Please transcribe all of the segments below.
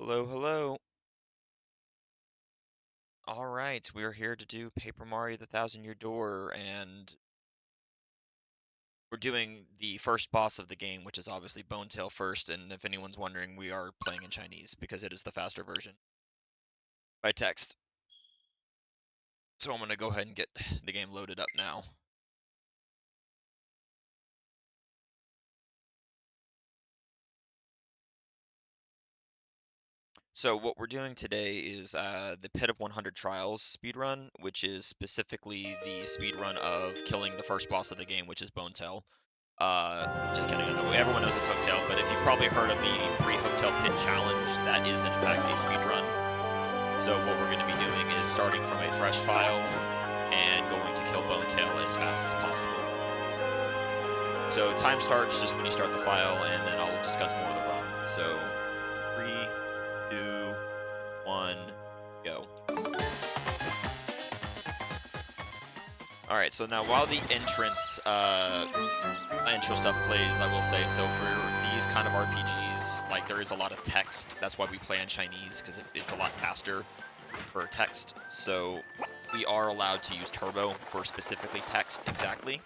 Hello, hello. All right, we're here to do Paper Mario: The Thousand Year Door, and we're doing the first boss of the game, which is obviously Bonetail first. And if anyone's wondering, we are playing in Chinese because it is the faster version by text. So I'm gonna go ahead and get the game loaded up now. So what we're doing today is the Pit of 100 Trials speedrun, which is specifically the speedrun of killing the first boss of the game, which is Bonetail. Just kidding. I know everyone knows it's Hooktail, but if you've probably heard of the pre-Hooktail Pit Challenge, that is in fact a speedrun. So what we're going to be doing is starting from a fresh file and going to kill Bonetail as fast as possible. So time starts just when you start the file, and then I'll discuss more of the run. So 3, 2, 1, go. Alright, so now while the intro stuff plays, I will say, so for these kind of RPGs, like, there is a lot of text. That's why we play in Chinese, because it's a lot faster for text. So we are allowed to use turbo for specifically text exactly.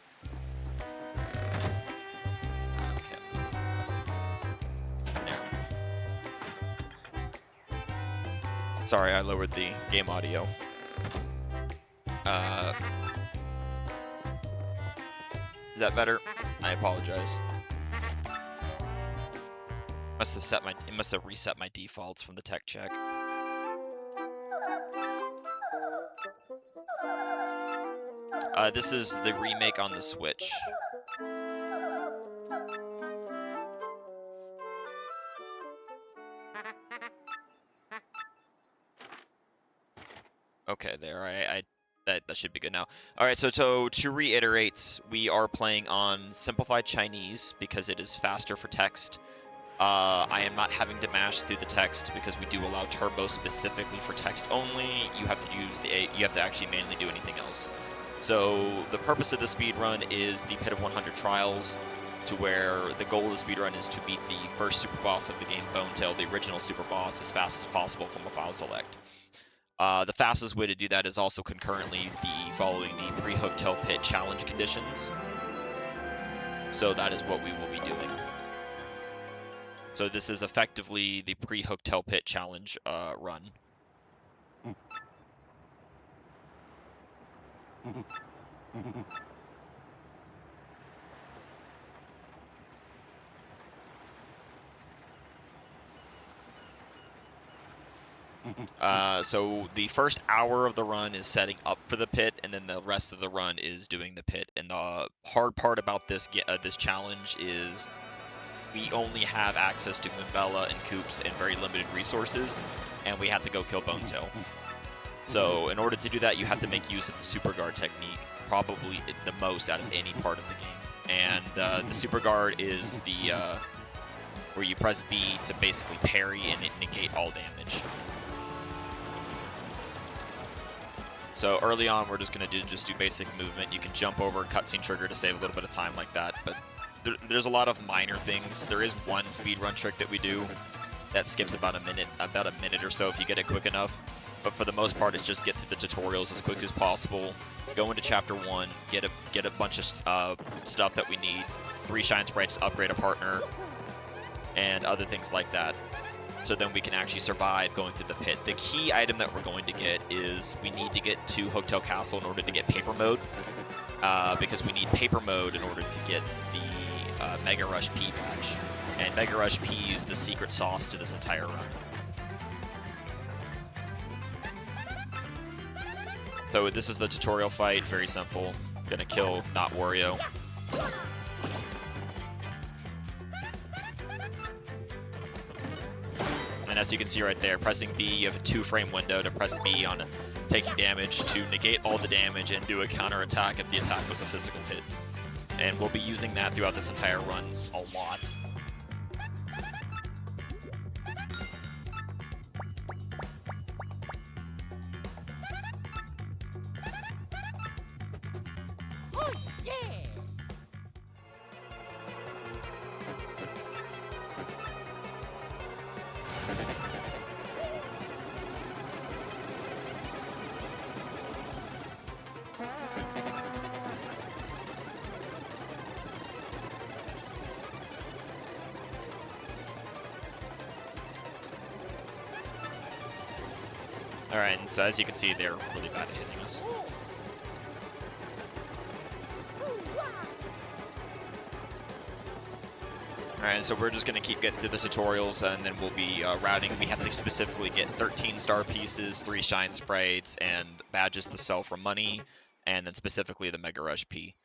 Okay. There. Sorry, I lowered the game audio. Is that better? I apologize. It must have reset my defaults from the tech check. This is the remake on the Switch. Okay, there. That should be good now. All right, so to reiterate, we are playing on simplified Chinese because it is faster for text. I am not having to mash through the text because we do allow turbo specifically for text only. You have to actually manually do anything else. So the purpose of the speedrun is the Pit of 100 Trials, to where the goal of the speedrun is to beat the first super boss of the game, Bonetail, the original super boss, as fast as possible from a file select. The fastest way to do that is also concurrently following the pre-Hooktail Pit challenge conditions. So that is what we will be doing. So this is effectively the pre-Hooktail Pit challenge run. So the first hour of the run is setting up for the pit, and then the rest of the run is doing the pit. And the hard part about this challenge is we only have access to Moonbella and Coops and very limited resources, and we have to go kill Bonetail. So in order to do that, you have to make use of the Super Guard technique, probably the most out of any part of the game. And the Super Guard is where you press B to basically parry and negate all damage. So early on, we're just going to do basic movement. You can jump over a cutscene trigger to save a little bit of time like that, but there's a lot of minor things. There is one speedrun trick that we do that skips about a minute or so if you get it quick enough. But for the most part, it's just get through the tutorials as quick as possible, go into Chapter 1, get a bunch of stuff that we need, 3 Shine Sprites to upgrade a partner, and other things like that. So then we can actually survive going through the pit. The key item that we're going to get is we need to get to Hooktail Castle in order to get Paper Mode, because we need Paper Mode in order to get the Mega Rush P badge. And Mega Rush P is the secret sauce to this entire run. So this is the tutorial fight, very simple. Gonna kill Not Wario. And as you can see right there, pressing B, you have a 2-frame window to press B on taking damage to negate all the damage and do a counter attack if the attack was a physical hit. And we'll be using that throughout this entire run a lot. Oh, yeah! Alright, and so as you can see, they're really bad at hitting us. Alright, so we're just going to keep getting through the tutorials, and then we'll be routing. We have to specifically get 13 star pieces, 3 shine sprites, and badges to sell for money, and then specifically the Mega Rush P.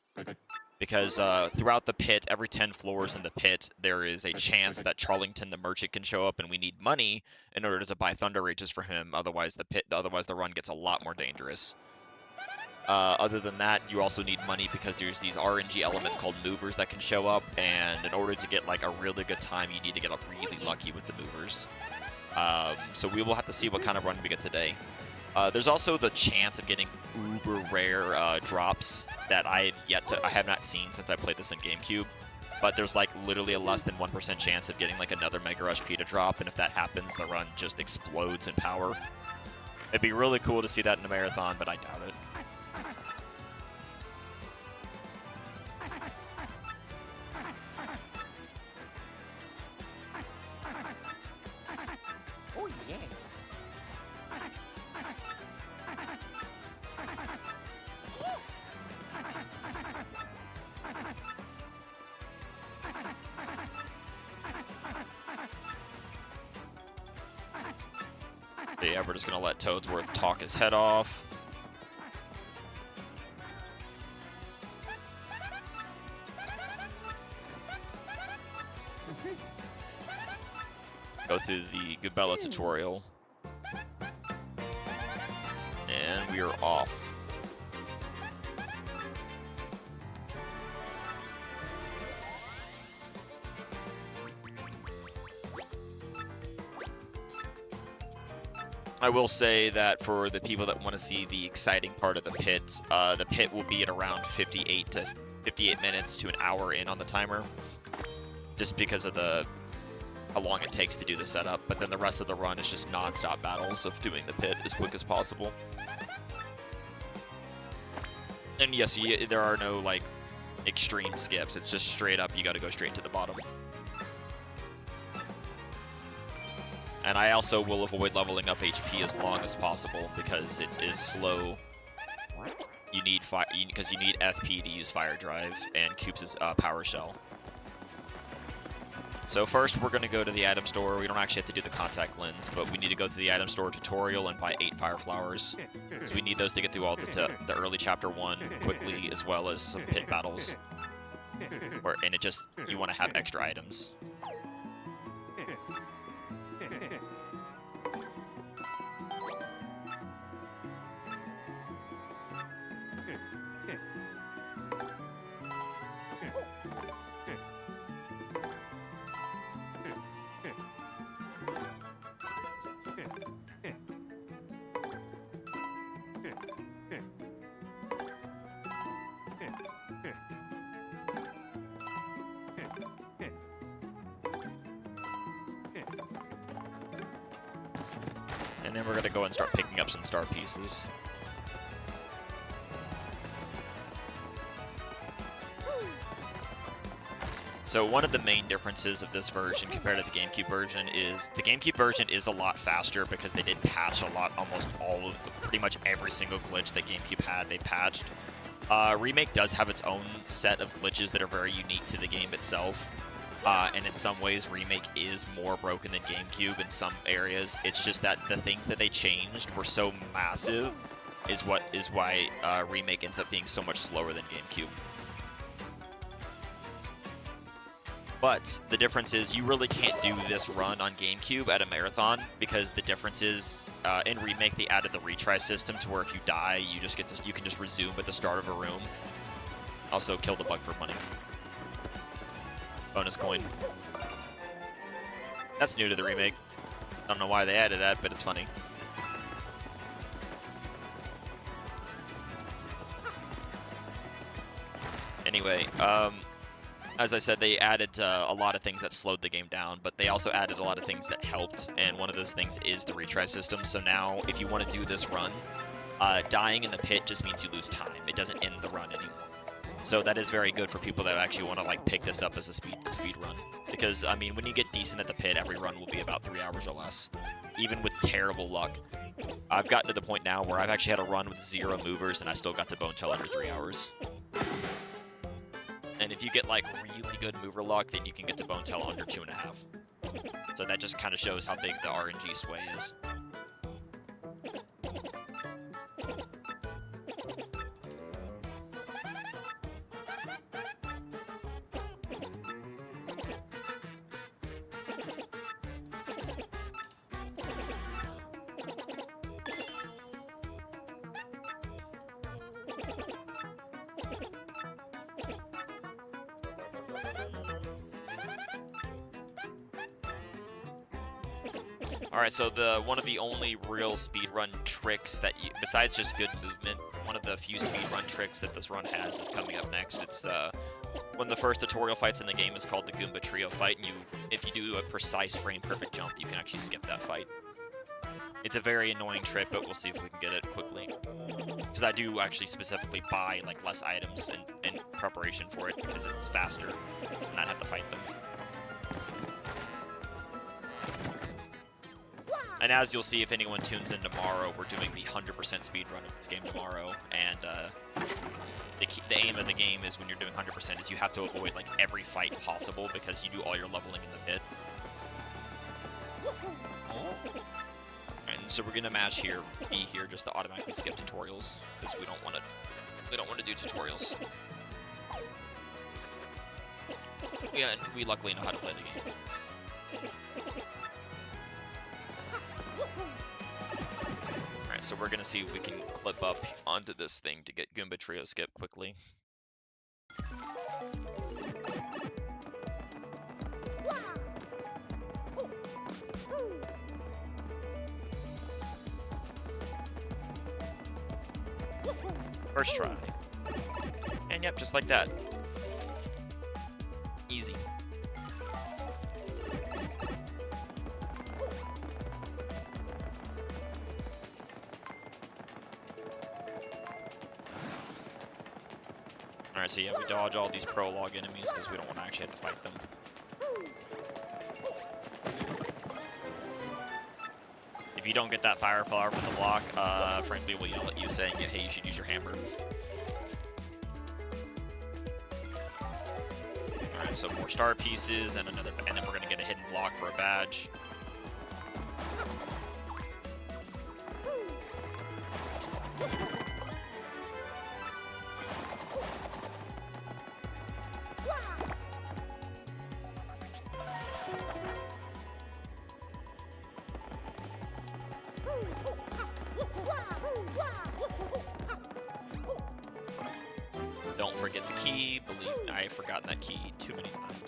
Because throughout the pit, every 10 floors in the pit, there is a chance that Charlington the merchant can show up, and we need money in order to buy Thunder Rages for him. Otherwise, the run gets a lot more dangerous. Other than that, you also need money because there's these RNG elements called movers that can show up, and in order to get like a really good time, you need to get really lucky with the movers. So we will have to see what kind of run we get today. There's also the chance of getting uber rare drops that I have not seen since I played this in GameCube. But there's like literally a less than 1% chance of getting like another Mega Rush P to drop, and if that happens, the run just explodes in power. It'd be really cool to see that in a marathon, but I doubt it. Yeah, we're just going to let Toadsworth talk his head off. Go through the Gabella tutorial. And we are off. I will say that for the people that want to see the exciting part of the pit will be at around 58 minutes to an hour in on the timer, just because of how long it takes to do the setup. But then the rest of the run is just non-stop battles of doing the pit as quick as possible. And yes, there are no like extreme skips. It's just straight up. You got to go straight to the bottom. And I also will avoid leveling up HP as long as possible because it is slow. You need because you need FP to use Fire Drive and Coops' Power Shell. So first we're going to go to the item store. We don't actually have to do the contact lens, but we need to go to the item store tutorial and buy 8 Fire Flowers. So we need those to get through all the early Chapter 1 quickly, as well as some pit battles. And you want to have extra items. And then we're going to go and start picking up some star pieces. So one of the main differences of this version compared to the GameCube version is the GameCube version is a lot faster because they did patch almost all of pretty much every single glitch that GameCube had, they patched. Remake does have its own set of glitches that are very unique to the game itself. And in some ways, Remake is more broken than GameCube in some areas. It's just that the things that they changed were so massive is why Remake ends up being so much slower than GameCube. But the difference is you really can't do this run on GameCube at a marathon because the difference is in Remake they added the retry system to where if you die, you can just resume at the start of a room. Also, kill the bug for money. Bonus coin. That's new to the remake. I don't know why they added that, but it's funny. Anyway, as I said, they added a lot of things that slowed the game down, but they also added a lot of things that helped, and one of those things is the retry system. So now, if you want to do this run, dying in the pit just means you lose time. It doesn't end the run anymore. So that is very good for people that actually want to like pick this up as a speed run. Because I mean, when you get decent at the pit, every run will be about 3 hours or less, even with terrible luck. I've gotten to the point now where I've actually had a run with 0 movers and I still got to bone tail under 3 hours. And if you get like really good mover luck, then you can get to bone tail under 2.5. So that just kind of shows how big the RNG sway is. Alright, so one of the only real speedrun tricks that you, besides just good movement, one of the few speedrun tricks that this run has is coming up next. It's one of the first tutorial fights in the game is called the Goomba Trio fight, and if you do a precise frame perfect jump, you can actually skip that fight. It's a very annoying trick, but we'll see if we can get it quickly. Because I do actually specifically buy like less items in preparation for it because it's faster and not have to fight them. And as you'll see, if anyone tunes in tomorrow, we're doing the 100% speedrun of this game tomorrow. And the aim of the game is when you're doing 100% is you have to avoid like every fight possible because you do all your leveling in the pit. And so we're gonna match here, be here just to automatically skip tutorials because we don't want to do tutorials. Yeah, and we luckily know how to play the game. Alright, so we're gonna see if we can clip up onto this thing to get Goomba Trio skip quickly. First try. And yep, just like that. Easy. Alright, so yeah, we dodge all these prologue enemies because we don't want to actually have to fight them. If you don't get that firepower from the block, frankly, will yell at you saying, hey, you should use your hammer. Alright, so more star pieces and then we're gonna get a hidden block for a badge. Don't forget the key. Believe me, I've forgotten that key too many times.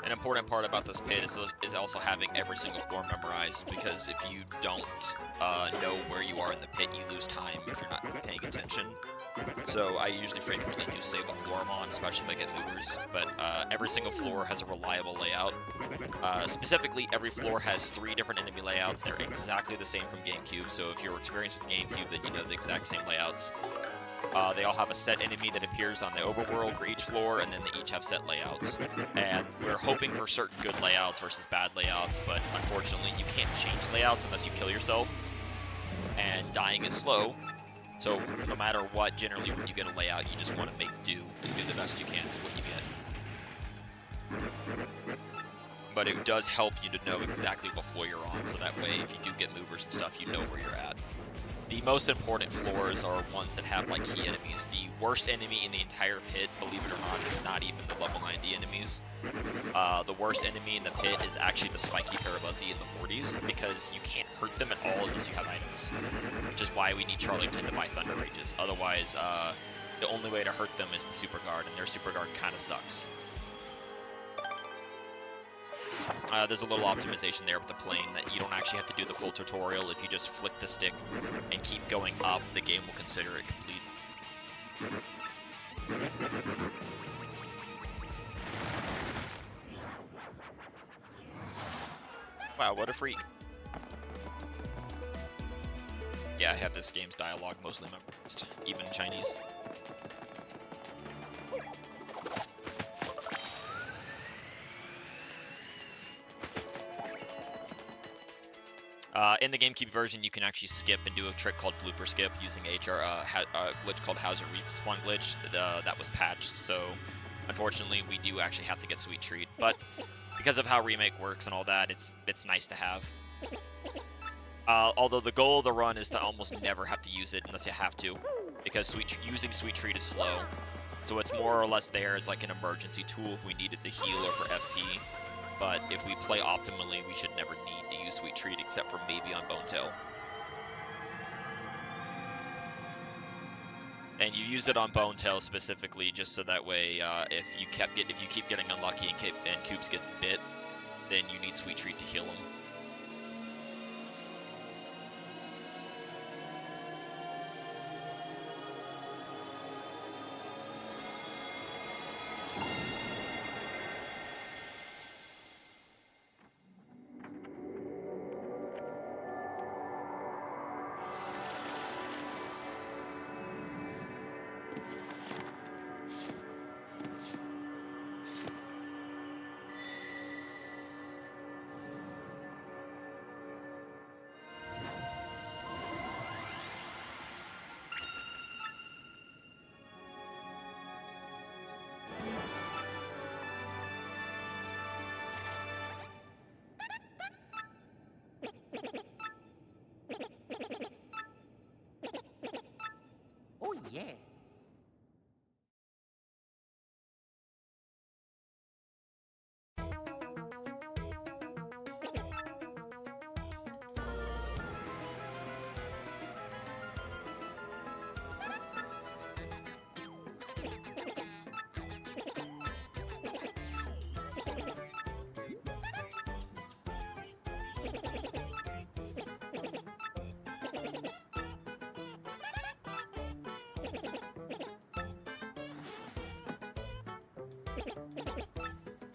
An important part about this pit is also having every single floor memorized, because if you don't know where you are in the pit, you lose time if you're not paying attention. So I usually frequently do save what floor I'm on, especially if I get movers, but every single floor has a reliable layout. Specifically, every floor has 3 different enemy layouts. They're exactly the same from GameCube, so if you're experienced with GameCube, then you know the exact same layouts. They all have a set enemy that appears on the overworld for each floor, and then they each have set layouts. And we're hoping for certain good layouts versus bad layouts, but unfortunately you can't change layouts unless you kill yourself. And dying is slow, so no matter what, generally when you get a layout, you just want to make do and do the best you can with what you get. But it does help you to know exactly what floor you're on, so that way if you do get movers and stuff, you know where you're at. The most important floors are ones that have like key enemies. The worst enemy in the entire pit, believe it or not, is not even the level 90 enemies. The worst enemy in the pit is actually the spiky Parabuzzy in the 40s, because you can't hurt them at all unless you have items. Which is why we need Charlington to buy Thunder Rages. Otherwise, the only way to hurt them is the Super Guard, and their Super Guard kind of sucks. There's a little optimization there with the plane that you don't actually have to do the full tutorial. If you just flick the stick and keep going up, the game will consider it complete. Wow, what a freak. Yeah, I have this game's dialogue mostly memorized, even in Chinese. In the GameCube version, you can actually skip and do a trick called blooper skip using a glitch called Hazard Respawn glitch. That was patched, so unfortunately we do actually have to get Sweet Treat. But because of how Remake works and all that, it's nice to have. Although the goal of the run is to almost never have to use it unless you have to, because using Sweet Treat is slow. So it's more or less there as like an emergency tool if we needed to heal or for FP. But if we play optimally, we should never need to use Sweet Treat except for maybe on Bonetail. And you use it on Bonetail specifically just so that way, if you keep getting unlucky and Coops gets bit, then you need Sweet Treat to heal him. Oh yeah.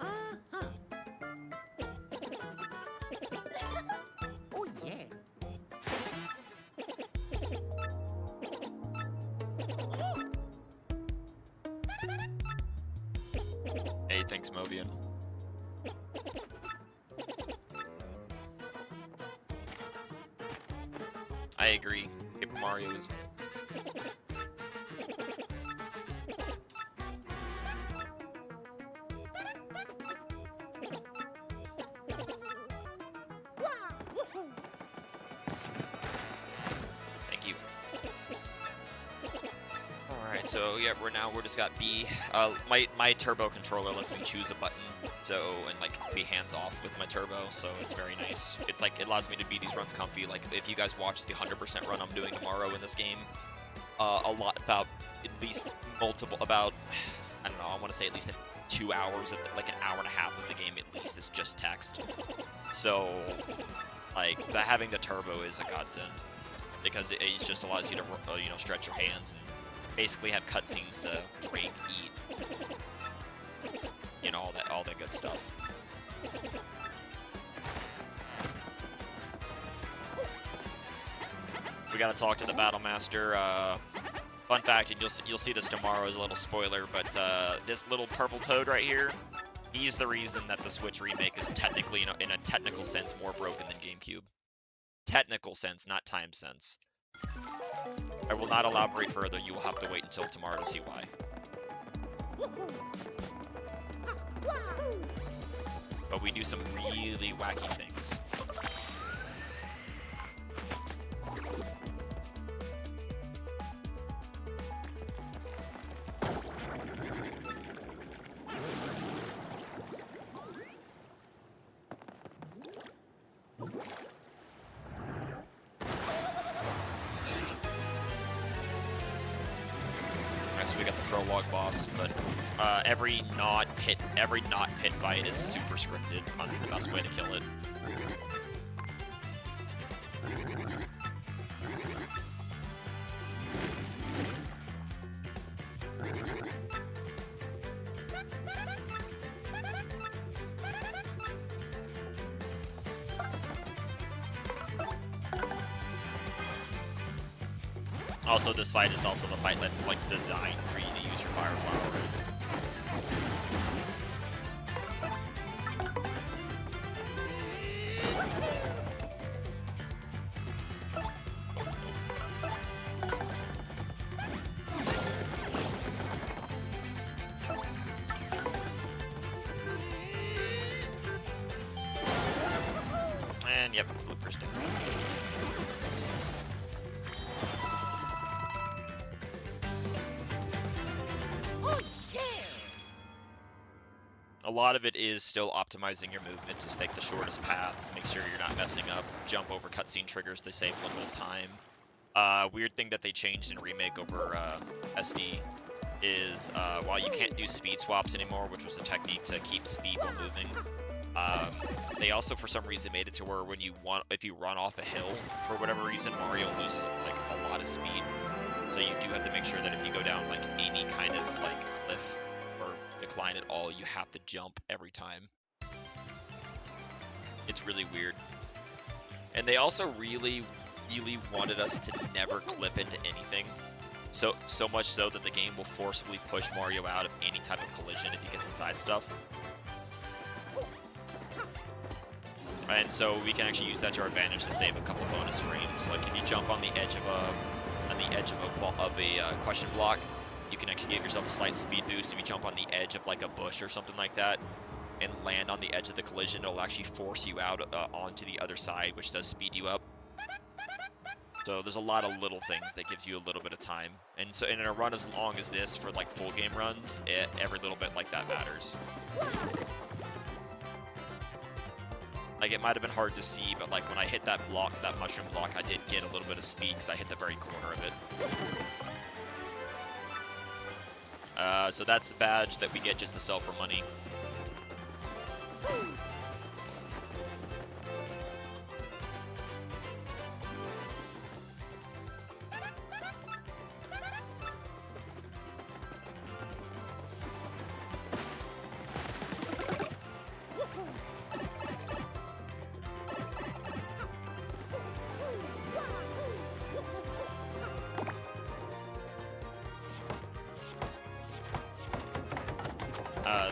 Uh-huh. Oh yeah. Hey, thanks, Mobian. I agree. Paper Mario is... Thank you. Alright, so yeah, we're just got B. My turbo controller lets me choose a button, and like be hands off with my turbo, so it's very nice. It's like it allows me to beat these runs comfy. Like if you guys watch the 100% run I'm doing tomorrow in this game, I don't know, I want to say at least 2 hours of like an hour and a half of the game at least is just text. So like having the turbo is a godsend because it just allows you to stretch your hands and basically have cutscenes to drink, eat, all that good stuff. We gotta talk to the Battle Master. Fun fact, and you'll see this tomorrow as a little spoiler, but this little purple toad right here, he's the reason that the Switch remake is technically, in a technical sense, more broken than GameCube. Technical sense, not time sense. I will not elaborate further. You will have to wait until tomorrow to see why. But we do some really wacky things. so we got the prologue boss, but every not pit fight is super scripted on the best way to kill it. Also, this fight is also the fight that's like designed for you to use your fire flower. And yep, bloopers down. A lot of it is still optimizing your movement to take the shortest paths, make sure you're not messing up, jump over cutscene triggers to save a little bit of time. Weird thing that they changed in Remake over SD is while you can't do speed swaps anymore, which was a technique to keep speed while moving, they also for some reason made it to where when if you run off a hill for whatever reason, Mario loses like a lot of speed. So you do have to make sure that if you go down like any kind of like cliff or decline at all, you have to jump every time. It's really weird. And they also really wanted us to never clip into anything. So much so that the game will forcibly push Mario out of any type of collision if he gets inside stuff. And so we can actually use that to our advantage to save a couple bonus frames. Like if you jump on the edge of a question block, you can actually give yourself a slight speed boost. If you jump on the edge of like a bush or something like that and land on the edge of the collision, it'll actually force you out onto the other side, which does speed you up. So there's a lot of little things that gives you a little bit of time. And so in a run as long as this for like full game runs, every little bit like that matters. Like it might have been hard to see, but like when I hit that block, that mushroom block, I did get a little bit of speed because I hit the very corner of it. So that's a badge that we get just to sell for money.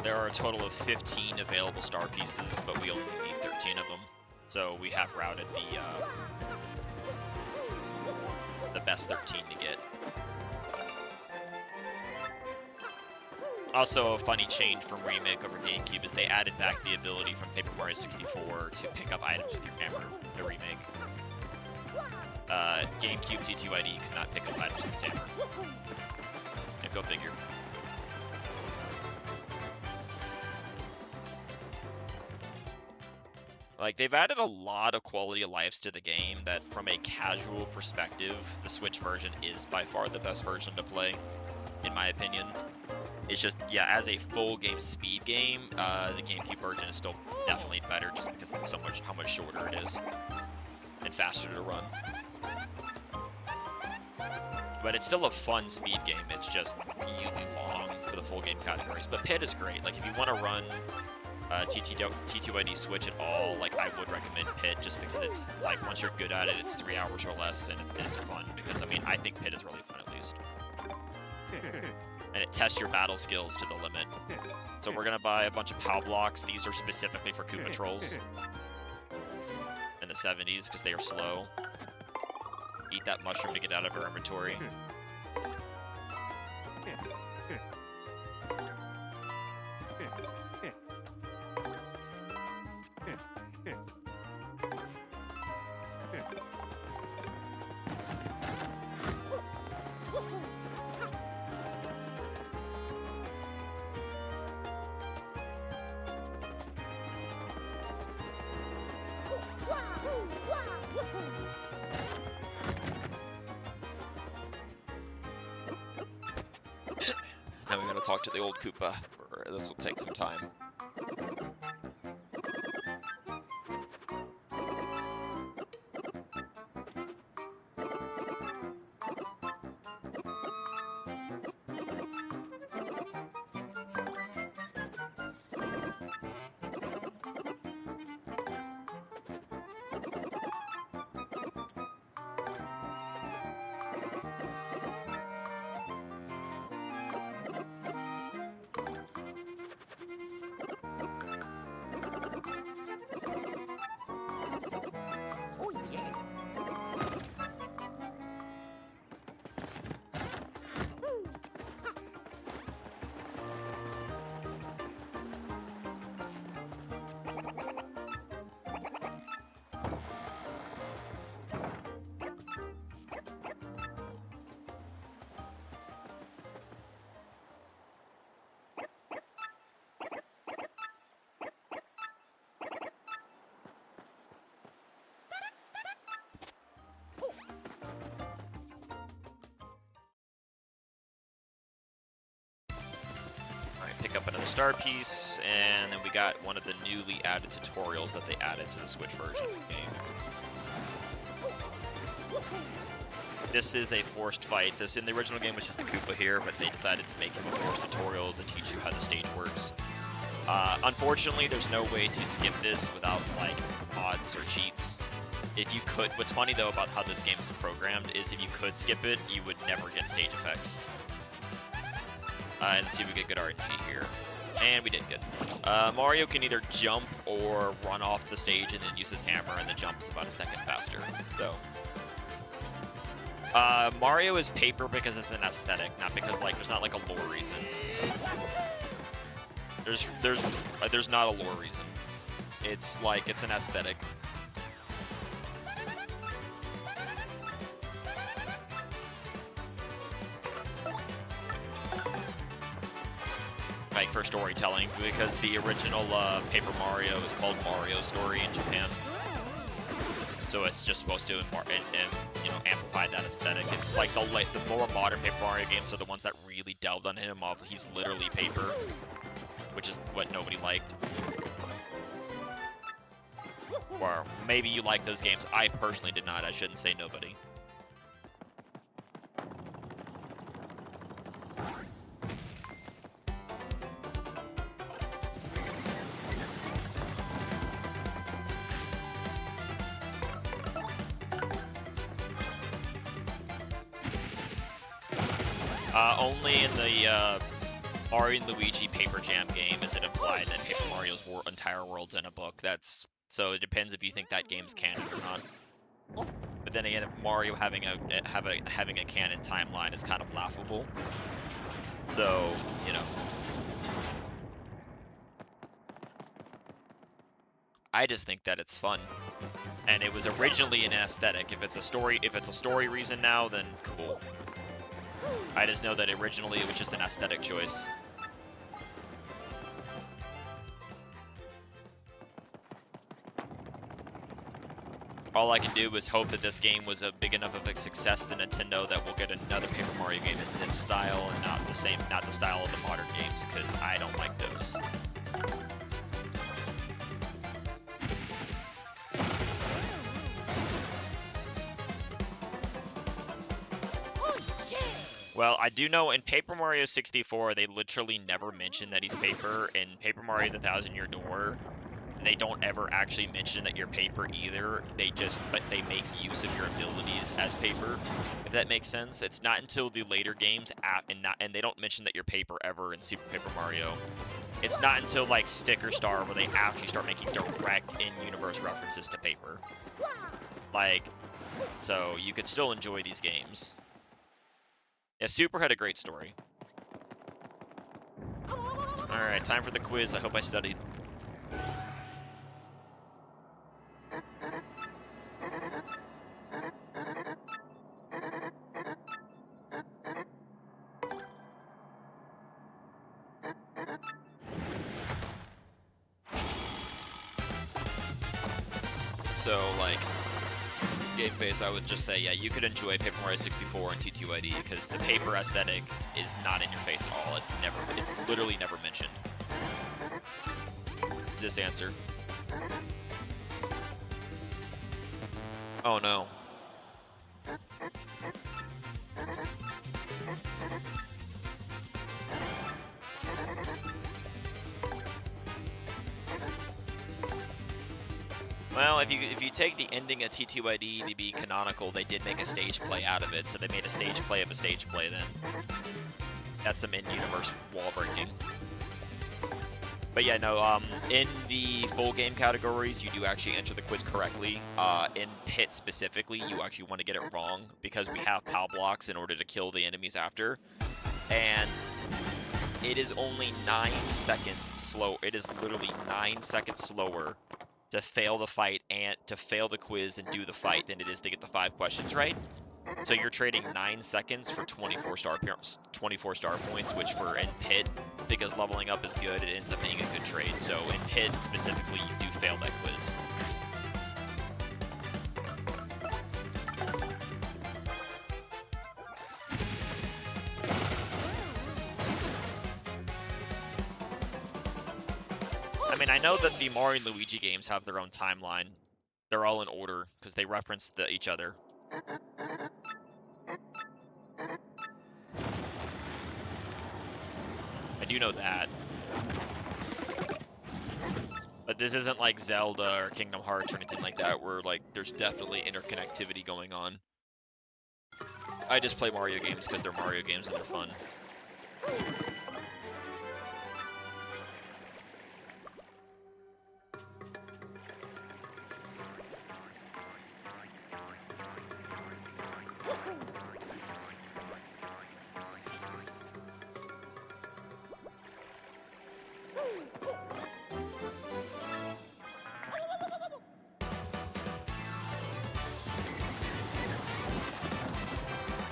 There are a total of 15 available star pieces, but we only need 13 of them. So we have routed the best 13 to get. Also, a funny change from Remake over GameCube is they added back the ability from Paper Mario 64 to pick up items with your hammer, the Remake. GameCube T2ID could not pick up items with its hammer. And go figure. Like, they've added a lot of quality of lives to the game that, from a casual perspective, the Switch version is by far the best version to play, in my opinion. It's just, yeah, as a full game speed game, the GameCube version is still definitely better just because it's how much shorter it is and faster to run. But it's still a fun speed game. It's just really long for the full game categories. But Pit is great. Like, if you want to run T2ID Switch at all, like, I would recommend Pit just because it's, like, once you're good at it, it's 3 hours or less, and it's fun. Because, I mean, I think Pit is really fun, at least. And it tests your battle skills to the limit. So we're going to buy a bunch of POW blocks. These are specifically for Koopa Trolls in the 70s because they are slow. Eat that mushroom to get out of our inventory. to talk to the old Koopa. This will take some time. Oh yeah. Alright, pick up another star piece, and then we got one of the newly added tutorials that they added to the Switch version of the game. This is a forced fight. This in the original game was just the Koopa here, but they decided to make him a forced tutorial to teach you how the stage works. Unfortunately, there's no way to skip this without like mods or cheats. If you could, what's funny though about how this game is programmed is if you could skip it, you would never get stage effects. And see if we get good RNG here. And we did good. Mario can either jump or run off the stage and then use his hammer, and the jump is about a second faster. So, Mario is paper because it's an aesthetic, not because like there's not like a lore reason. There's not a lore reason. It's like it's an aesthetic. Like for storytelling, because the original Paper Mario is called Mario Story in Japan. So it's just supposed to you know, amplify that aesthetic. It's like the more modern Paper Mario games are the ones that really delved on him of he's literally paper, which is what nobody liked. Or maybe you like those games. I personally did not. I shouldn't say nobody. Only in the Mario and Luigi Paper Jam game is it implied that Paper Mario's entire world's in a book. So it depends if you think that game's canon or not. But then again, if Mario having a canon timeline is kind of laughable. So, you know. I just think that it's fun. And it was originally an aesthetic. If it's a story reason now, then cool. I just know that originally it was just an aesthetic choice. All I can do is hope that this game was a big enough of a success to Nintendo that we'll get another Paper Mario game in this style and not the style of the modern games, because I don't like those. Well, I do know in Paper Mario 64, they literally never mention that he's paper. In Paper Mario The Thousand Year Door, they don't ever actually mention that you're paper either. But they make use of your abilities as paper, if that makes sense. It's not until the later games, and they don't mention that you're paper ever in Super Paper Mario. It's not until like Sticker Star where they actually start making direct in-universe references to paper. Like, so you could still enjoy these games. Yeah, Super had a great story. Alright, time for the quiz. I hope I studied. So, like, game phase, I would just say, yeah, you could enjoy Paper Mario 64 and TTYD because the paper aesthetic is not in your face at all. It's literally never mentioned. This answer. Oh no. Well, if you take the ending of TTYD to be canonical, they did make a stage play out of it, so they made a stage play of a stage play then. That's some in-universe wall breaking. But yeah, no, in the full game categories, you do actually enter the quiz correctly. In Pit specifically, you actually want to get it wrong because we have POW blocks in order to kill the enemies after. And it is only 9 seconds slow. It is literally 9 seconds slower to fail the fight and to fail the quiz and do the fight than it is to get the 5 questions right. So you're trading 9 seconds for 24 star points, which for in Pit, because leveling up is good, it ends up being a good trade. So in Pit specifically, you do fail that quiz. I mean, I know that the Mario and Luigi games have their own timeline. They're all in order because they reference each other. I do know that. But this isn't like Zelda or Kingdom Hearts or anything like that where like there's definitely interconnectivity going on. I just play Mario games because they're Mario games and they're fun.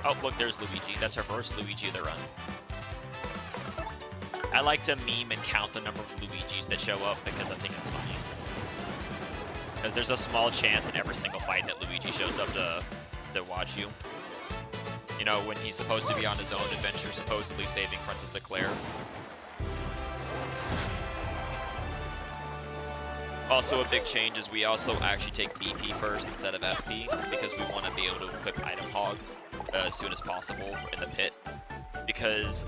Oh, look, there's Luigi. That's our first Luigi of the run. I like to meme and count the number of Luigis that show up because I think it's funny. Because there's a small chance in every single fight that Luigi shows up to watch you. You know, when he's supposed to be on his own adventure, supposedly saving Princess Eclair. Also, a big change is we also actually take BP first instead of FP because we want to be able to equip Item Hog as soon as possible in the pit. Because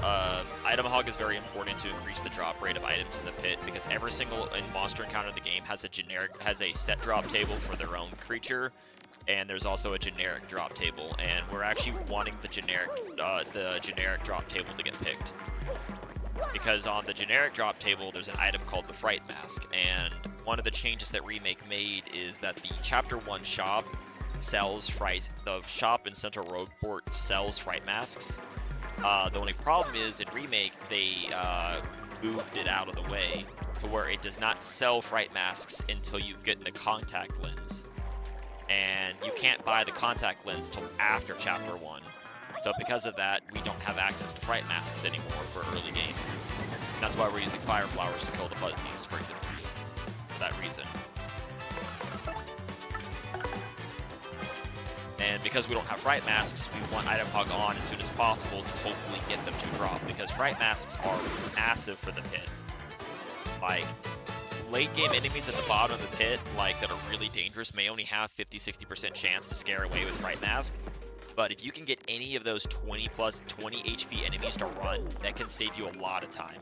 Item Hog is very important to increase the drop rate of items in the pit because every single monster encounter in the game has a set drop table for their own creature, and there's also a generic drop table, and we're actually wanting the generic drop table to get picked. Because on the generic drop table, there's an item called the Fright Mask, and one of the changes that Remake made is that the Chapter 1 shop sells the shop in Central Roadport sells Fright Masks. The only problem is in Remake, they moved it out of the way to where it does not sell Fright Masks until you get the contact lens. And you can't buy the contact lens till after Chapter 1. So because of that, we don't have access to Fright Masks anymore for early game. And that's why we're using Fire Flowers to kill the Fuzzies, for example. For that reason. And because we don't have Fright Masks, we want Item Hog on as soon as possible to hopefully get them to drop. Because Fright Masks are massive for the pit. Like, late game enemies at the bottom of the pit, like, that are really dangerous may only have 50-60% chance to scare away with Fright Mask. But if you can get any of those 20 HP enemies to run, that can save you a lot of time.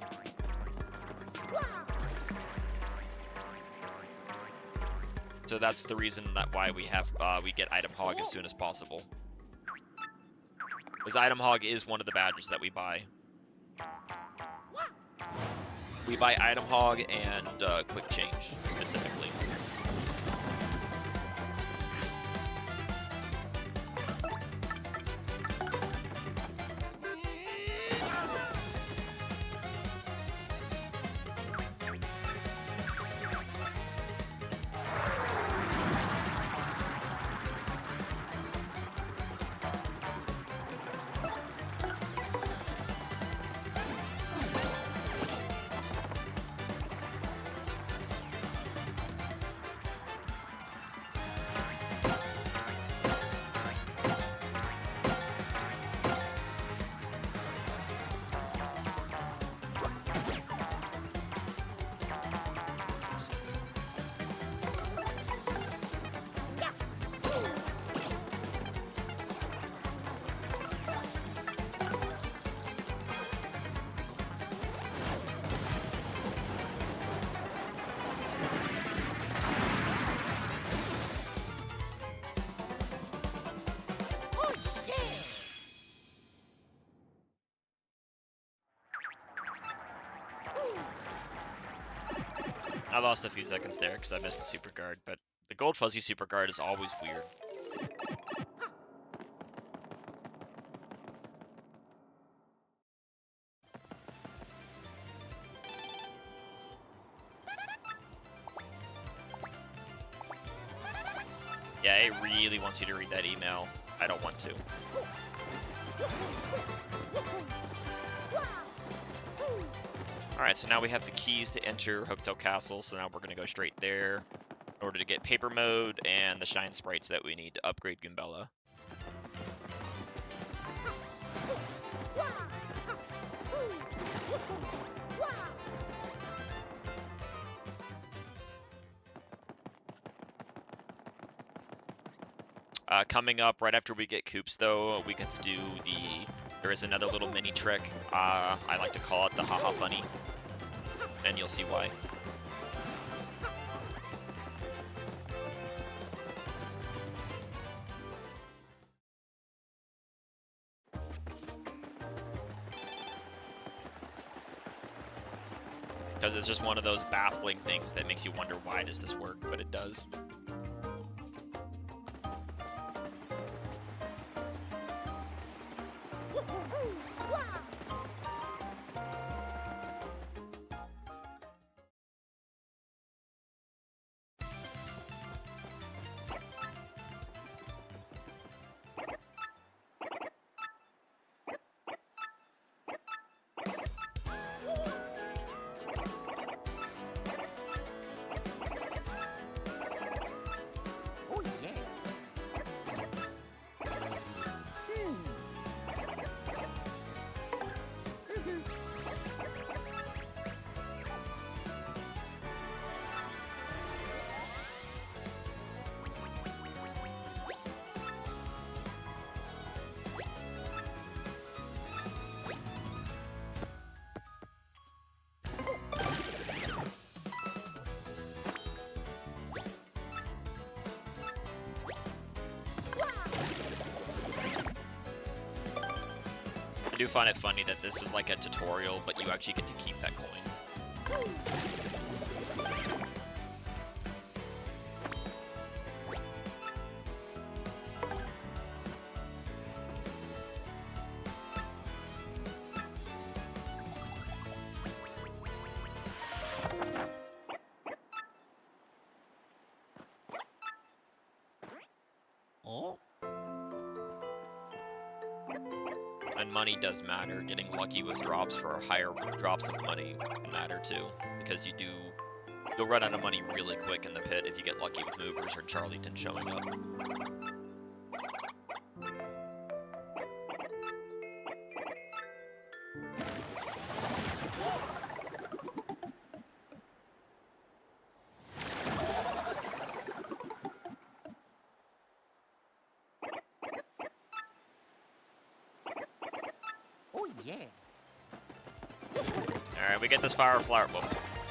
So that's the reason why we get Item Hog as soon as possible. Because Item Hog is one of the badges that we buy. We buy Item Hog and Quick Change, specifically. I lost a few seconds there because I missed the super guard, but the gold fuzzy super guard is always weird. Yeah, it really wants you to read that email. I don't want to. Alright, so now we have the keys to enter Hooktail Castle, so now we're going to go straight there in order to get paper mode and the shine sprites that we need to upgrade Goombella. Coming up right after we get Koops, though, we get to do there is another little mini trick. I like to call it the haha funny, and you'll see why. Because it's just one of those baffling things that makes you wonder why does this work, but it does. Oh yeah. I do find it funny that this is like a tutorial, but you actually get to keep that coin. Oh. And money does matter. Getting lucky with drops for higher drops of money can matter too, because you'll run out of money really quick in the pit if you get lucky with movers or Charlieton showing up. Oh yeah. Alright, we get this fire flower. Well,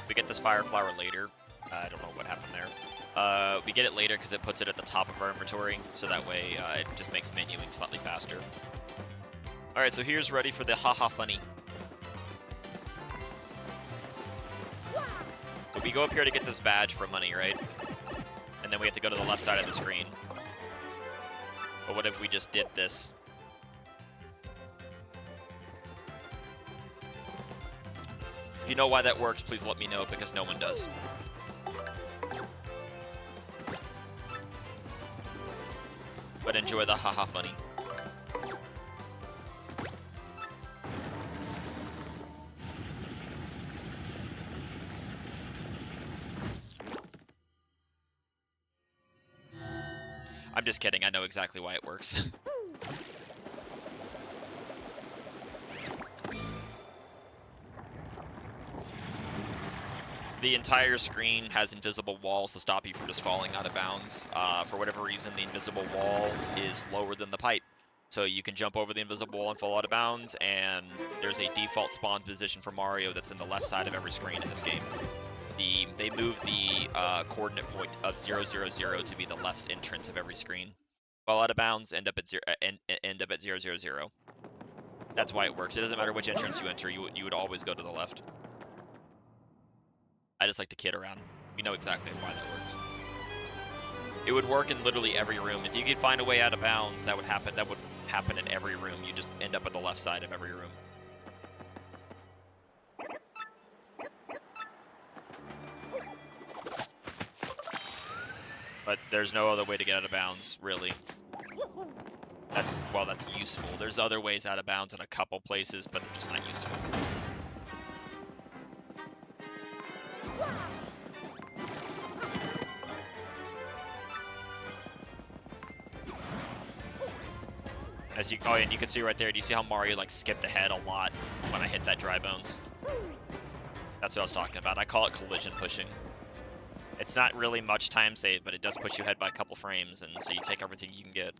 we get this fire flower later. I don't know what happened there. We get it later because it puts it at the top of our inventory, so that way it just makes menuing slightly faster. Alright, so here's ready for the haha funny. So we go up here to get this badge for money, right? And then we have to go to the left side of the screen. But what if we just did this? If you know why that works, please let me know, because no one does. But enjoy the haha funny. I'm just kidding, I know exactly why it works. The entire screen has invisible walls to stop you from just falling out of bounds. For whatever reason, the invisible wall is lower than the pipe. So you can jump over the invisible wall and fall out of bounds, and there's a default spawn position for Mario that's in the left side of every screen in this game. They moved the coordinate point of 0, 0, 0 to be the left entrance of every screen. Fall out of bounds, end up at 0, end up at 0, 0, 0. That's why it works. It doesn't matter which entrance you enter, you would always go to the left. I just like to kid around. We know exactly why that works. It would work in literally every room. If you could find a way out of bounds, that would happen. That would happen in every room. You just end up at the left side of every room. But there's no other way to get out of bounds, really. That's useful. There's other ways out of bounds in a couple places, but they're just not useful. As you, oh, and you can see right there, do you see how Mario like skipped ahead a lot when I hit that dry bones? That's what I was talking about. I call it collision pushing. It's not really much time saved, but it does push you ahead by a couple frames, and so you take everything you can get.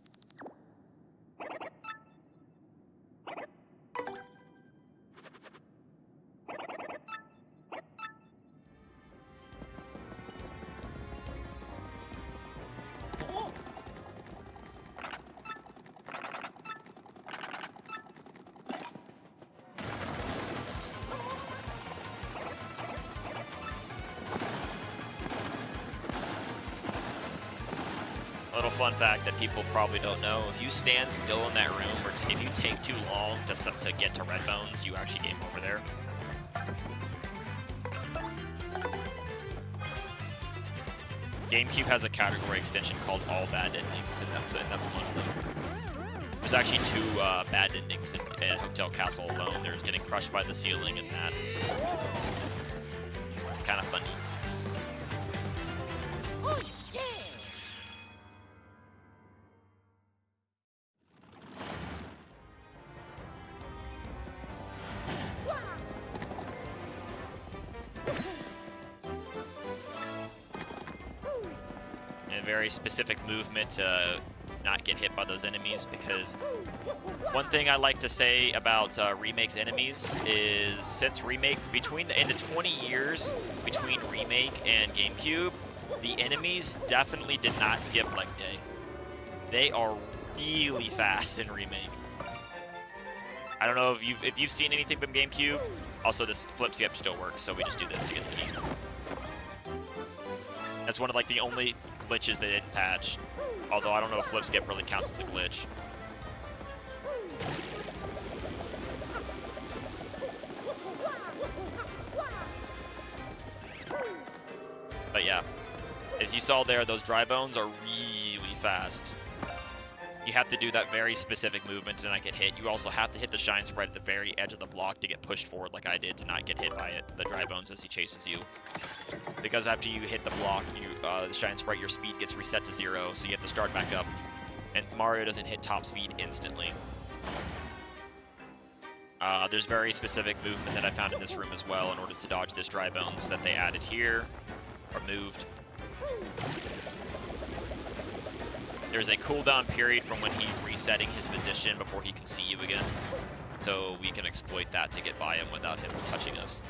Little fun fact that people probably don't know, if you stand still in that room, or if you take too long to get to red bones, you actually game over there. GameCube has a category extension called All Bad Endings, and that's one of them. There's actually 2 bad endings in Hotel Castle alone. There's getting crushed by the ceiling and that. It's kind of funny. Oh, yeah. And a very specific movement to not get hit by those enemies, because one thing I like to say about Remake's enemies is, since Remake, in the 20 years between Remake and GameCube, the enemies definitely did not skip leg day. They are really fast in Remake. I don't know if you've seen anything from GameCube. Also, this flip skip still works, so we just do this to get the key. That's one of like the only glitches they didn't patch. Although I don't know if flip skip really counts as a glitch. But yeah, as you saw there, those dry bones are really fast. You have to do that very specific movement to not get hit. You also have to hit the shine sprite at the very edge of the block to get pushed forward like I did to not get hit by it, the dry bones, as he chases you. Because after you hit the block, the shine sprite, your speed gets reset to 0, so you have to start back up. And Mario doesn't hit top speed instantly. There's very specific movement that I found in this room as well in order to dodge this dry bones that they added here, or moved. There's a cooldown period from when he's resetting his position before he can see you again. So we can exploit that to get by him without him touching us.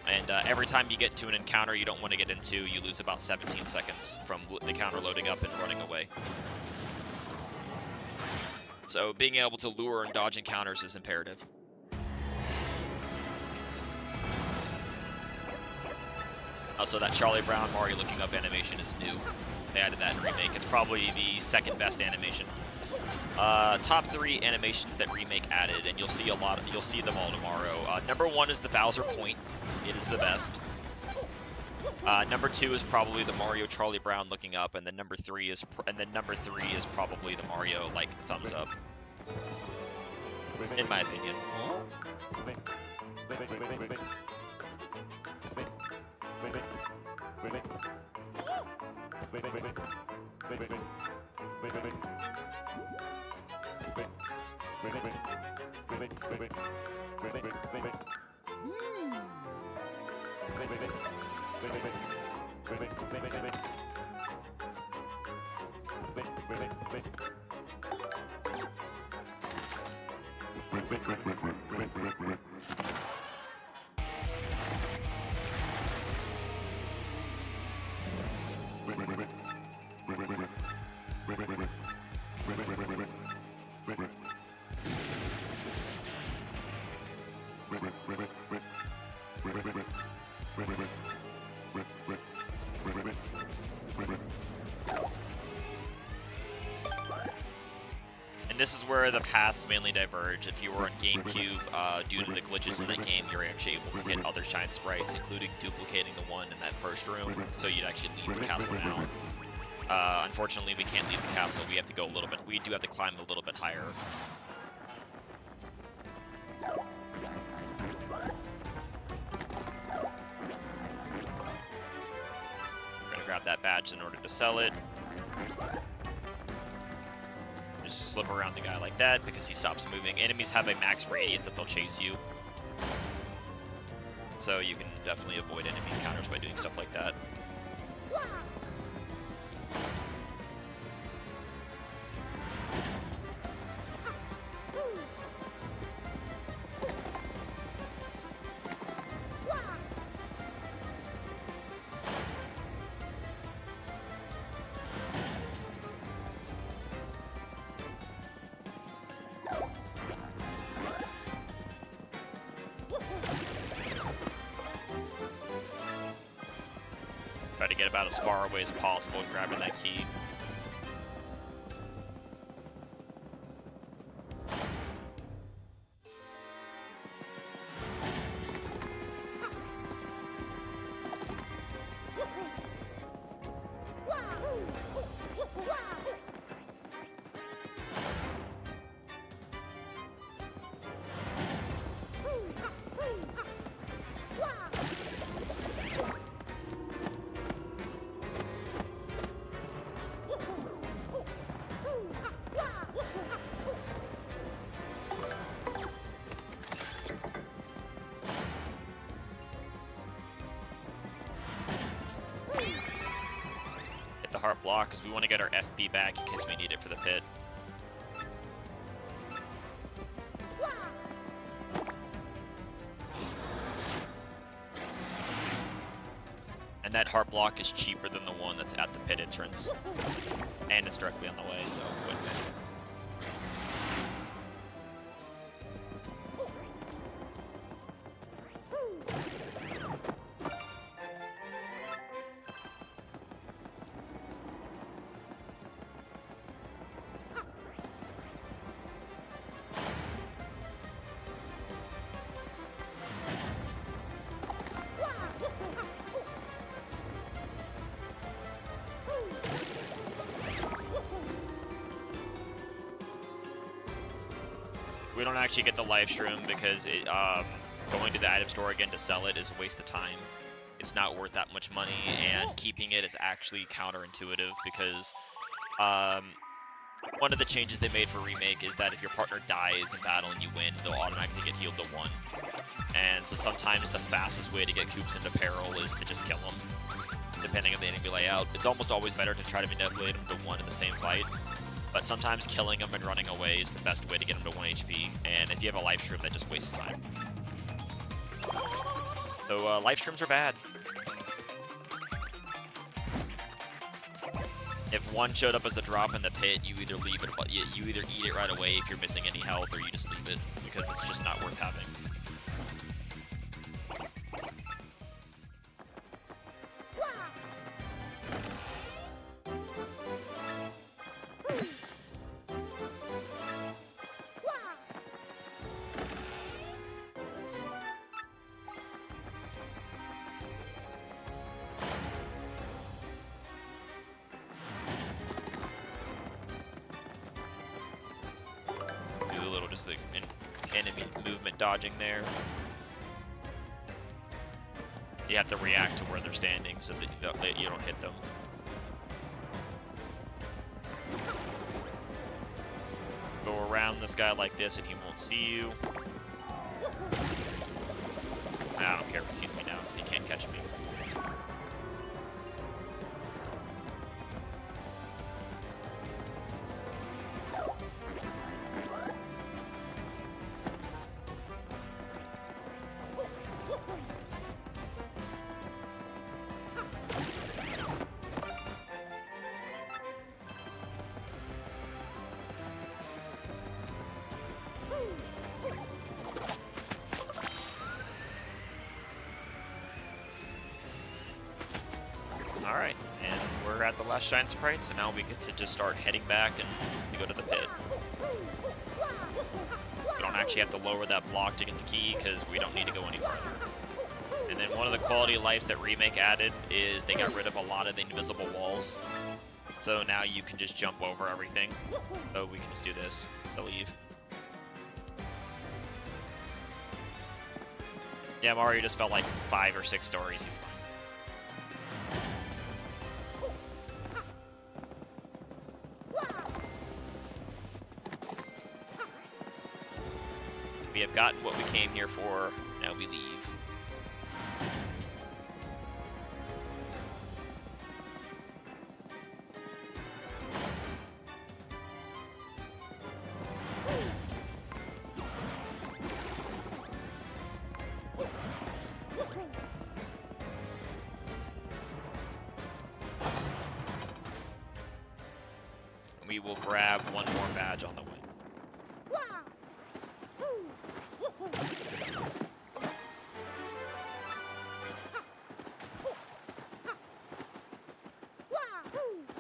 And every time you get to an encounter you don't want to get into, you lose about 17 seconds from the counter loading up and running away. So being able to lure and dodge encounters is imperative. Also, that Charlie Brown Mario looking up animation is new. They added that in Remake. It's probably the second best animation. Top 3 animations that Remake added, and you'll see them all tomorrow. Number 1 is the Bowser point. It is the best. Number 2 is probably the Mario Charlie Brown looking up, and then number 3 is probably the Mario like thumbs up. In my opinion. this is where the paths mainly diverge. If you were on GameCube, due to the glitches in that game, you're actually able to get other shine sprites, including duplicating the one in that first room, so you'd actually leave the castle now. Unfortunately, we can't leave the castle. We have to go a little bit. We do have to climb a little bit higher. We're gonna grab that badge in order to sell it. Just slip around the guy like that because he stops moving. Enemies have a max radius that they'll chase you. So you can definitely avoid enemy encounters by doing stuff like that. Try to get about as far away as possible grabbing that key. The heart block because we want to get our FP back in case we need it for the pit. And that heart block is cheaper than the one that's at the pit entrance. And it's directly on the way, so win-win. We don't actually get the live stream because it, going to the item store again to sell it is a waste of time. It's not worth that much money, and keeping it is actually counterintuitive because one of the changes they made for Remake is that if your partner dies in battle and you win, they'll automatically get healed to 1. And so sometimes the fastest way to get Koops into peril is to just kill them, depending on the enemy layout. It's almost always better to try to manipulate them to 1 in the same fight. But sometimes killing them and running away is the best way to get them to 1 HP, and if you have a live stream, that just wastes time. So live streams are bad. If one showed up as a drop in the pit, you either leave it, you either eat it right away if you're missing any health, or you just leave it because it's just not worth having. Enemy movement dodging there. You have to react to where they're standing so that you don't hit them. Go around this guy like this and he won't see you. I don't care if he sees me now because he can't catch me. got the last shine sprite, so now we get to just start heading back and we go to the pit. We don't actually have to lower that block to get the key because we don't need to go any further. And then one of the quality of life that Remake added is they got rid of a lot of the invisible walls. So now you can just jump over everything. So we can just do this to leave. Yeah, Mario just felt like 5 or 6 stories. He's fine. We have gotten what we came here for. Now we leave. We will grab one more badge on the way.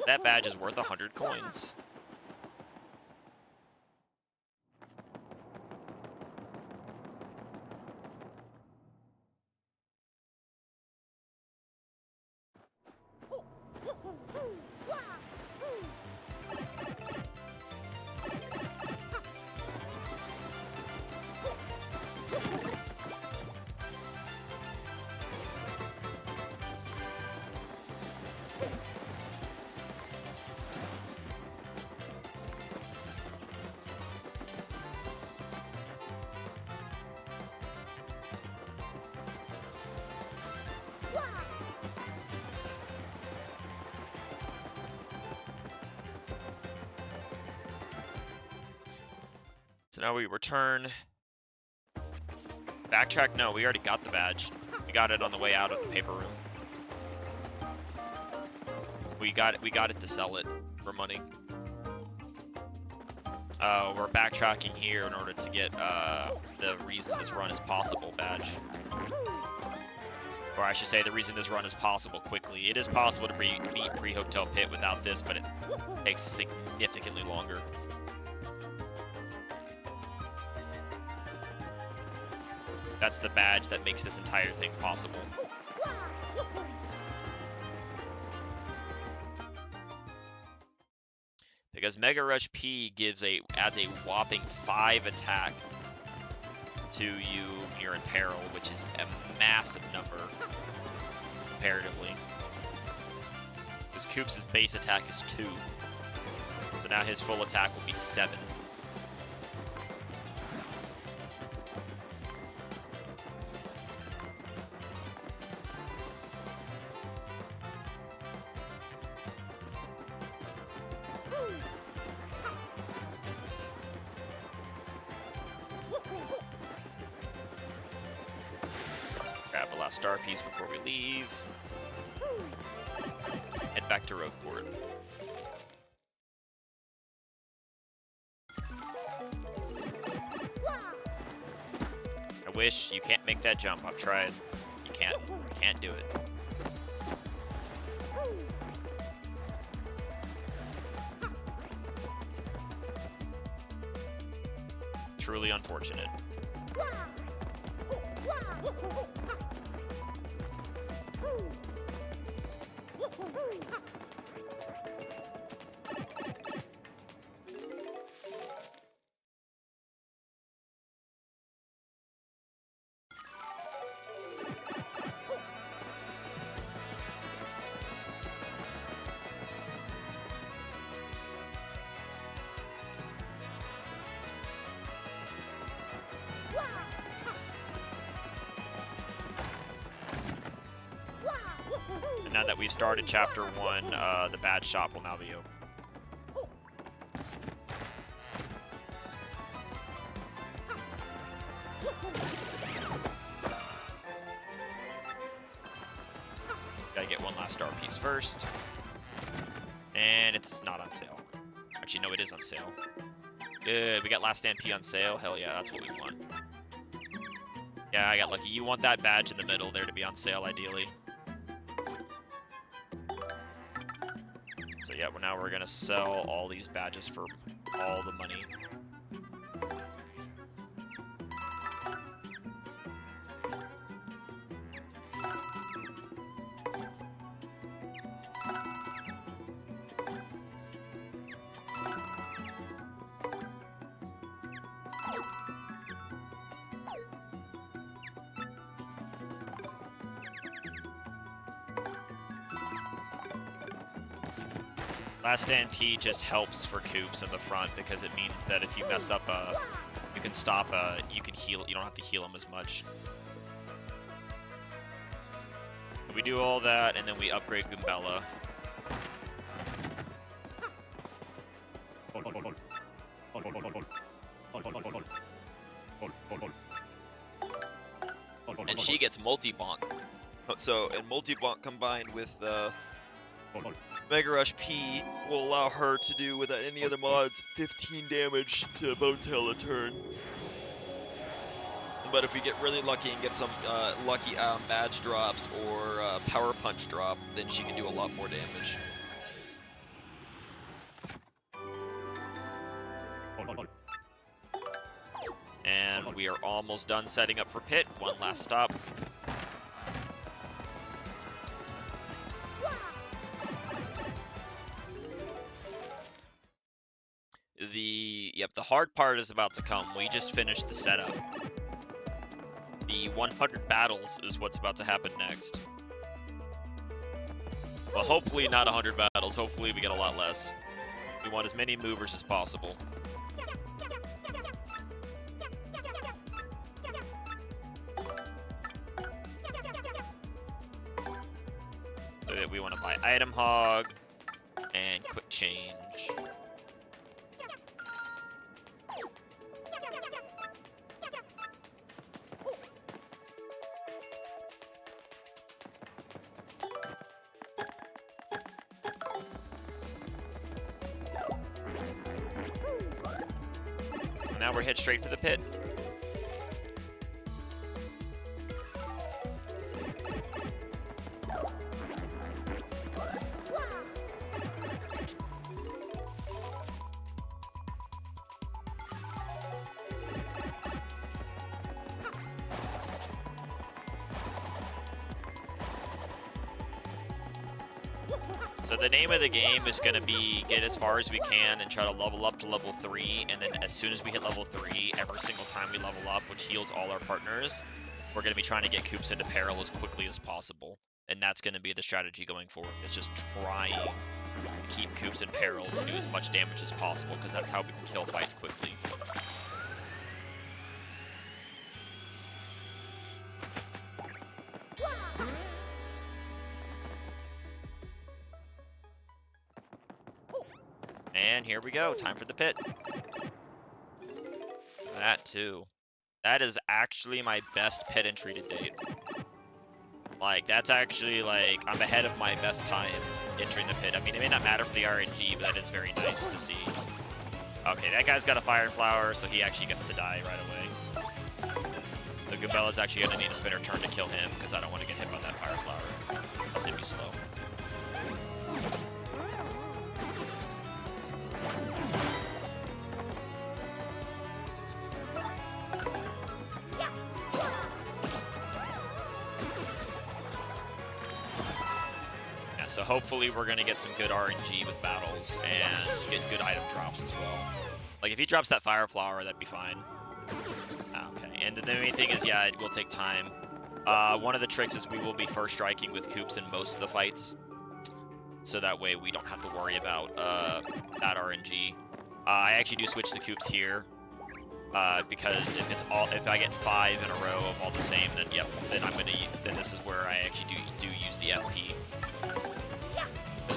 That badge is worth 100 coins. So now we return. Backtrack? No, we already got the badge. We got it on the way out of the paper room. We got it to sell it for money. We're backtracking here in order to get the reason this run is possible badge. Or I should say the reason this run is possible quickly. It is possible to beat pre-Hotel Pit without this, but it takes significantly longer. That's the badge that makes this entire thing possible. Because Mega Rush P adds a whopping 5 attack to you when you're in peril, which is a massive number comparatively. Because Koops' base attack is 2. So now his full attack will be 7. Grab the last star piece before we leave. Head back to Rogueport. I wish you can't make that jump. I've tried. You can't do it. Truly unfortunate. And now that we've started chapter 1, the badge shop will now be open. Gotta get one last star piece first. And it's not on sale. Actually, no, it is on sale. Good, we got last stand P on sale. Hell yeah, that's what we want. Yeah, I got lucky. You want that badge in the middle there to be on sale, ideally. yeah, well, now we're gonna sell all these badges for all the money. Last Stand P just helps for Coops in the front because it means that if you mess up, you can stop, you can heal, you don't have to heal them as much. We do all that, and then we upgrade Goombella. And she gets multi-bonk. So, and multi-bonk combined with Mega Rush P will allow her to do, without any other mods, 15 damage to Bonetail a turn. But if we get really lucky and get some lucky badge drops or power punch drop, then she can do a lot more damage. And we are almost done setting up for pit. One last stop. The hard part is about to come. We just finished the setup. The 100 battles is what's about to happen next. Well, hopefully not 100 battles. Hopefully we get a lot less. We want as many movers as possible. So that we want to buy Item Hog and Quick Change. Now we're head straight for the pit. So the name of the game is going to be get as far as we can and try to level up to level 3, and then as soon as we hit level 3, every single time we level up, which heals all our partners, we're going to be trying to get Coops into peril as quickly as possible. And that's going to be the strategy going forward. It's just trying to keep Coops in peril to do as much damage as possible, because that's how we can kill fights quickly. And here we go, time for the pit. That too. That is actually my best pit entry to date. Like, that's actually, like, I'm ahead of my best time entering the pit. I mean, it may not matter for the RNG, but that is very nice to see. Okay, that guy's got a Fire Flower, so he actually gets to die right away. The Goombella's actually going to need a spinner turn to kill him, because I don't want to get hit by that Fire Flower. Else it'd be slow. So hopefully we're going to get some good RNG with battles and get good item drops as well. Like if he drops that Fire Flower, that'd be fine. Okay, and the main thing is, yeah, it will take time. One of the tricks is we will be first striking with Coops in most of the fights. So that way we don't have to worry about that RNG. I actually do switch the Coops here. Because if I get 5 in a row of all the same, then yep, then this is where I actually do use the FP.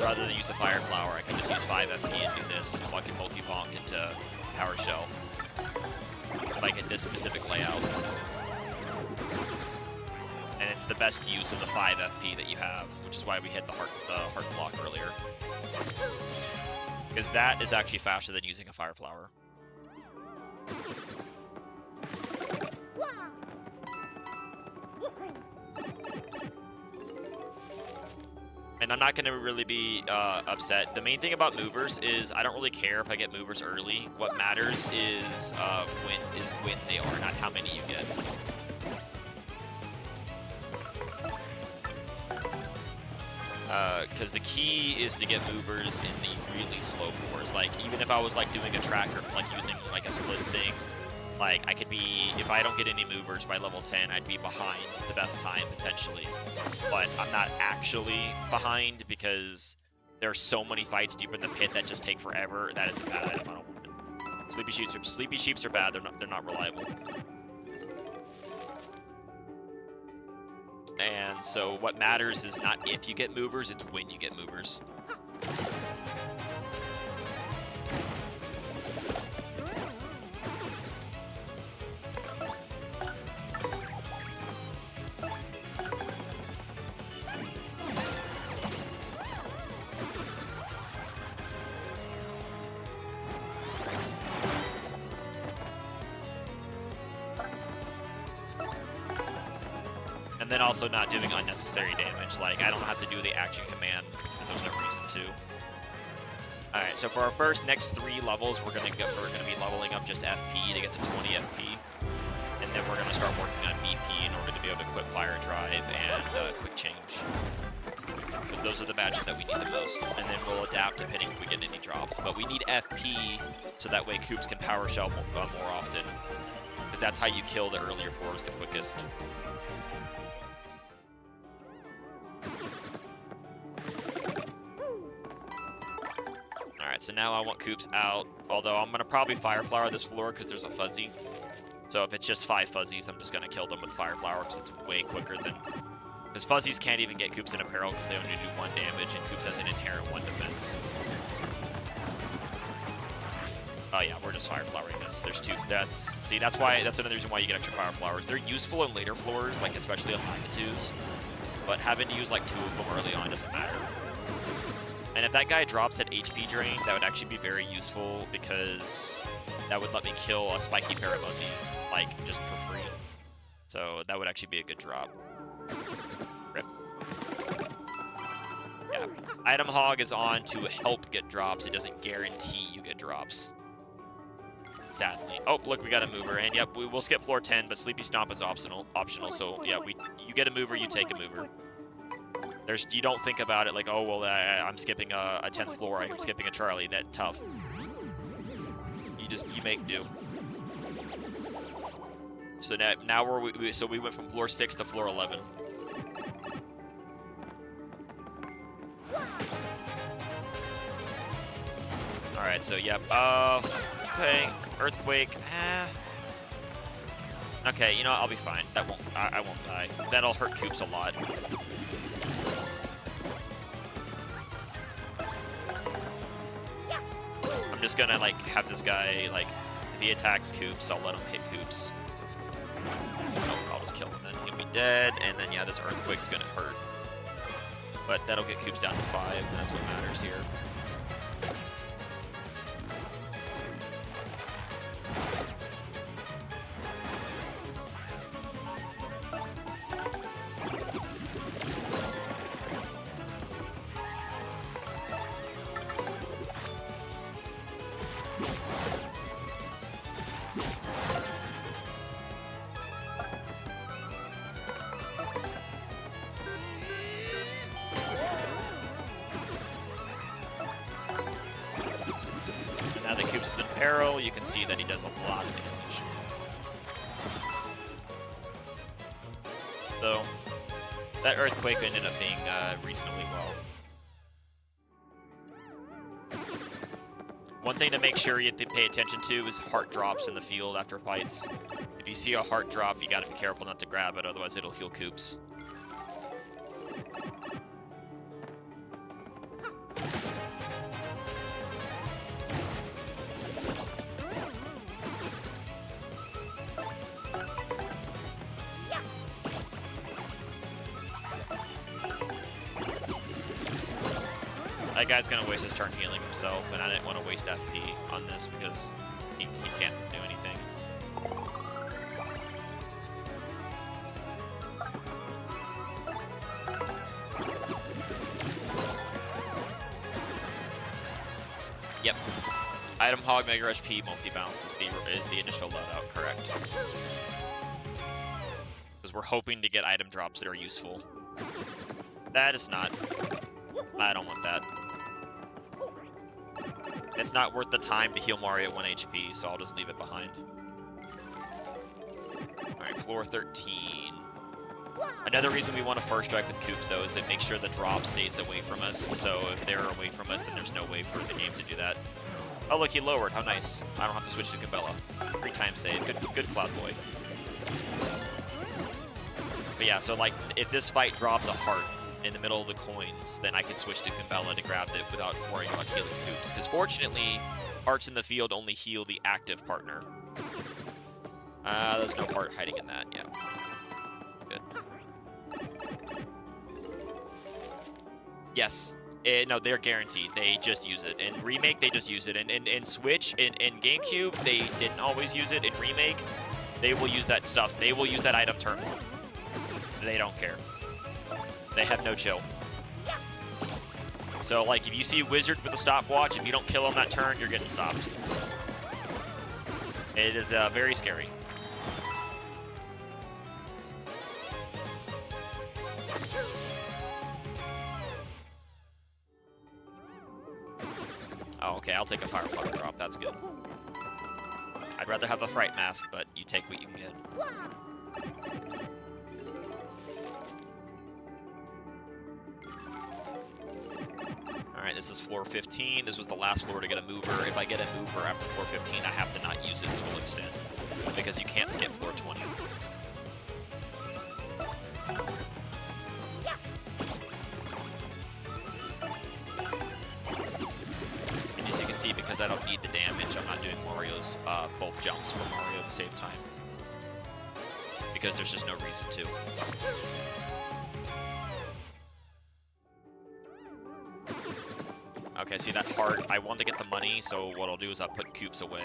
Rather than use a Fire Flower, I can just use 5 FP and do this. I can multi-bonk into Power Shell. If I get this specific layout. And it's the best use of the 5 FP that you have, which is why we hit the heart block earlier. Because that is actually faster than using a Fire Flower. And and I'm not going to really be upset. The main thing about movers is I don't really care if I get movers early. What matters is when they are, not how many you get. Because the key is to get movers in the really slow floors. Like, even if I was like doing a tracker, like using like a splits thing, like I could be, if I don't get any movers by level 10, I'd be behind the best time potentially. But I'm not actually behind because there are so many fights deeper in the pit that just take forever. That is a bad item. I don't want it. Sleepy sheeps are bad. They're not reliable. And so what matters is not if you get movers, it's when you get movers. And then also not doing unnecessary damage. Like, I don't have to do the action command if there's no reason to. Alright, so for our next 3 levels, we're gonna be leveling up just FP to get to 20 FP. And then we're gonna start working on BP in order to be able to equip Fire Drive and Quick Change. Because those are the badges that we need the most. And then we'll adapt depending if we get any drops. But we need FP so that way Koops can power shell more often. Because that's how you kill the earlier floors the quickest. Alright, so now I want Koops out, although I'm going to probably Fire Flower this floor because there's a Fuzzy. So if it's just 5 Fuzzies, I'm just going to kill them with Fire Flower because it's way quicker than... Because Fuzzies can't even get Koops in a peril because they only do 1 damage, and Koops has an inherent 1 defense. Oh yeah, we're just Fire Flowering this. There's 2, that's another reason why you get extra Fire Flowers. They're useful in later floors, like especially on magnitudes, but having to use like 2 of them early on doesn't matter. And if that guy drops at HP drain, that would actually be very useful because that would let me kill a spiky Parafuzzy, like, just for free. So that would actually be a good drop. Rip. Yeah. Item Hog is on to help get drops. It doesn't guarantee you get drops. Sadly. Oh, look, we got a mover. And yep, we will skip floor 10, but Sleepy Stomp is optional. So yeah, you get a mover, you take a mover. You don't think about it like, oh, well, I'm skipping a 10th floor, I'm skipping a Charlie, that's tough. You make do. So now we went from floor 6 to floor 11. Alright, so yep, okay, Earthquake, Okay, you know what, I'll be fine. I won't die. That'll hurt Koops a lot. I'm just gonna, like, have this guy, like, if he attacks Koops, I'll let him hit Koops. Oh, I'll just kill him then. He'll be dead, and then, yeah, this Earthquake's gonna hurt. But that'll get Koops down to 5, and that's what matters here. Now that Koops is in peril, you can see that he does a lot of damage. So, that Earthquake ended up being reasonably well. One thing to make sure you have to pay attention to is heart drops in the field after fights. If you see a heart drop, you gotta be careful not to grab it, otherwise it'll heal Koops. That guy's gonna waste his turn healing himself, and I didn't want to waste FP on this because he can't do anything. Yep. Item Hog Mega Rush P multi-bounce is the initial loadout, correct. Because we're hoping to get item drops that are useful. That is not. I don't want that. It's not worth the time to heal Mario at 1 HP, so I'll just leave it behind. Alright, floor 13. Another reason we want to first strike with Koops, though, is it makes sure the drop stays away from us. So if they're away from us, then there's no way for the game to do that. Oh, look, he lowered. How nice. I don't have to switch to Cabela. 3 times save. Good Cloud Boy. But yeah, so like, if this fight drops a heart in the middle of the coins, then I can switch to Cabela to grab it without worrying about healing Koops. Because fortunately, hearts in the field only heal the active partner. There's no heart hiding in that, yeah. Good. Yes. No, they're guaranteed. They just use it. In Remake, they just use it. In Switch, in GameCube, they didn't always use it. In Remake, they will use that stuff. They will use that item turn 1. They don't care. They have no chill. So, like, if you see Wizard with a stopwatch, if you don't kill him that turn, you're getting stopped. It is very scary. Oh, okay, I'll take a Fireflower drop. That's good. I'd rather have a Fright Mask, but you take what you can get. Alright, this is floor 15. This was the last floor to get a mover. If I get a mover after floor 15, I have to not use its full extent, because you can't skip floor 20. And as you can see, because I don't need the damage, I'm not doing Mario's both jumps for Mario to save time. Because there's just no reason to. Okay, see that heart? I want to get the money, so what I'll do is I'll put Koops away.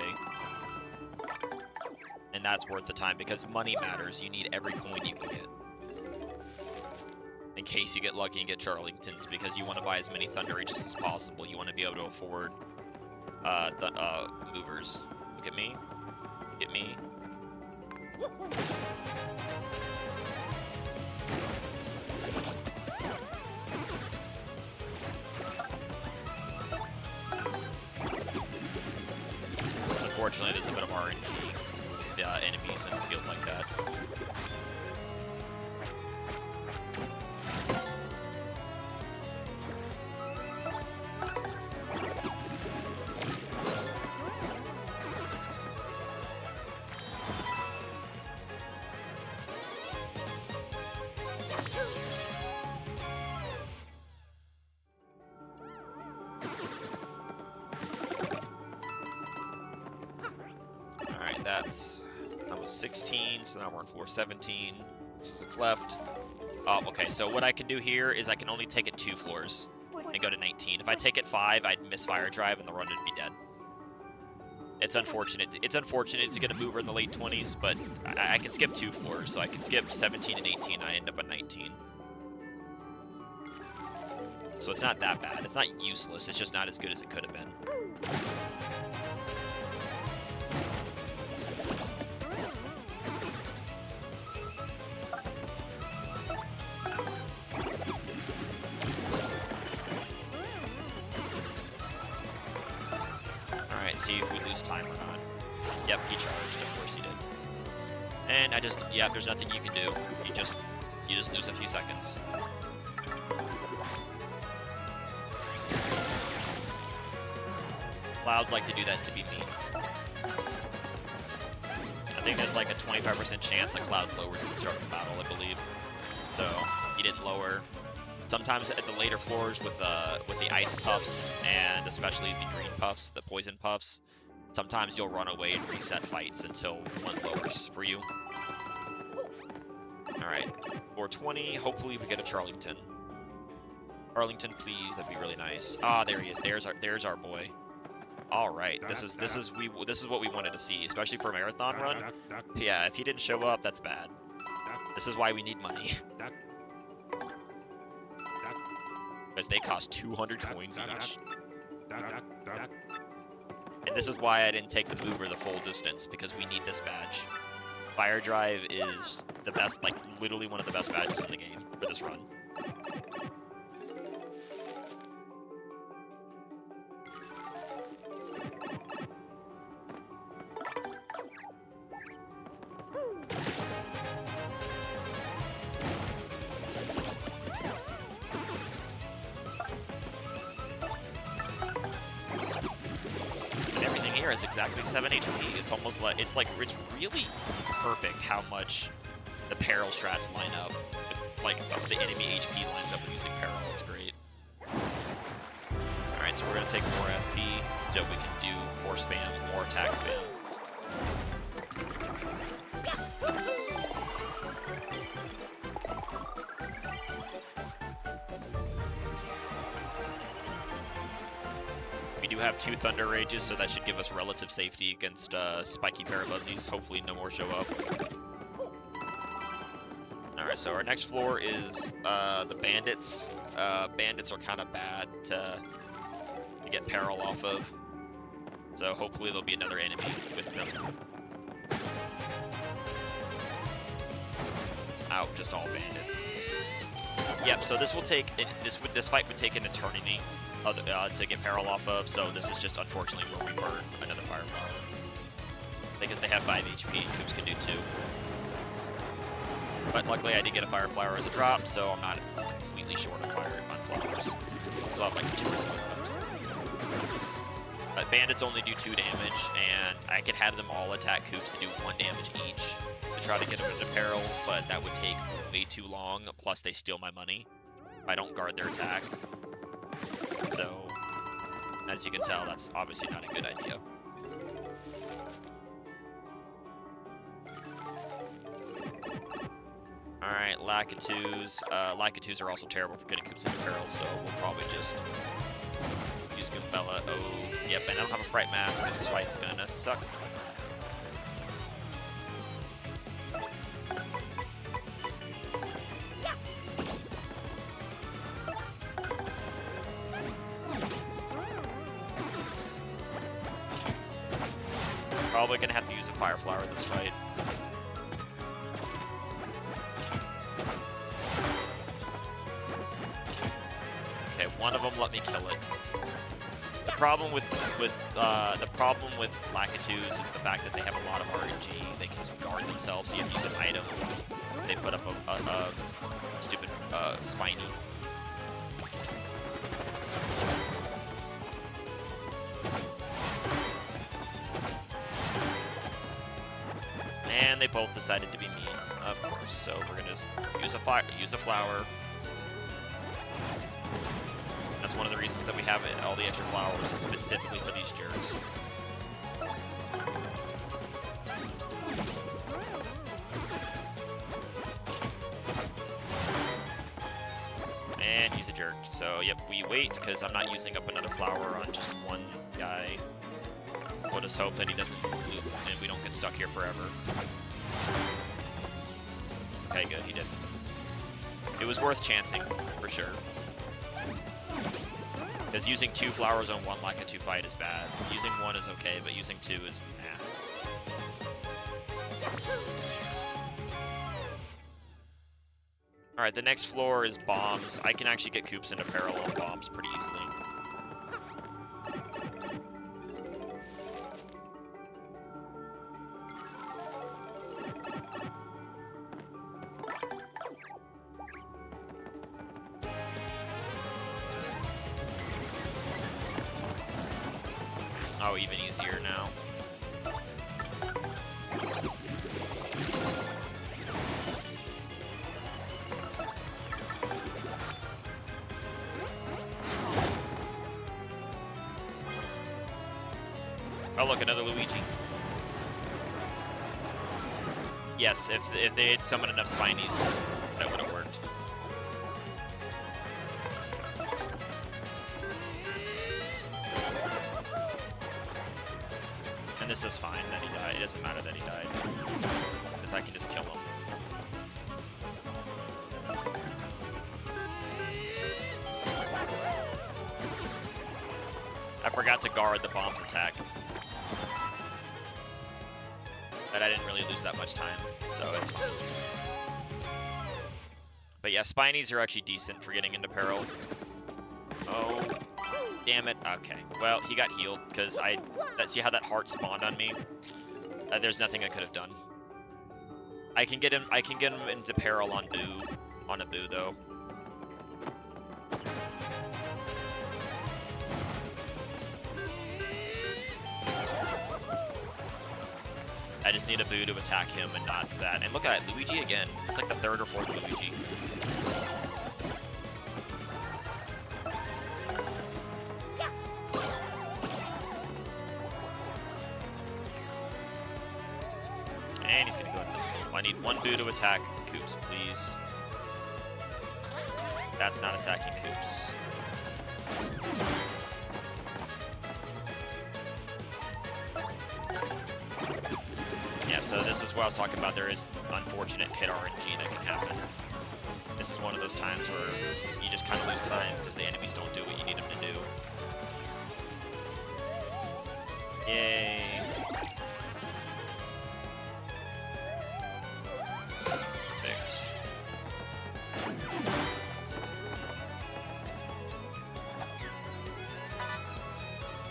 And that's worth the time, because money matters. You need every coin you can get. In case you get lucky and get Charlingtons, because you want to buy as many Thunder Ages as possible. You want to be able to afford the movers. Look at me. Look at me. Unfortunately, there's a bit of RNG with enemies in a field like that. That was 16, so now we're on floor 17. 6 left. Oh, okay, so what I can do here is I can only take it 2 floors and go to 19. If I take it 5, I'd miss Fire Drive and the run would be dead. It's unfortunate. It's unfortunate to get a mover in the late 20s, but I can skip 2 floors, so I can skip 17 and 18, and I end up at 19. So it's not that bad. It's not useless, it's just not as good as it could have been. See if we lose time or not. Yep, he charged. Of course he did. And yeah, there's nothing you can do. You just lose a few seconds. Clouds like to do that to be mean. I think there's like a 25% chance that Cloud lowers at the start of the battle, I believe. So he didn't lower. Sometimes at the later floors with the ice puffs and especially the green puffs, the poison puffs, sometimes you'll run away and reset fights until one lowers for you. Alright, 420, hopefully we get a Charlington. Charlington, please, that'd be really nice. Ah, there he is. There's our boy. Alright, this is what we wanted to see, especially for a marathon run. Yeah, if he didn't show up, that's bad. This is why we need money. Because they cost 200 coins each. And this is why I didn't take the mover the full distance, because we need this badge. Fire Drive is the best, like, literally one of the best badges in the game for this run. Is exactly 7 HP. It's almost like it's really perfect how much the peril strats line up. Like the enemy HP lines up with using peril. It's great. All right, so we're gonna take more FP so we can do more spam, more attack spam. We do have 2 Thunder Rages, so that should give us relative safety against spiky Parabuzzies. Hopefully no more show up. Alright, so our next floor is the Bandits. Bandits are kind of bad to get peril off of. So hopefully there'll be another enemy with them. Out, just all Bandits. Yep, so this will take, this fight would take an eternity to get peril off of, so this is just unfortunately where we burn another Fire Flower. Because they have 5 HP, Koops can do 2. But luckily I did get a Fire Flower as a drop, so I'm not completely short of fire on flowers. Still have like 2 left. But Bandits only do 2 damage, and I could have them all attack Koops to do 1 damage each to try to get them into peril, but that would take way too long, plus they steal my money if I don't guard their attack. So, as you can tell, that's obviously not a good idea. Alright, Lakitus. Lakitus are also terrible for getting Koops into peril, so we'll probably just use Goombella. Oh, yep, and I don't have a Fright Mask. This fight's gonna suck. Probably gonna have to use a Fire Flower this fight. Okay, one of them let me kill it. The problem with Lakitus is the fact that they have a lot of RNG. They can just guard themselves, so you have to use an item. They put up a stupid spiny. And they both decided to be mean, of course. So we're gonna just use a flower. That's one of the reasons that we have all the extra flowers, is specifically for these jerks. And he's a jerk. So yep, we wait because I'm not using up another flower on just one guy. We'll just hope that he doesn't loop and we don't get stuck here forever. Okay, good, he didn't. It was worth chancing, for sure. Because using 2 flowers on one Lakitu fight is bad. Using 1 is okay, but using 2 is nah. Alright, the next floor is bombs. I can actually get Koops into peril on bombs pretty easily. Oh, even easier now. Oh look, another Luigi. Yes, if they had summoned enough Spinies, that would have worked. And this is fine that he died. It doesn't matter that he died, because I can just kill him. I forgot to guard the bomb's attack. But I didn't really lose that much time, so it's fine. But yeah, Spinies are actually decent for getting into peril. Oh, damn it. Okay, well, he got healed, because see how that heart spawned on me? There's nothing I could have done. I can get him into peril on a Boo, though. I just need a Boo to attack him and not that. And look at that, Luigi again. It's like the third or fourth Luigi. And he's gonna go invisible. I need one Boo to attack Koops, please. That's not attacking Koops. Yeah, so this is what I was talking about. There is unfortunate pit RNG that can happen. This is one of those times where you just kind of lose time because the enemies don't do what you need them to do. Yay. Perfect.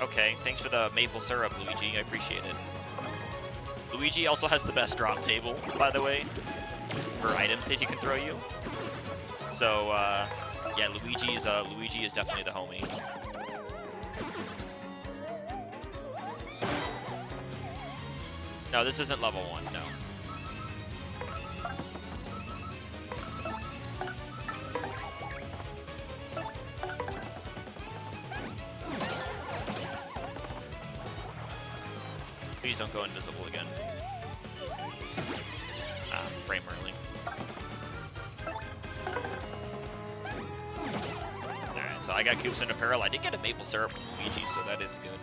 Okay, thanks for the maple syrup, Luigi. I appreciate it. Luigi also has the best drop table, by the way, for items that he can throw you. So, yeah, Luigi is definitely the homie. No, this isn't level 1, no. Please don't go invisible again. Frame early. Alright, so I got Koops into peril. I did get a maple syrup from Luigi, so that is good.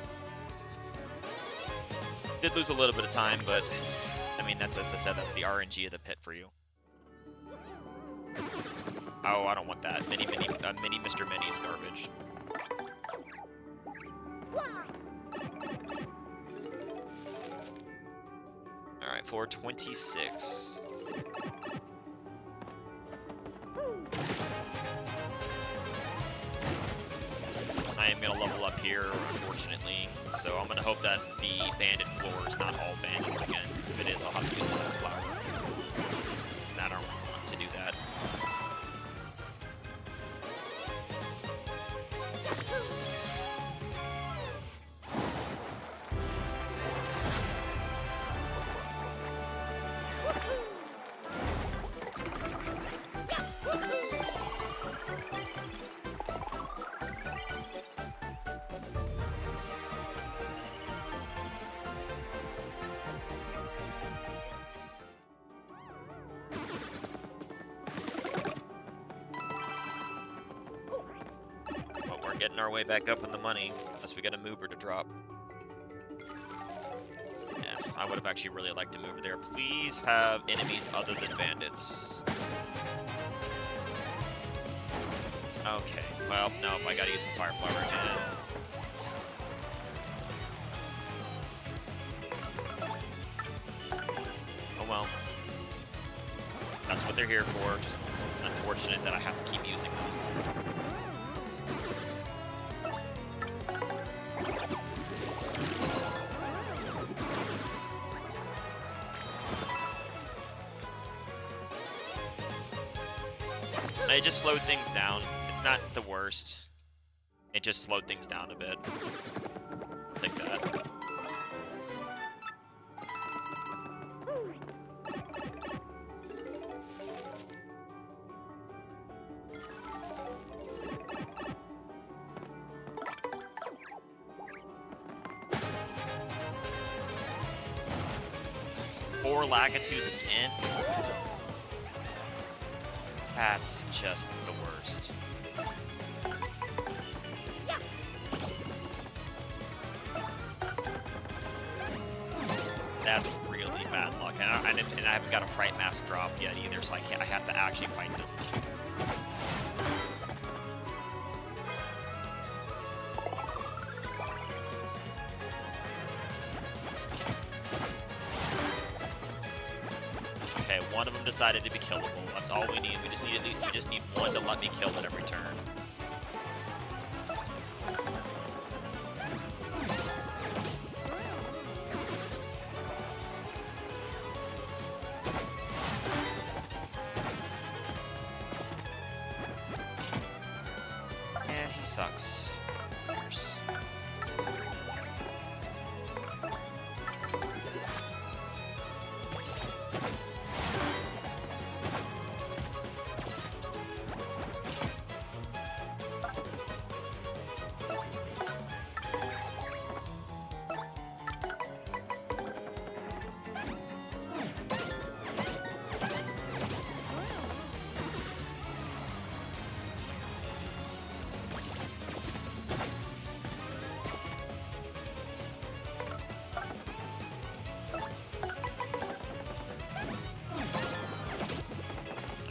Did lose a little bit of time, but I mean, that's, as I said, that's the RNG of the pit for you. Oh, I don't want that. Mini Mr. Mini is garbage. Alright, floor 26. I am going to level up here, unfortunately, so I'm going to hope that the bandit floor is not all bandits again, because if it is, I'll have to use another flower. And I don't want to do that. Getting our way back up in the money, unless we get a mover to drop. Yeah, I would have actually really liked a mover there. Please have enemies other than bandits. Okay, well, nope, I gotta use the fire flower again. Sucks. Oh well. That's what they're here for, just unfortunate that I have to keep using them. It just slowed things down. It's not the worst. It just slowed things down a bit. Take that. Four Lagatues again? That's just the worst. That's really bad luck, and I haven't got a Fright Mask drop yet either, so I have to actually fight them. decided to be killable. That's all we need. We just need one to let me kill at every turn. And he sucks. Worse.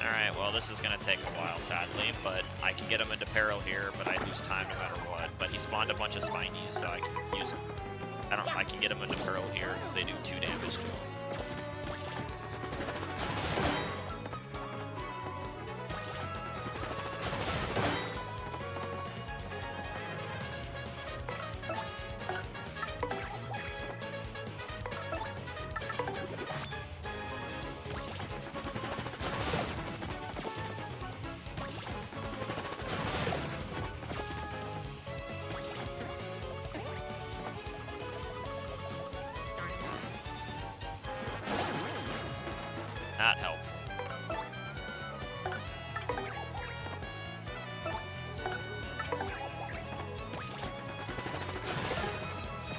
Alright, well this is gonna take a while, sadly, but I can get him into peril here, but I lose time no matter what. But he spawned a bunch of spinies, so I can use him. I can get him into peril here, because they do 2 damage to him. Not help.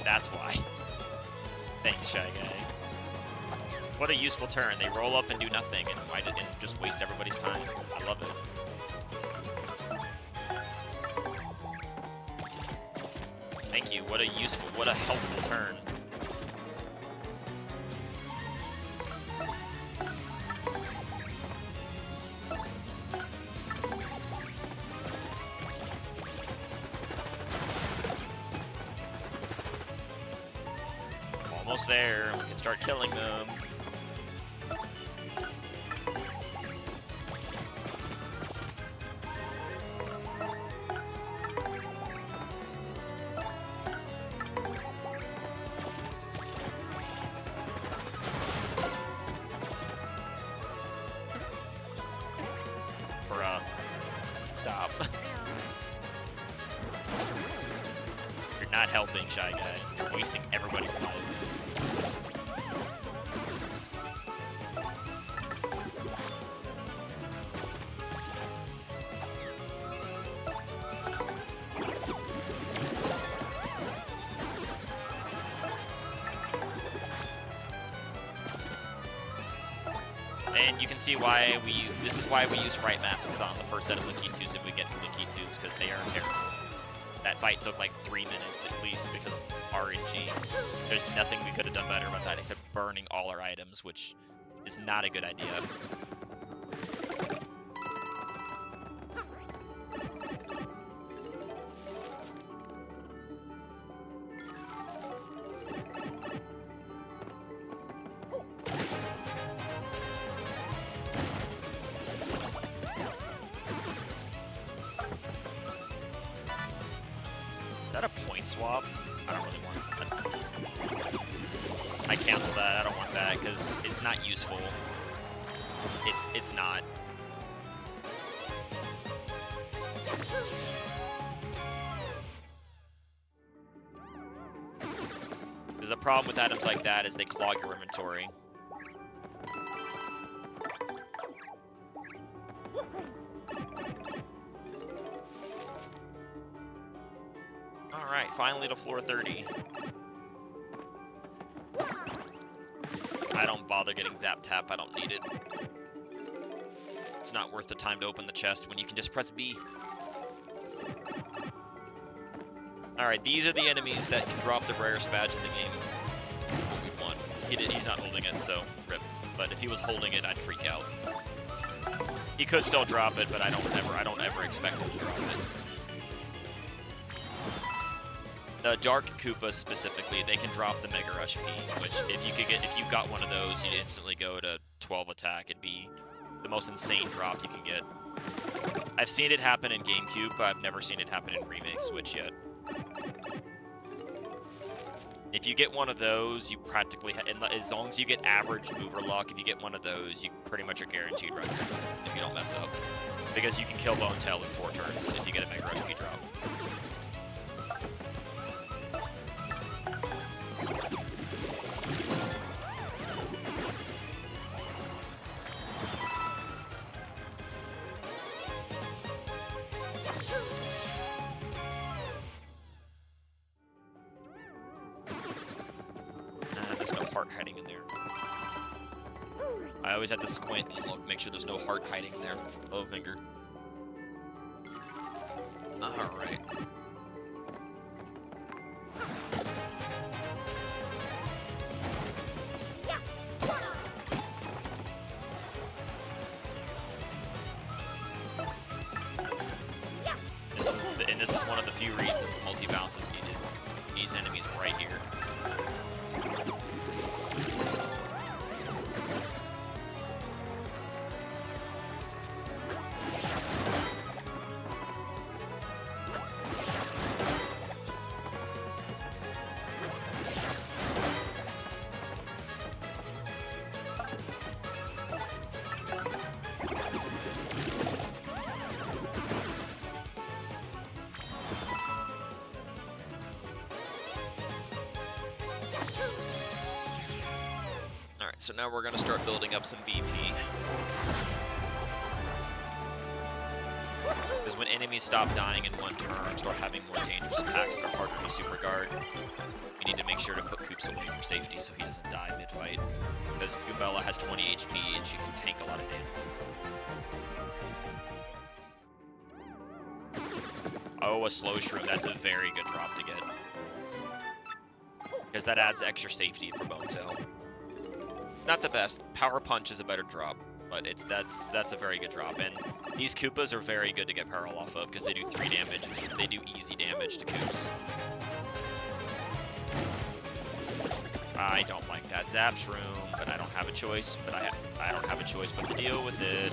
That's why. Thanks, Shy Guy. What a useful turn. They roll up and do nothing and just waste everybody's time. I love it. Thank you. What a helpful turn. Almost there. We can start killing them. Bruh. Stop. You're not helping, Shy Guy. You're wasting everybody's life. And you can see why this is why we use fright masks on the first set of Lakitus if we get Lakitus, because they are terrible. That fight took like 3 minutes at least because of RNG. There's nothing we could have done better about that except burning all our items, which is not a good idea. Is that a point swap? I don't really want that. I cancel that. I don't want that because it's not useful. It's not. Because the problem with items like that is they clog your inventory. Alright, finally to floor 30. I don't bother getting Zap Tap, I don't need it. It's not worth the time to open the chest when you can just press B. Alright, these are the enemies that can drop the rarest badge in the game. We won. He's not holding it, so rip. But if he was holding it, I'd freak out. He could still drop it, but I don't ever expect him to drop it. The Dark Koopas specifically, they can drop the Mega Rush P, which if you got one of those, you'd instantly go to 12 attack. It'd be the most insane drop you can get. I've seen it happen in GameCube, but I've never seen it happen in Remake Switch yet. If you get one of those, you practically, as long as you get average mover luck, if you get one of those, you pretty much are guaranteed record if you don't mess up. Because you can kill Bone Tail in 4 turns if you get a Mega Rush P drop. There's no heart hiding in there. I always have to squint and look, make sure there's no heart hiding in there. Oh, finger. Alright. This is one of the few reasons multi-bounce is needed. These enemies right here. So now we're going to start building up some BP. Because when enemies stop dying in one turn, start having more dangerous attacks, they're harder to super guard. We need to make sure to put Koops away for safety so he doesn't die mid-fight. Because Gabella has 20 HP and she can tank a lot of damage. Oh, a slow shroom. That's a very good drop to get. Because that adds extra safety for Bone Tail. Not the best. Power Punch is a better drop, but that's a very good drop. And these Koopas are very good to get Peril off of because they do 3 damage. They do easy damage to Koops. I don't like that Zap Shroom, but I don't have a choice. But I don't have a choice but to deal with it.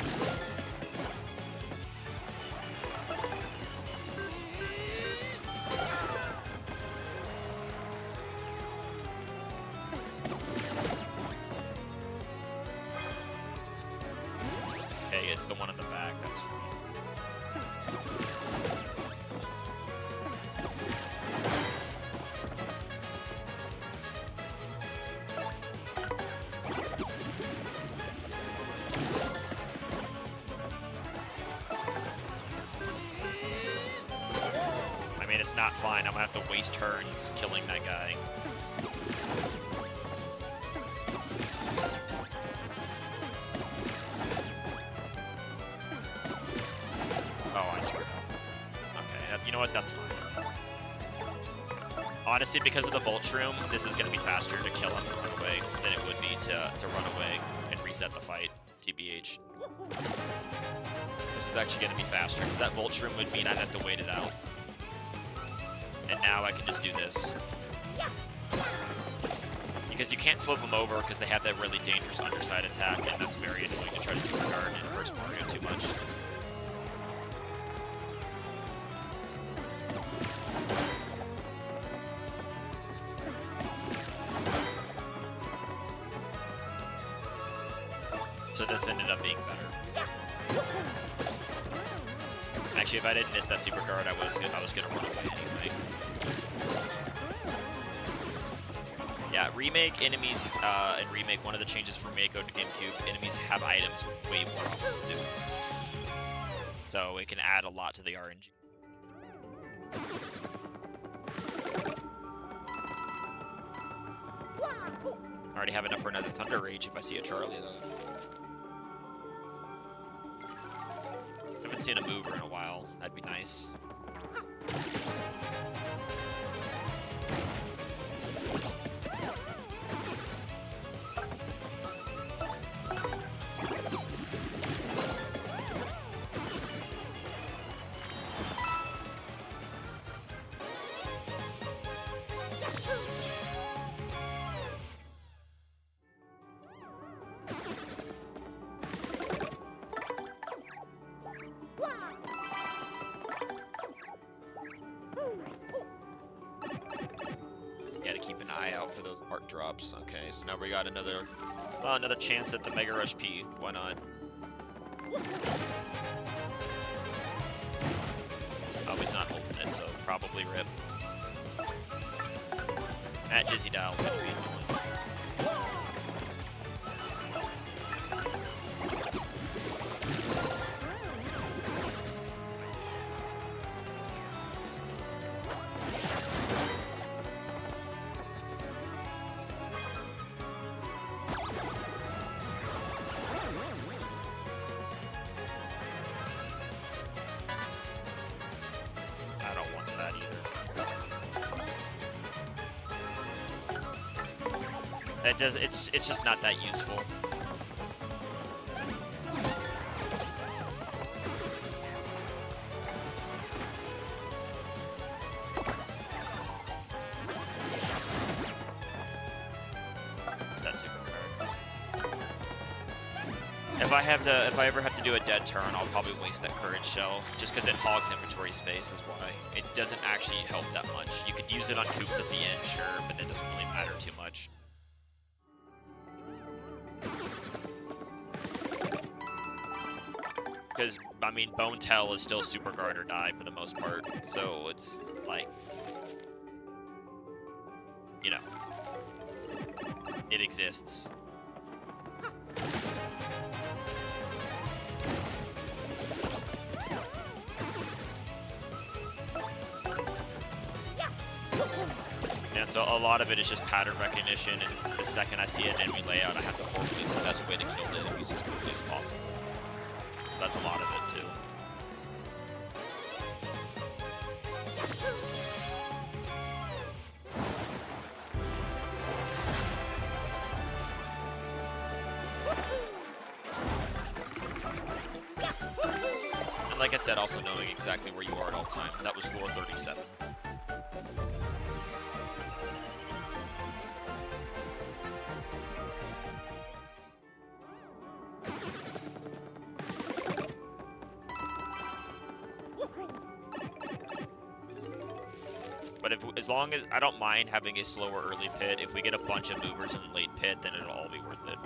It's the one in the back, that's fine. I mean, it's not fine. I'm gonna have to waste turns killing that guy. Oh, I screwed up. Okay, you know what? That's fine. Honestly, because of the Volt Shroom, this is going to be faster to kill him and run away than it would be to run away and reset the fight, TBH. This is actually going to be faster, because that Volt Shroom would mean I'd have to wait it out. And now I can just do this. Because you can't flip them over because they have that really dangerous underside attack, and that's very annoying to try to super guard and hurts Mario too much. So this ended up being better. Actually, if I didn't miss that super guard, I was gonna run away anyway. Yeah, Remake enemies, in Remake, one of the changes from Remake to GameCube, enemies have items way more often than do. So it can add a lot to the RNG. I already have enough for another Thunder Rage if I see a Charlie, though. I haven't seen a mover in a while. That'd be nice. for those art drops. Okay, so now we got another chance at the Mega Rush P. Why not? Oh, he's not holding it, so probably rip. At Dizzy Dial's gonna be the one. I don't want that either. It does. It's just not that useful. It's that super card. If I ever have to do a dead turn, I'll probably waste that courage shell, just because it hogs inventory space is why. It doesn't actually help that much. You could use it on coops at the end, sure, but that doesn't really matter too much. Because, I mean, Bone Tell is still super guard or die for the most part, so it's like, you know, it exists. Yeah, so a lot of it is just pattern recognition, and the second I see an enemy layout, I have to formulate the best way to kill the enemies as quickly as possible. That's a lot of it, too. And like I said, also knowing exactly where you are at all times. That was floor 37. But as long as I don't mind having a slower early pit, if we get a bunch of movers in the late pit, then it'll all be worth it.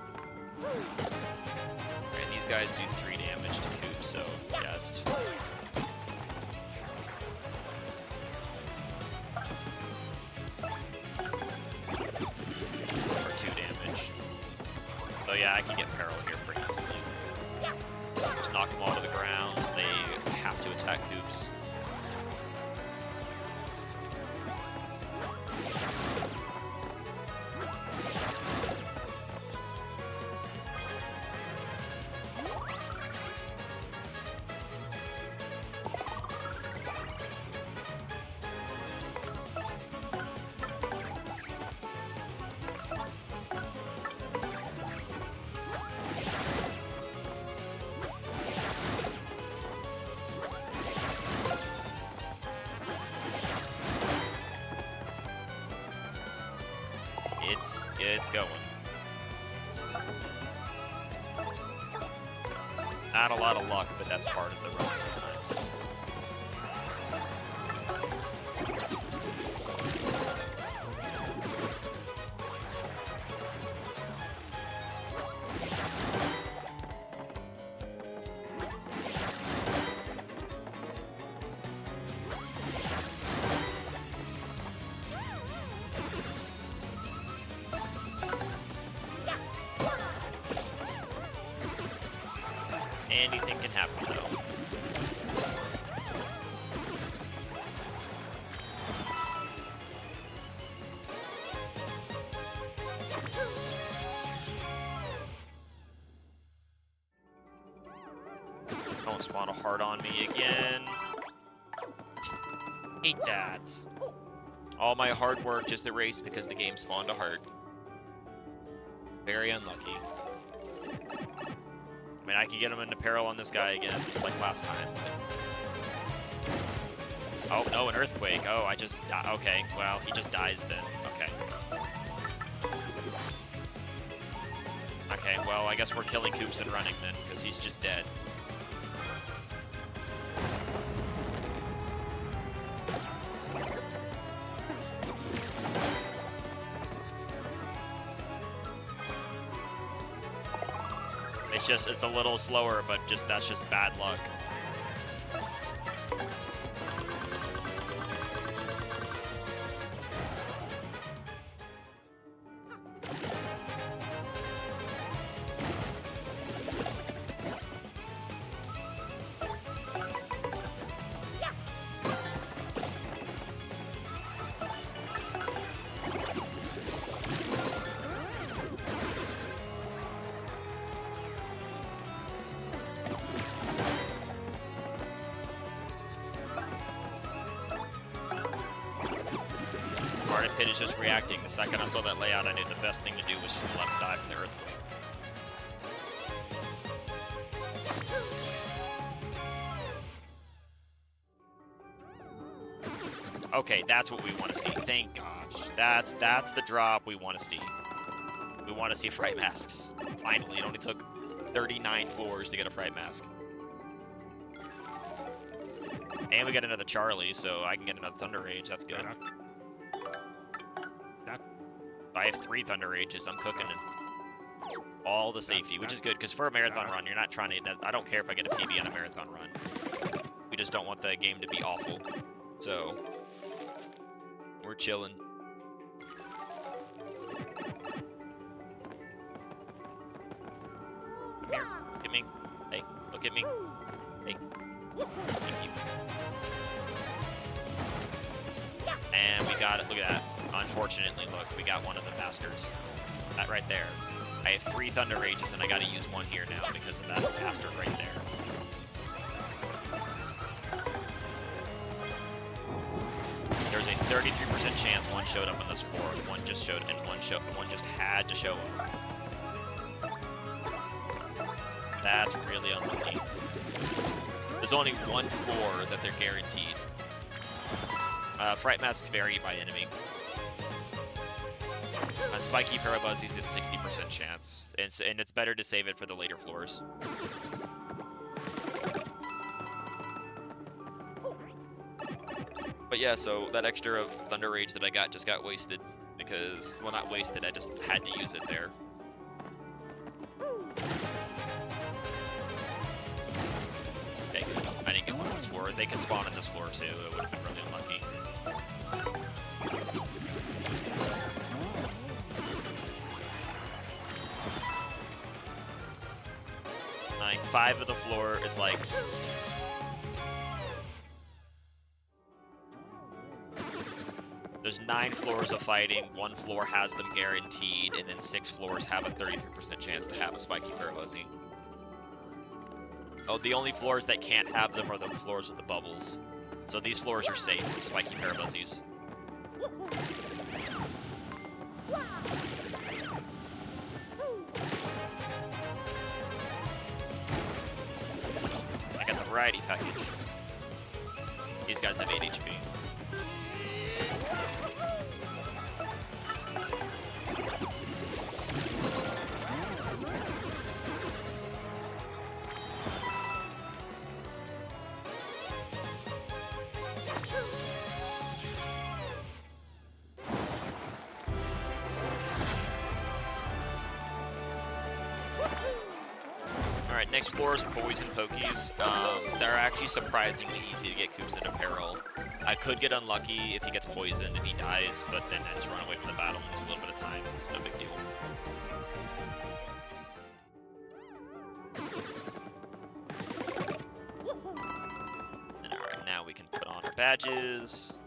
And these guys do 3 damage to Coop, so yes. Or 2 damage. So yeah, I can get Peril here pretty easily. Just knock them all to the ground, so they have to attack Coops. It's going. Not a lot of luck, but that's part of the run sometimes. Anything can happen, though. Don't spawn a heart on me again. Hate that. All my hard work just erased because the game spawned a heart. Very unlucky. I mean, I could get him into peril on this guy again, just like last time. But... Oh, no, an earthquake. Oh, I just... Okay, well, he just dies then. Okay. Okay, well, I guess we're killing Coops and running then, because he's just dead. it's a little slower, but that's just bad luck. Pit is just reacting. The second I saw that layout, I knew the best thing to do was just let him die from the earthquake. Okay, that's what we want to see. Thank gosh. That's the drop we want to see. We want to see Fright Masks. Finally, it only took 39 floors to get a Fright Mask. And we got another Charlie, so I can get another Thunder Rage. That's good. I have 3 Thunder Rages. I'm cooking it. All the safety, which is good, because for a marathon run, you're not trying to... I don't care if I get a PB on a marathon run. We just don't want the game to be awful. So, we're chilling. Come here. Look at me. Hey, look at me. Hey. Thank you. And we got it. Look at that. Unfortunately, look, we got one of the masters. That right there. I have 3 Thunder Rages, and I gotta use 1 here now because of that bastard right there. There's a 33% chance one showed up on this floor, one just showed, and one just had to show up. That's really unlucky. There's only 1 floor that they're guaranteed. Fright Masks vary by enemy. On Spiky Parabuzzies, it's 60% chance, and it's better to save it for the later floors. But yeah, so that extra Thunder Rage that I got just got wasted, because, well, not wasted, I just had to use it there. Okay, I didn't get one on this floor. They can spawn on this floor too, it would have been really unlucky. Like 5 of the floor is like there's 9 floors of fighting, 1 floor has them guaranteed, and then 6 floors have a 33% chance to have a Spiky Parabuzzy. Oh, the only floors that can't have them are the floors with the bubbles. So these floors are safe from Spiky Parabuzzies. I got the variety package. These guys have 8 HP. Alright, next floor is Poison Pokies. They're actually surprisingly easy to get Coops into peril. I could get unlucky if he gets poisoned and he dies, but then I just run away from the battle and lose a little bit of time. It's no big deal. And alright, now we can put on our badges.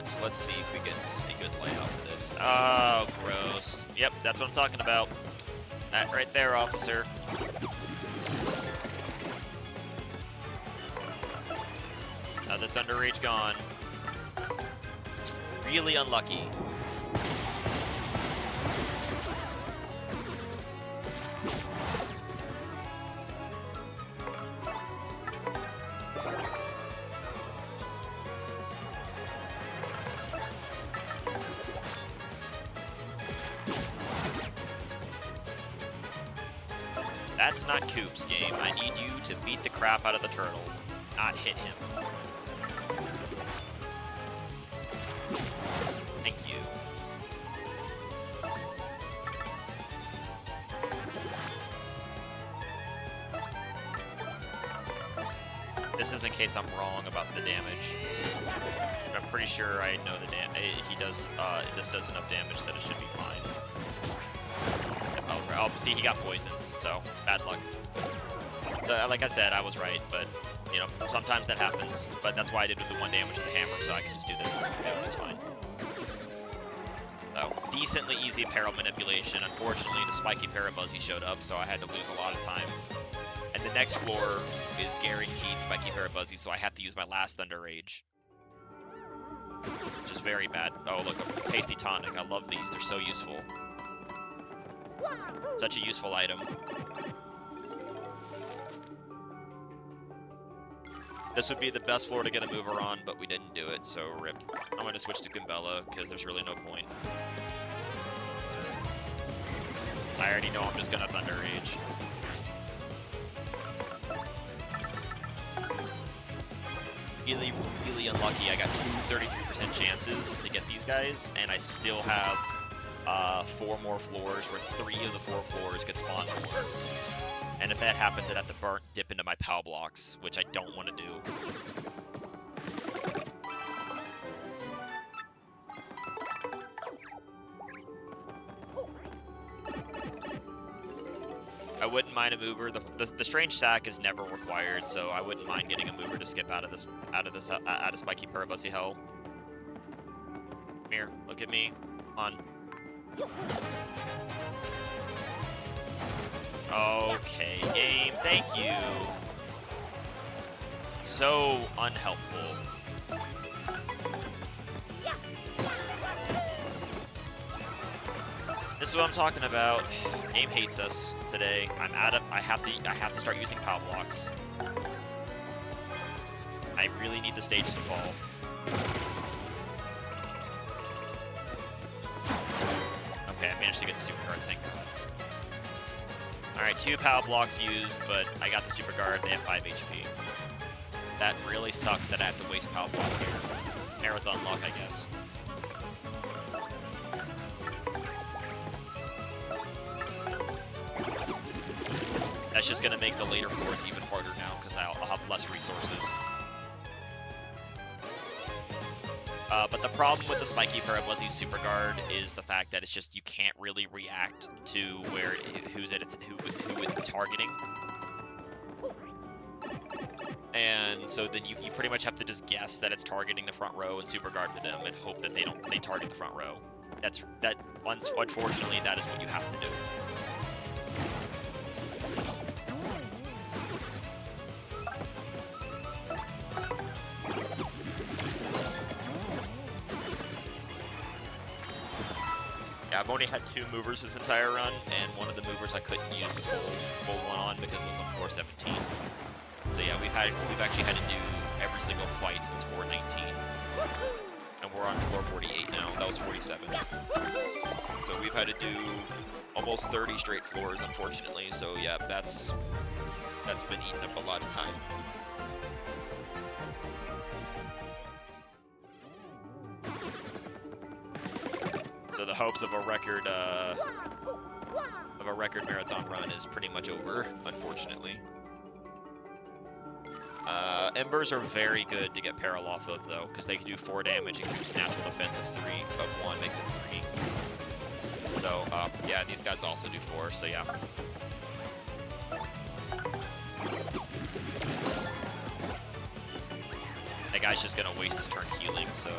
So let's see if we get a good layout for this. Oh, gross. Yep, that's what I'm talking about. That right there, officer. The Thunder Rage gone. Really unlucky. That's not Coop's game. I need you to beat the crap out of the turtle, not hit him. this is in case I'm wrong about the damage. But I'm pretty sure I know the damage. He does. This does enough damage that it should be fine. Oh, see, he got poisoned, so bad luck. Like I said, I was right, but you know, sometimes that happens. But that's why I did with the 1 damage with the hammer, so I can just do this with the it's fine. So, decently easy apparel manipulation. Unfortunately, the spiky Parabuzzy showed up, so I had to lose a lot of time. And the next floor is guaranteed spiky Parabuzzy, so I have to use my last Thunder Rage. Which is very bad. Oh, look, a tasty tonic. I love these. They're so useful. Such a useful item. This would be the best floor to get a mover on, but we didn't do it, so rip. I'm going to switch to Goombella, because there's really no point. I already know I'm just going to Thunder Rage. Really, really unlucky. I got 33% chances to get these guys, and I still have 4 more floors where 3 of the 4 floors could spawn more. And if that happens, I'd have to dip into my POW blocks, which I don't want to do. I wouldn't mind a mover. The strange sack is never required, so I wouldn't mind getting a mover to skip out of spiky Parabuzzy hell. Come here, look at me. Come on. Okay, game, thank you. So unhelpful. This is what I'm talking about. Game hates us today. I have to start using POW blocks. I really need the stage to fall. Okay, I managed to get the super card, thank God. Alright, 2 POW blocks used, but I got the super guard, they have 5 HP. That really sucks that I have to waste POW blocks here. Marathon luck, I guess. That's just gonna make the later floors even harder now, because I'll have less resources. But the problem with the spiky Parabuzzy super guard is the fact that it's just you can't really react to who it's targeting, and so then you pretty much have to just guess that it's targeting the front row and super guard for them and hope that they target the front row. Unfortunately, that is what you have to do. I've only had 2 movers this entire run, and one of the movers I couldn't use the full one on because it was on floor 17. So yeah, we've actually had to do every single fight since floor 19, and we're on floor 48 now. That was 47. So we've had to do almost 30 straight floors, unfortunately. So yeah, that's been eating up a lot of time. So the hopes of a record marathon run is pretty much over, unfortunately. Embers are very good to get peril off of, though, because they can do 4 damage and keeps natural defense of 3, but 1 makes it 3. So, yeah, these guys also do 4, so yeah. That guy's just gonna waste his turn healing, so...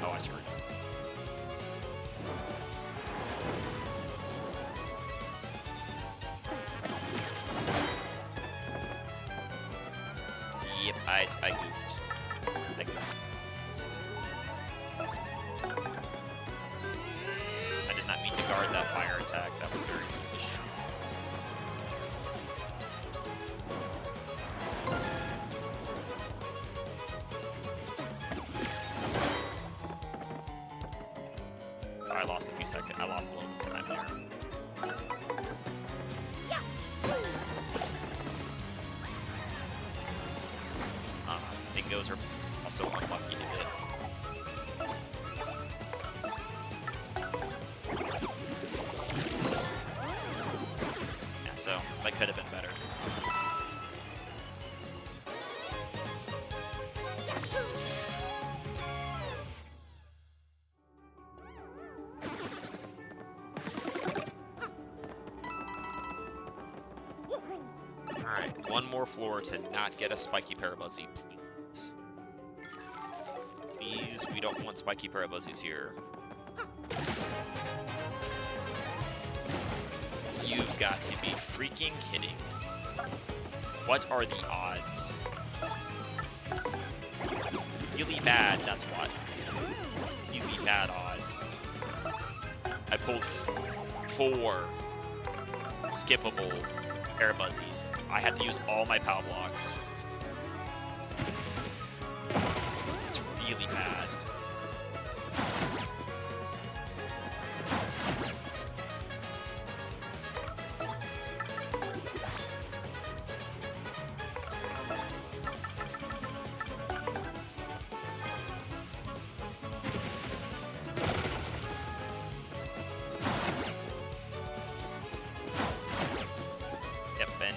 Oh, I screwed up. Yep, I goofed. I did not mean to guard that fire attack. That was very foolish. I lost a few seconds. I lost a little bit of time there. Bingos are also unlucky to hit. Yeah, so that could have been better. Alright, one more floor to not get a spiky Parabuzzy, please. Please, we don't want spiky Parabuzzies here. You've got to be freaking kidding. What are the odds? Really bad, that's what. Really bad odds. I pulled 4 skippable Parabuzzies. I had to use all my POW blocks. It's really bad.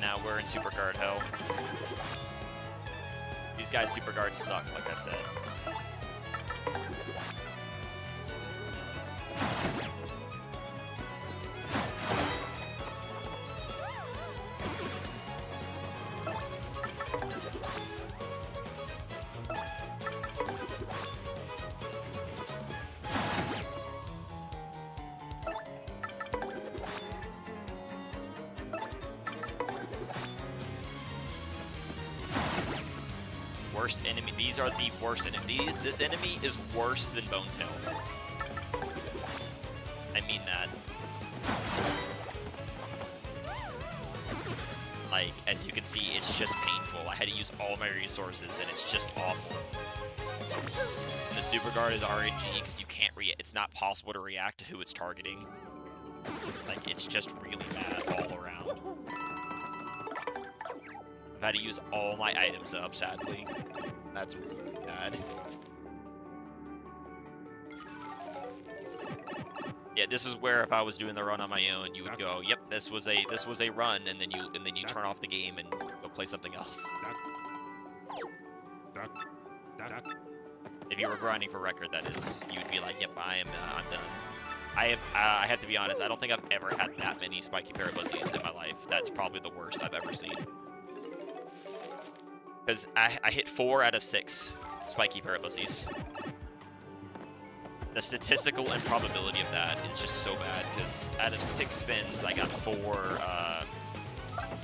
Now we're in super guard hell. These guys super guards suck, like I said. Worst enemy. These are the worst enemy. This enemy is worse than Bonetail. I mean that. Like, as you can see, it's just painful. I had to use all my resources, and it's just awful. And the super guard is RNG because you can't it's not possible to react to who it's targeting. Like, it's just really bad all around. I've had to use all my items up, sadly. That's really bad. Yeah, this is where if I was doing the run on my own, you would go, "Yep, this was a run," and then you turn off the game and go play something else. If you were grinding for record, that is, you would be like, "Yep, I'm done." I have to be honest. I don't think I've ever had that many spiky Parabuzzies in my life. That's probably the worst I've ever seen. Because I hit 4 out of 6 spiky Parabuzzies. The statistical improbability of that is just so bad, because out of 6 spins, I got 4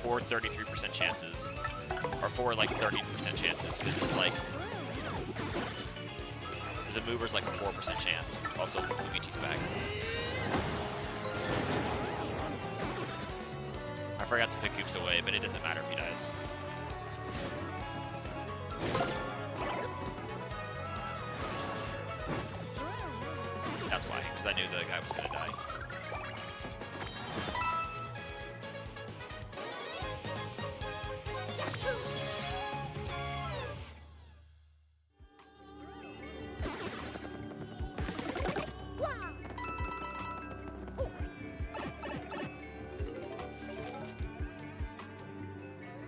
33% chances. Or 4, like, 30% chances, because it's like... Because a mover's like a 4% chance. Also, Luigi's back. I forgot to pick Koops away, but it doesn't matter if he dies. That's why, because I knew the guy was gonna die.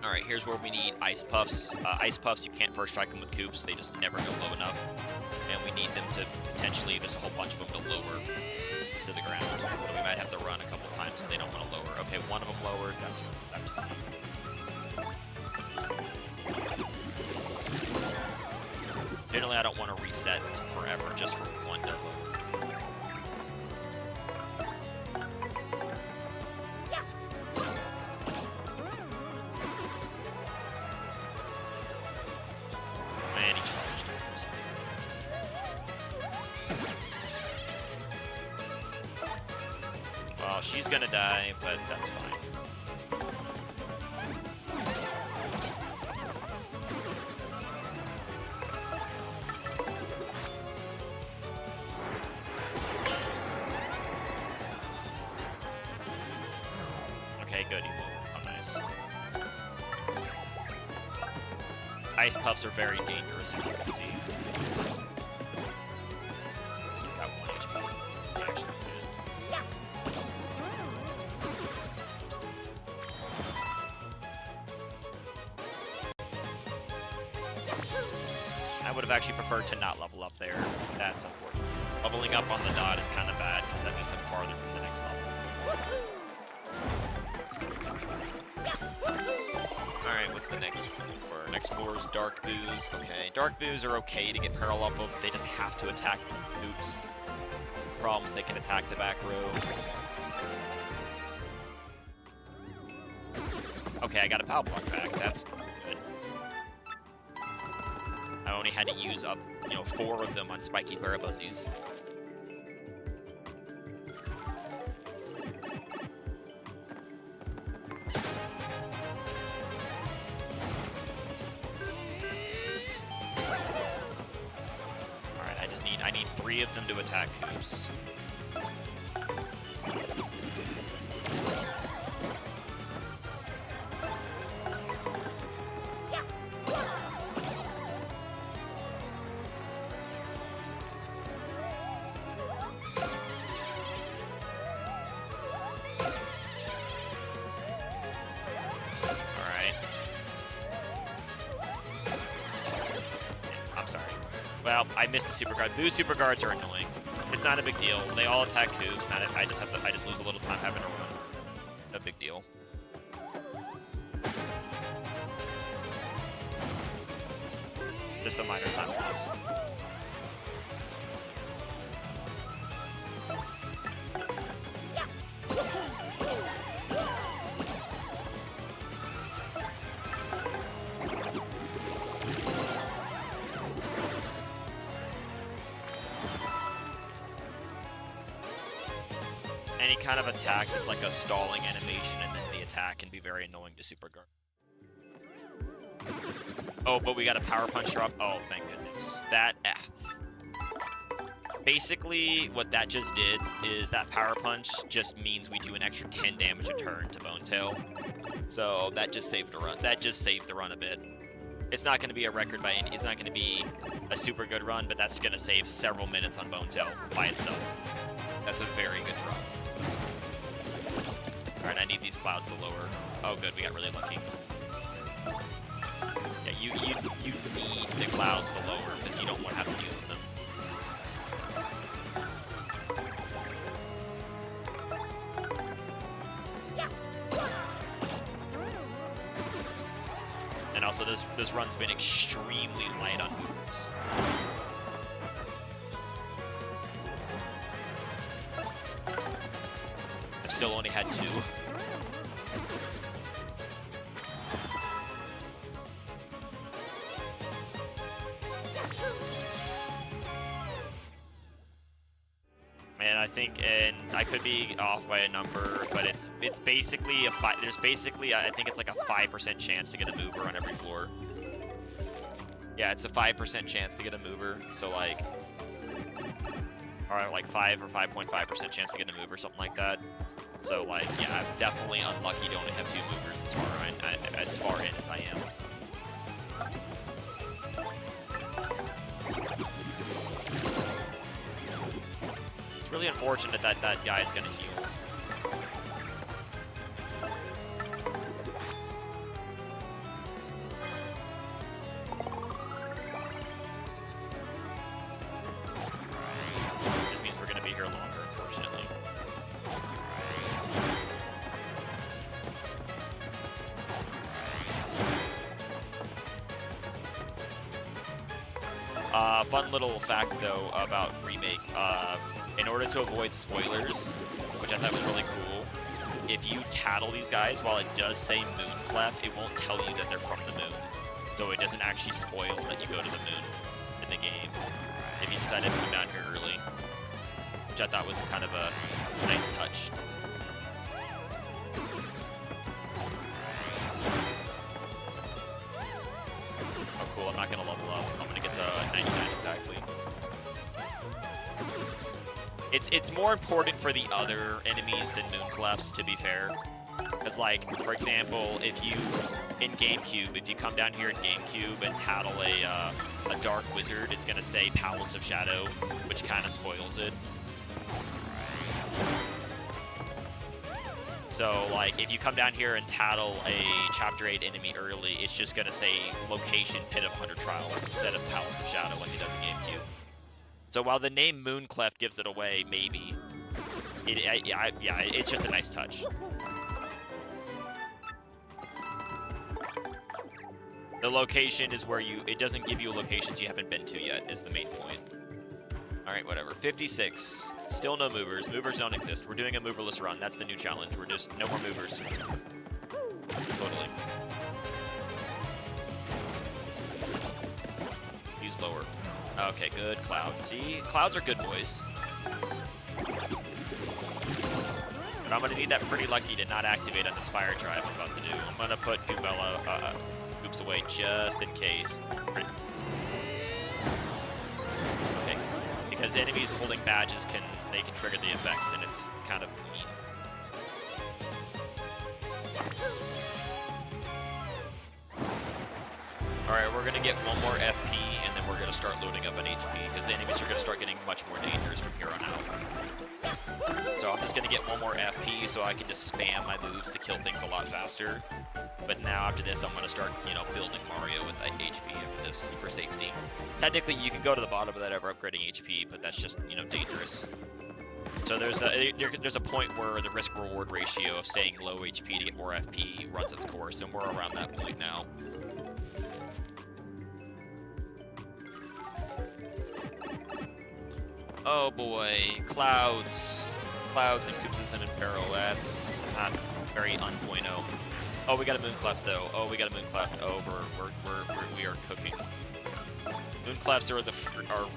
Alright, here's where we need Ice Puffs. Ice Puffs, you can't first strike them with Koops, they just never go low enough. And we need them to potentially, there's a whole bunch of them to lower to the ground. So we might have to run a couple times if they don't want to lower. Okay, one of them lowered, that's fine. Generally, I don't want to reset forever just for one to lower. Man, he charged. Well, she's gonna die, but that's fine. Okay, good. He won't. Oh, nice. Ice puffs are very dangerous, as you can see. He's got 1 HP. He's actually good. I would have actually preferred to not level up there. That's unfortunate. Leveling up on the dot is kind of bad because that means I'm farther from the next level. Alright, what's the next floor? Next floor is Dark Boos. Okay, Dark Boos are okay to get parallel off of. They just have to attack Oops. Problems, they can attack the back row. Okay, I got a power block back. That's good. I only had to use up, 4 of them on Spiky Barabuzzies. Alright, I need 3 of them to attack Hoops. Well, I missed the super guard. Boo super guards are annoying. It's not a big deal. They all attack Hoops. I just lose a little time having to run. No big deal. Just a minor time loss. Any kind of attack that's like a stalling animation and then the attack can be very annoying to super guard. Oh, but we got a power punch drop. Oh, thank goodness. Basically, what that just did is that power punch just means we do an extra 10 damage a turn to Bone Tail. So that just saved the run. That just saved the run a bit. It's not going to be a record by any. It's not going to be a super good run, but that's going to save several minutes on Bone Tail by itself. That's a very good drop. Alright, I need these clouds to lower. Oh good, we got really lucky. Yeah, you need the clouds to lower because you don't want to have to deal with them. And also this run's been extremely light on movements. Still only had 2. Man, I think, and I could be off by a number, but it's basically there's basically I think it's like a 5% chance to get a mover on every floor. Yeah, it's a 5% chance to get a mover, so like, or like 5 or 5.5% chance to get a move or something like that. So like, yeah, I'm definitely unlucky to only have 2 movers as far in as I am. It's really unfortunate that that guy is going to heal. Just means we're going to be here longer, unfortunately. Fun little fact, though, about Remake. In order to avoid spoilers, which I thought was really cool, if you tattle these guys while it does say moon flapped, it won't tell you that they're from the moon. So it doesn't actually spoil that you go to the moon in the game if you decide to come down here early, which I thought was kind of a nice touch. Oh cool, I'm not going to level up. I'm going to get to 99 exactly. It's more important for the other enemies than Moonclefs, to be fair. Because, like, for example, if you, in GameCube, if you come down here in GameCube and tattle a Dark Wizard, it's going to say Palace of Shadow, which kind of spoils it. So, like, if you come down here and tattle a Chapter 8 enemy early, it's just going to say Location Pit of 100 Trials instead of Palace of Shadow like it does in GameCube. So while the name Mooncleft gives it away, maybe, yeah, it's just a nice touch. The location is where it doesn't give you locations you haven't been to yet, is the main point. Alright, whatever. 56. Still no movers. Movers don't exist. We're doing a moverless run. That's the new challenge. We're just, no more movers. Totally. Use lower. Okay, good. Cloud. See? Clouds are good boys. But I'm gonna need that pretty lucky to not activate on this fire drive I'm about to do. I'm gonna put Goops away just in case. Okay. Because enemies holding badges can trigger the effects, and it's kind of mean. Alright, we're gonna get one more FP, and then we're gonna start loading up an HP, because the enemies are gonna start getting much more dangerous from here on out. So I'm just gonna get one more FP so I can just spam my moves to kill things a lot faster. But now after this, I'm gonna start, you know, building Mario with that HP after this for safety. Technically, you can go to the bottom of that ever upgrading HP, but that's just, you know, dangerous. So there's a point where the risk-reward ratio of staying low HP to get more FP runs its course, and we're around that point now. Oh boy, clouds. Clouds and Koops and Imperil, that's not very un-bueno. Oh, we got a Mooncleft though. Oh, we got a Mooncleft. Oh, we are cooking. Moonclefts are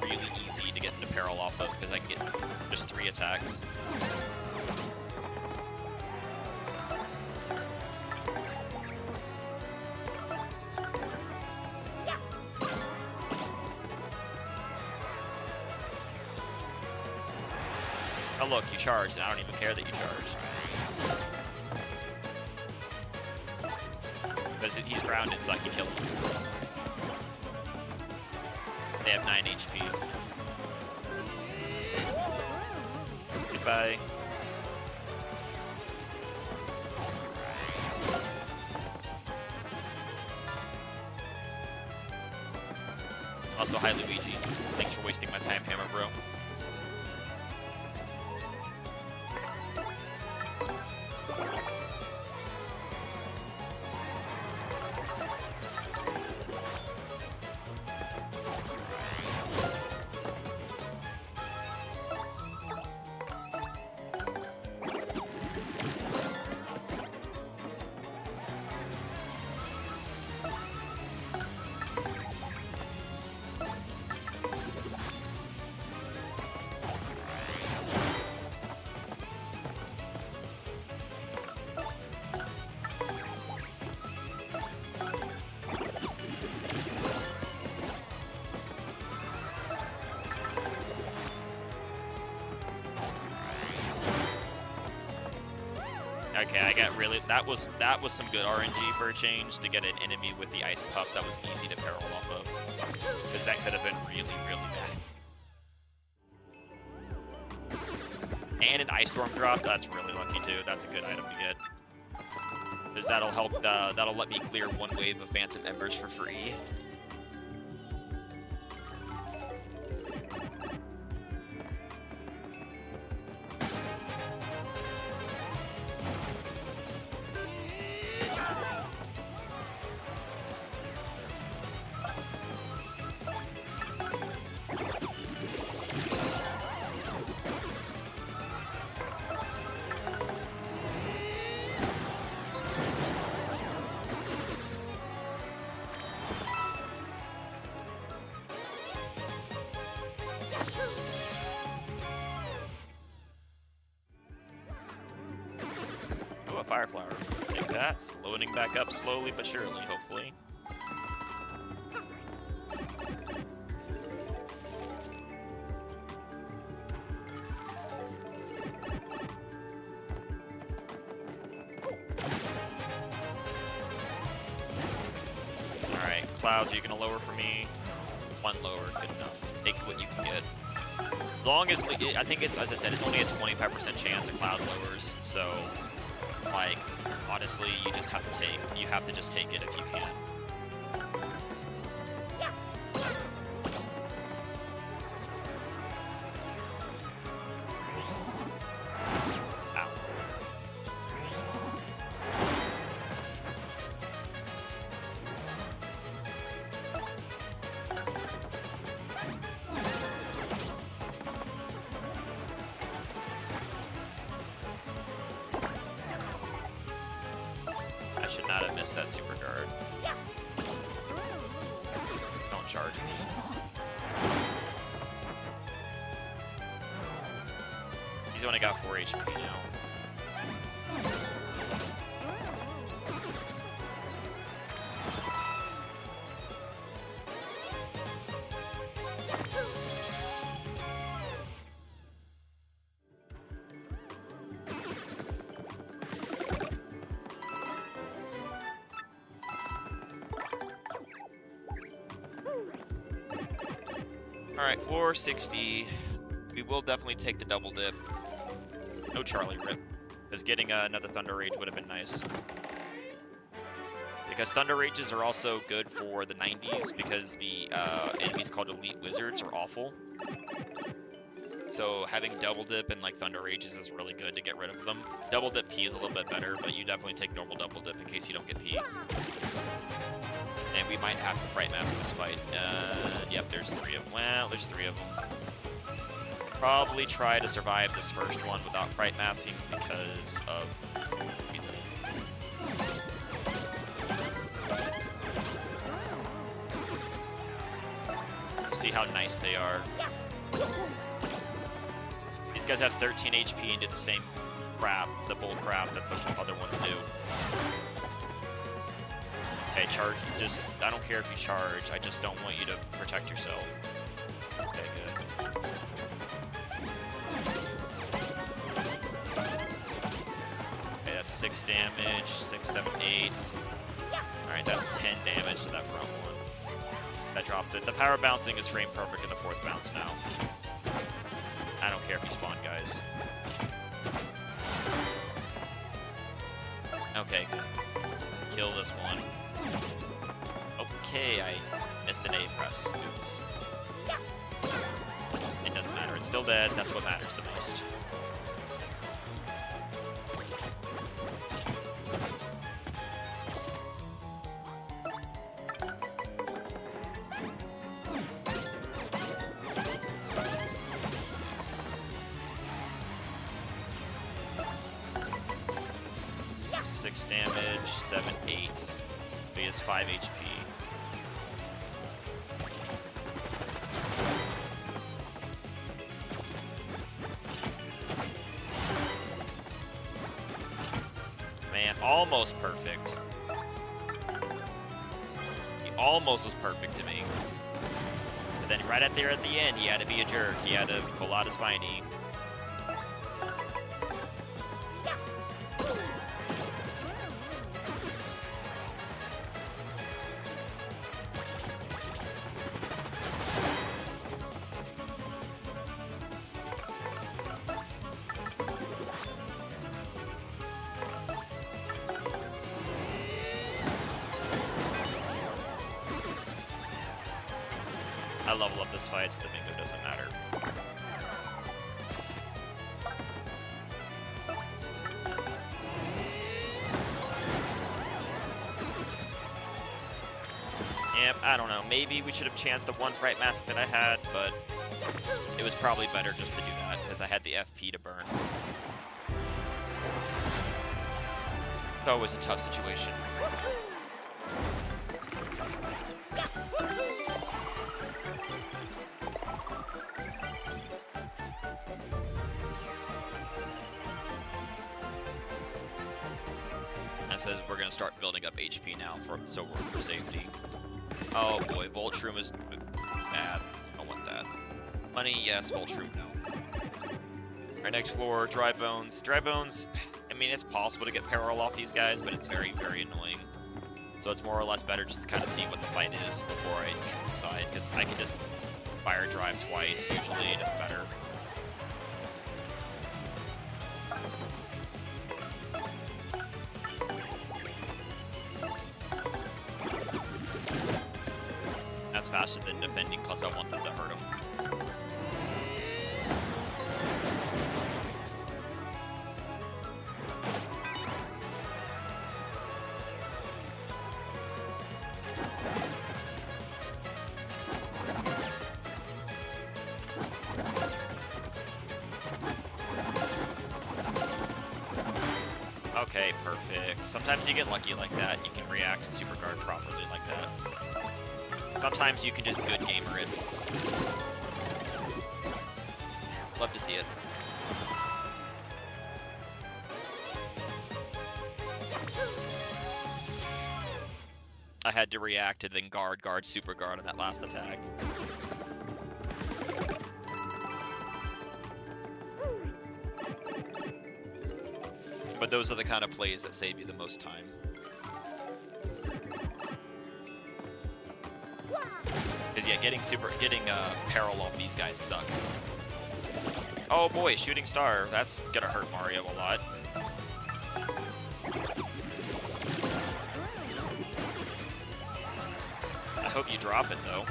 really easy to get an Imperil off of because I can get just 3 attacks. Oh look, you charged, and I don't even care that you charged. Because he's grounded, so I can kill him. They have 9 HP. Goodbye. Also, hi Luigi. Thanks for wasting my time, Hammer Bro. Okay, I got really that was some good RNG for a change to get an enemy with the ice puffs that was easy to peril off of, because that could have been really bad. And an ice storm drop, that's really lucky too. That's a good item to get, because that'll help. That'll let me clear 1 wave of Phantom Embers for free. Oh, a fire flower. Take that. It's loading back up slowly but surely, hopefully. clouds are you gonna lower for me? One lower, good enough. Take what you can get. As long as, I think it's, as I said, it's only a 25% chance a cloud lowers, so, like, honestly, you just have to just take it if you can. I should not have missed that super guard. Don't charge me. He's only got 4 HP now. Alright, floor 60. We will definitely take the double dip. No Charlie rip. Because getting another Thunder Rage would have been nice. Because Thunder Rages are also good for the 90s because the enemies called Elite Wizards are awful. So having double dip and like Thunder Rages is really good to get rid of them. Double dip P is a little bit better, but you definitely take normal double dip in case you don't get P. And we might have to Fright Mask this fight. Yep, there's 3 of them. Well, there's 3 of them. Probably try to survive this first one without Fright Masking because of reasons. See how nice they are. These guys have 13 HP and do the same crap, the bull crap that the other ones do. Okay, charge, just, I don't care if you charge, I just don't want you to protect yourself. Okay, good. Okay, that's 6 damage, 6, 7, 8. Alright, that's 10 damage to that front one. That dropped it. The power bouncing is frame perfect in the 4th bounce now. I don't care if you spawn, guys. Okay, good. Kill this one. Okay, I missed an A press. Oops. It doesn't matter. It's still dead. That's what matters the most. Damage, 7, 8. He has 5 HP. Man, almost perfect. He almost was perfect to me. But then right at the end, he had to be a jerk. He had to pull out his spiny. I level up this fight, so the bingo doesn't matter. Yep, I don't know. Maybe we should have chanced the one Fright Mask that I had, but it was probably better just to do that, because I had the FP to burn. It's always a tough situation. Says we're gonna start building up HP now for safety. Oh boy, Voltrum is bad. I don't want that. Money, yes. Voltrum, no. Our next floor, Dry Bones. Dry Bones, I mean, it's possible to get parallel off these guys, but it's very, very annoying So it's more or less better just to kind of see what the fight is before I decide, because I can just fire drive twice usually, and it's better. That's faster than defending, plus I want them to hurt him. Okay, perfect. Sometimes you get lucky like that. You can react and super guard properly like that. Sometimes you can just good gamer it. Love to see it. I had to react and then guard, super guard on that last attack. But those are the kind of plays that save you the most time. Because yeah, getting peril off these guys sucks. Oh boy, shooting star. That's gonna hurt Mario a lot. I hope you drop it though.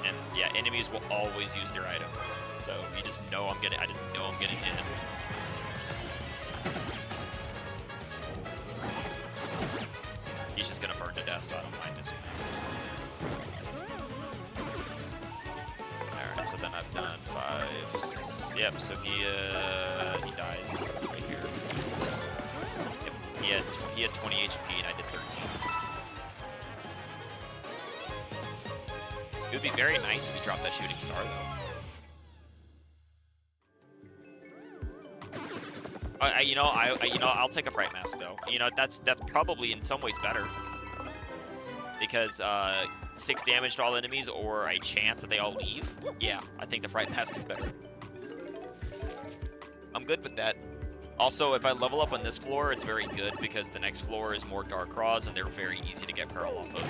And yeah, enemies will always use their item. So you just know I just know I'm getting hit. He's just gonna burn to death, so I don't mind missing him. Alright, so then I've done 5. Yep, so he dies right here. Yep, he has 20 HP and I did 13. It would be very nice if he dropped that shooting star though. I'll take a Fright Mask though. You know, that's probably in some ways better. Because 6 damage to all enemies or a chance that they all leave. Yeah, I think the Fright Mask is better. I'm good with that. Also, if I level up on this floor, it's very good because the next floor is more Dark Raws and they're very easy to get peril off of.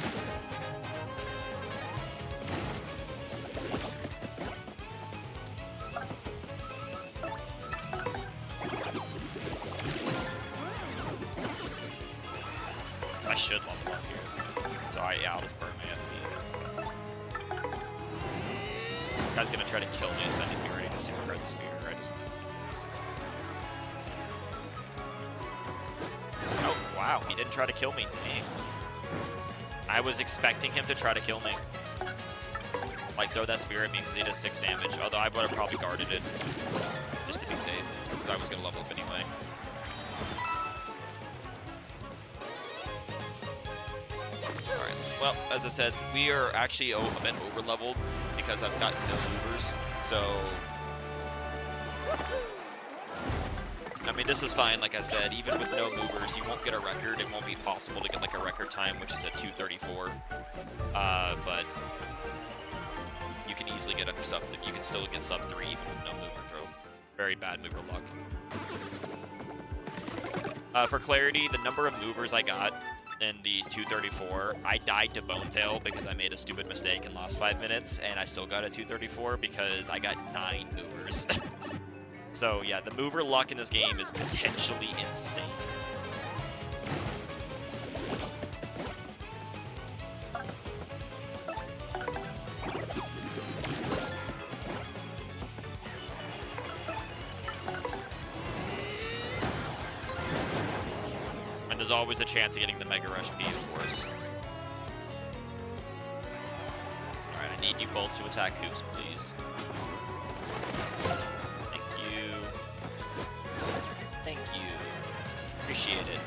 I should level up here. So I'll just burn my FP. Guy's gonna try to kill me, so I need to be ready to super guard the spear. Oh, wow, he didn't try to kill me. Dang. I was expecting him to try to kill me. Like, throw that spear at me because he does 6 damage. Although I would have probably guarded it. Just to be safe. Because I was gonna level up anyway. Well, as I said, we are actually a bit over-leveled because I've got no movers, so... I mean, this is fine, like I said, even with no movers, you won't get a record. It won't be possible to get, like, a record time, which is at 2:34. But you can easily get under sub 3. You can still get sub 3 even with no mover drove. Very bad mover luck. For clarity, the number of movers I got in the 2:34, I died to Bonetail because I made a stupid mistake and lost 5 minutes, and I still got a 2:34 because I got 9 movers. So yeah, the mover luck in this game is potentially insane. And there's always a chance of getting the Mega Rush B, of course. Alright, I need you both to attack Koops, please. Thank you. Appreciate it.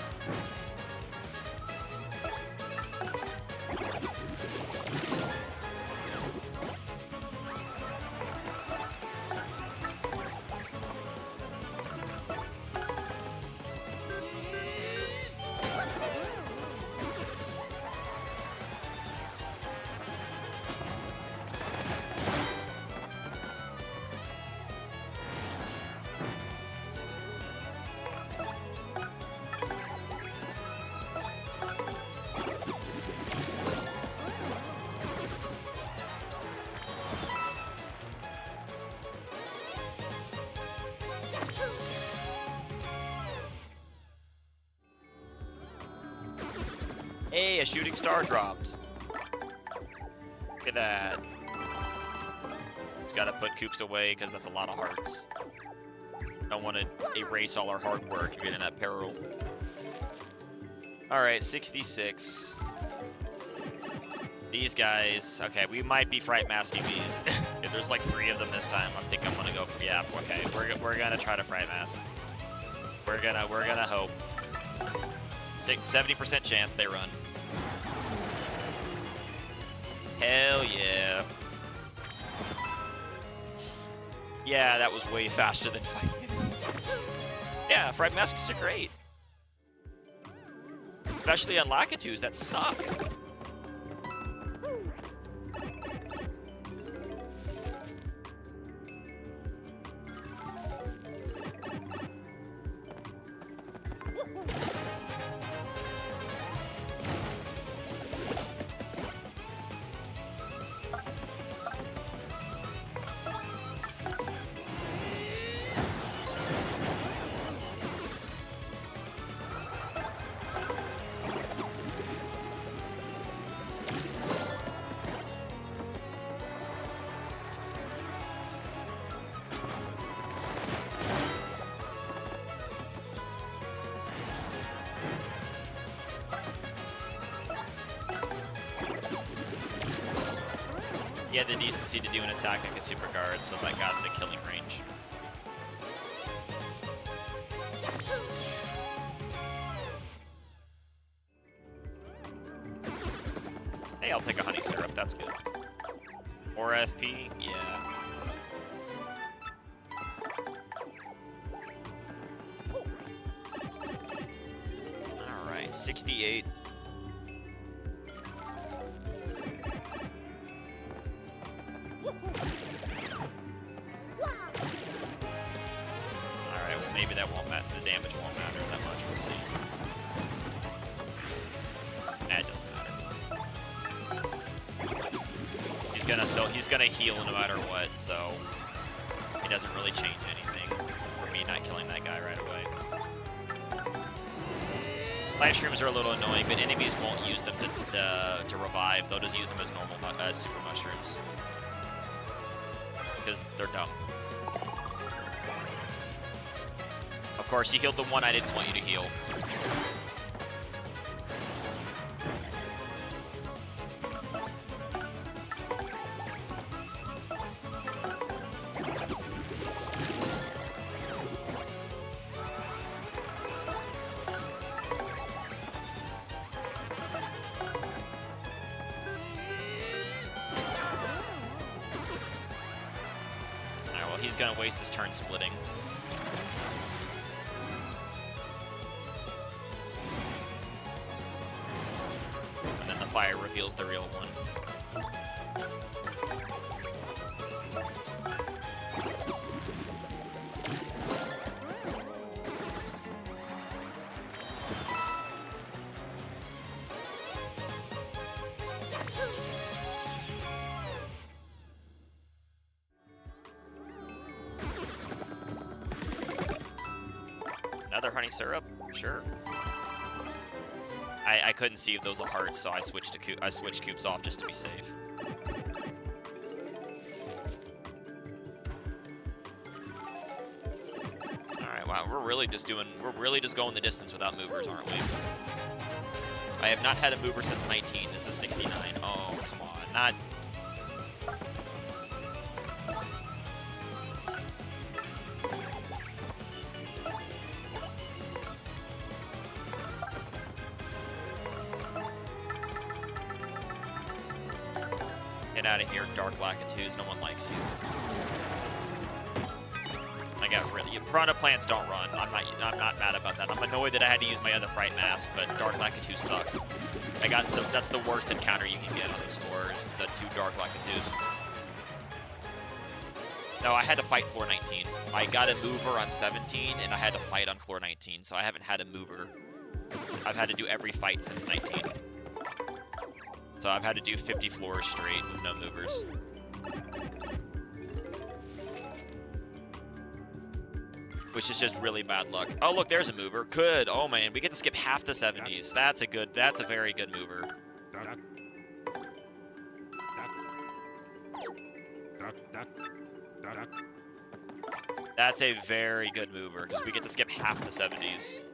Hey, a shooting star dropped. Look at that. Just gotta put Koops away because that's a lot of hearts. Don't want to erase all our hard work and get in that peril. Alright, 66. These guys, okay, we might be fright masking these. If there's like 3 of them this time, I think I'm gonna go for, yeah, okay, we're gonna try to fright mask. We're gonna hope. 70% chance they run. Hell yeah. Yeah, that was way faster than fighting. Yeah, fright masks are great. Especially on Lakitus that suck. He had the decency to do an attack and get super guard, so that got the killing range. Hey, I'll take a honey syrup, that's good. Or FP, yeah. Alright, 68. Maybe that won't matter. The damage won't matter that much. We'll see. That doesn't matter. He's gonna heal no matter what, so it doesn't really change anything for me not killing that guy right away. Life shrooms are a little annoying, but enemies won't use them to revive. They'll just use them as normal super mushrooms because they're dumb. Of course, you healed the one I didn't want you to heal. Alright, well, he's gonna waste his turn splitting. Fire reveals the real one. Another honey syrup? Sure. I couldn't see if those were hearts, so I switched Koops off just to be safe. Alright, wow, we're really just going the distance without movers, aren't we? I have not had a mover since 19. This is 69. Oh, come on. Not... Get out of here, Dark Lakitus. No one likes you. I got really... Piranha plants don't run. I'm not mad about that. I'm annoyed that I had to use my other Fright Mask, but Dark Lakitus suck. That's the worst encounter you can get on this floor, is the 2 Dark Lakitus. No, I had to fight floor 19. I got a mover on 17, and I had to fight on floor 19, so I haven't had a mover. I've had to do every fight since 19. So I've had to do 50 floors straight with no movers. which is just really bad luck. Oh, look, there's a mover. Good. Oh, man, we get to skip half the 70s. That's a very good mover. That's a very good mover, because we get to skip half the 70s.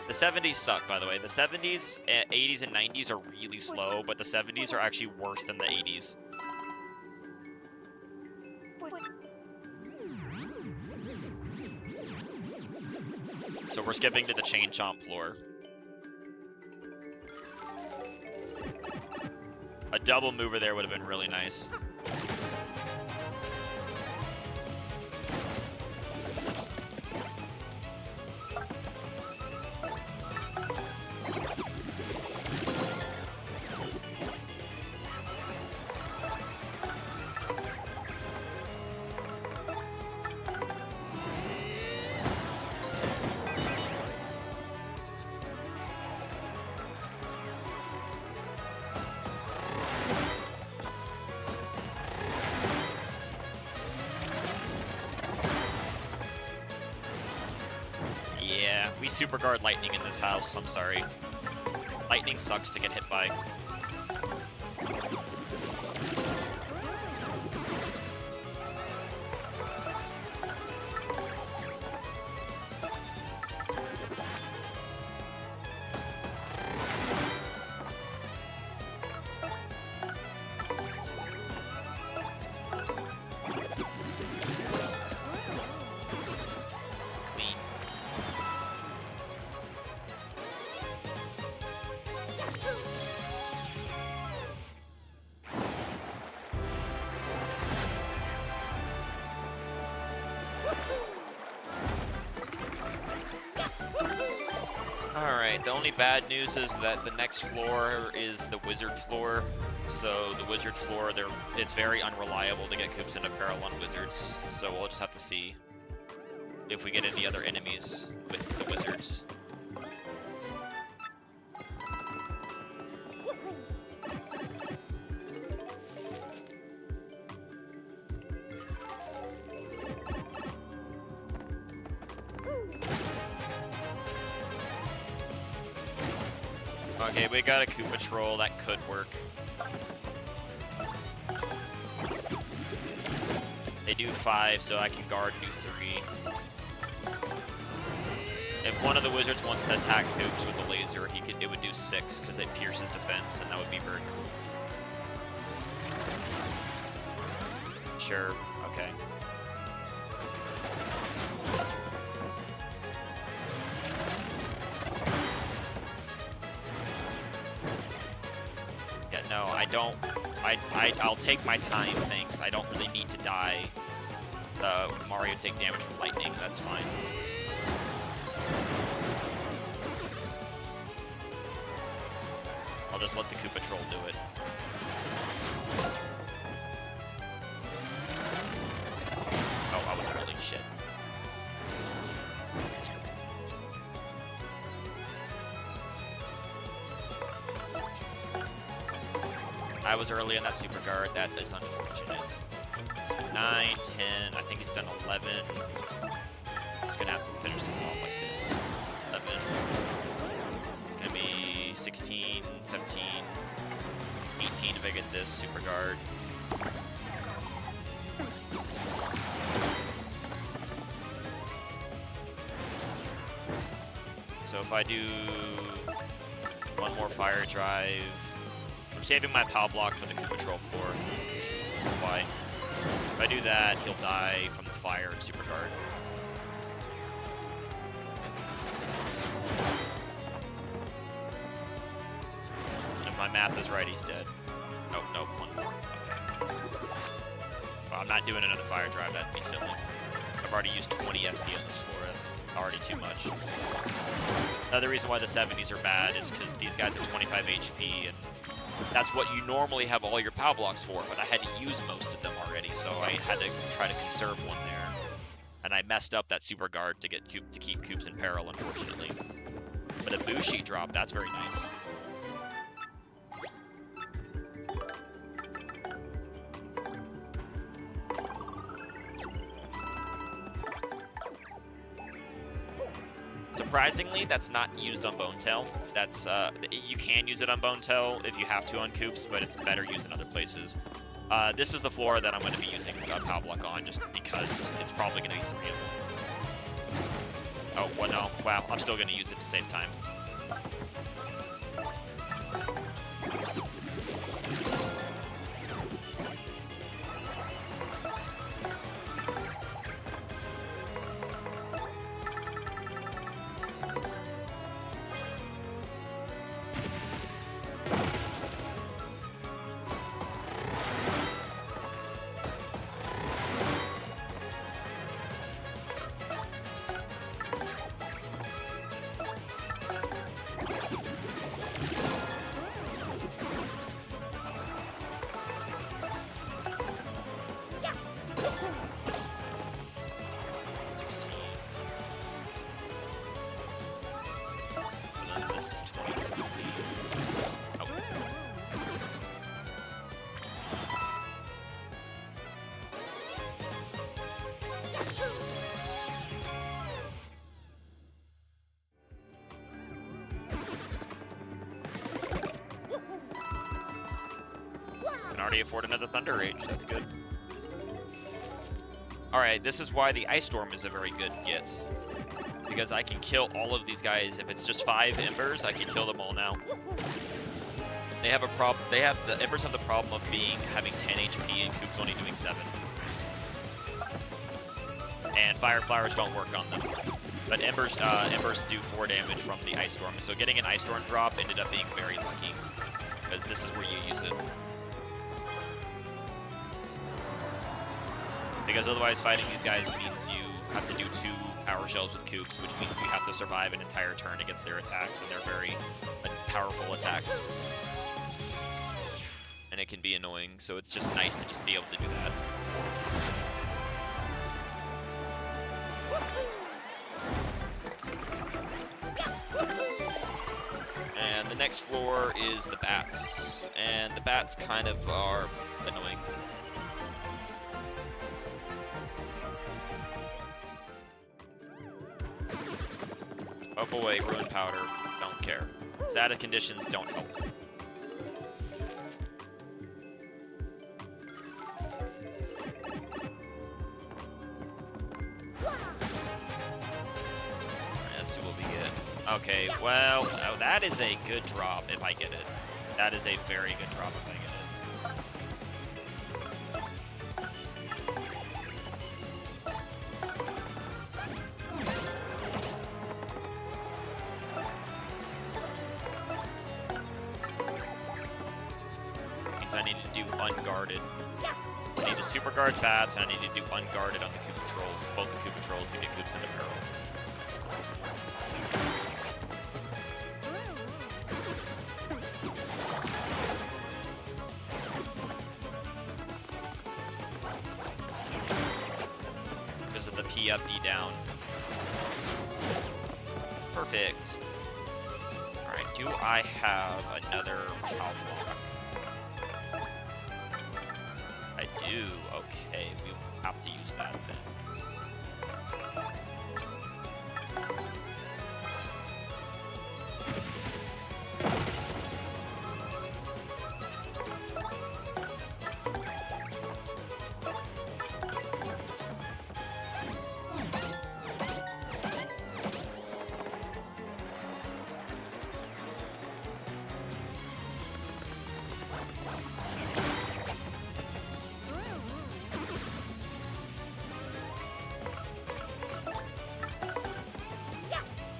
The 70s suck, by the way. The 70s, 80s, and 90s are really slow, but the 70s are actually worse than the 80s. So we're skipping to the chain chomp floor. A double mover there would have been really nice. Yeah, we super guard lightning in this house. I'm sorry. Lightning sucks to get hit by. Clean. Alright, the only bad news is that the next floor is the wizard floor. So the wizard floor, it's very unreliable to get Koops into barrel on wizards. So we'll just have to see if we get any other enemies with the wizards. Okay, we got a Koopa Troll, that could work. They do 5, so I can guard and do 3. If one of the wizards wants to attack Koops with a laser, it would do 6, because it pierces defense, and that would be very cool. Sure, okay. No, I don't. I'll take my time, thanks. I don't really need to die. Mario take damage from lightning, that's fine. I'll just let the Koopa Troll do it. Oh, I was early, shit. I was early on that super guard, that is unfortunate. So 9, 10, I think he's done 11. He's gonna have to finish this off like this. 11. It's gonna be 16, 17, 18 if I get this super guard. So if I do one more fire drive, I'm saving my POW block for the Koopa Troll floor. Why? If I do that, he'll die from the fire and super guard. If my math is right, he's dead. Oh, no, one more. Okay. Well, I'm not doing another fire drive, that'd be silly. I've already used 20 FP on this floor, that's already too much. Another reason why the 70s are bad is because these guys have 25 HP, and that's what you normally have all your POW blocks for, but I had to use most of them already, so I had to try to conserve one there. And I messed up that super guard to keep Koops in peril, unfortunately. But a Bushi drop, that's very nice. Surprisingly, that's not used on Bonetail. That's you can use it on Bonetail if you have to on Coops, but it's better used in other places. This is the floor that I'm going to be using Pow Block on, just because it's probably going to be 3 of them. Oh, well, no. Wow, I'm still going to use it to save time. Can already afford another Thunder Rage. That's good. Alright, this is why the Ice Storm is a very good get. Because I can kill all of these guys. If it's just 5 Embers, I can kill them all now. They have a problem. The Embers have the problem of having 10 HP and Coop's only doing 7. And Fire Flowers don't work on them. But Embers do 4 damage from the Ice Storm. So getting an Ice Storm drop ended up being very lucky. Because this is where you use it. Because otherwise fighting these guys means you have to do 2 power shells with Coops, which means you have to survive an entire turn against their attacks, and they're very powerful attacks. And it can be annoying, so it's just nice to just be able to do that. And the next floor is the bats, and the bats kind of are annoying. Oh boy, Ruin Powder, don't care. Static conditions don't help. Let's see what we get. Okay, well, oh, that is a good drop if I get it. That is a very good drop if I get it. I need to do unguarded. I need to super guard bats, and I need to do unguarded on the Coop Patrols, both the Coop Patrols, to get Coops into peril. Because of the P up, D down. Perfect. Alright, do I have another Pow Block? I do. Okay, we will have to use that then.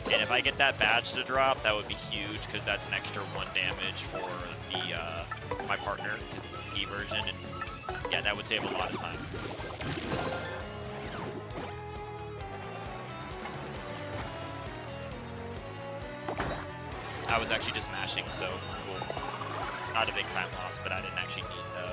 And if I get that badge to drop, that would be huge, because that's an extra 1 damage for the my partner, his P version, and yeah, that would save a lot of time. I was actually just mashing, so cool. Not a big time loss, but I didn't actually need it go.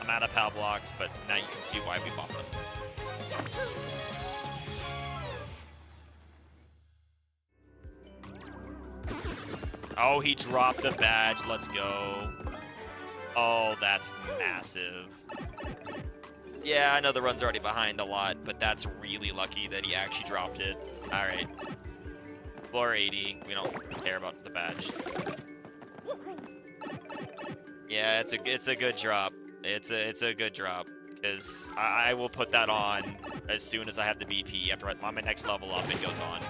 I'm out of PAL blocks, but now you can see why we bought them. Oh, he dropped the badge. Let's go. Oh, that's massive. Yeah, I know the run's already behind a lot, but that's really lucky that he actually dropped it. Alright. Floor 80. We don't care about the badge. Yeah, it's a good drop. It's a good drop. Because I will put that on as soon as I have the BP. After on my next level up, it goes on.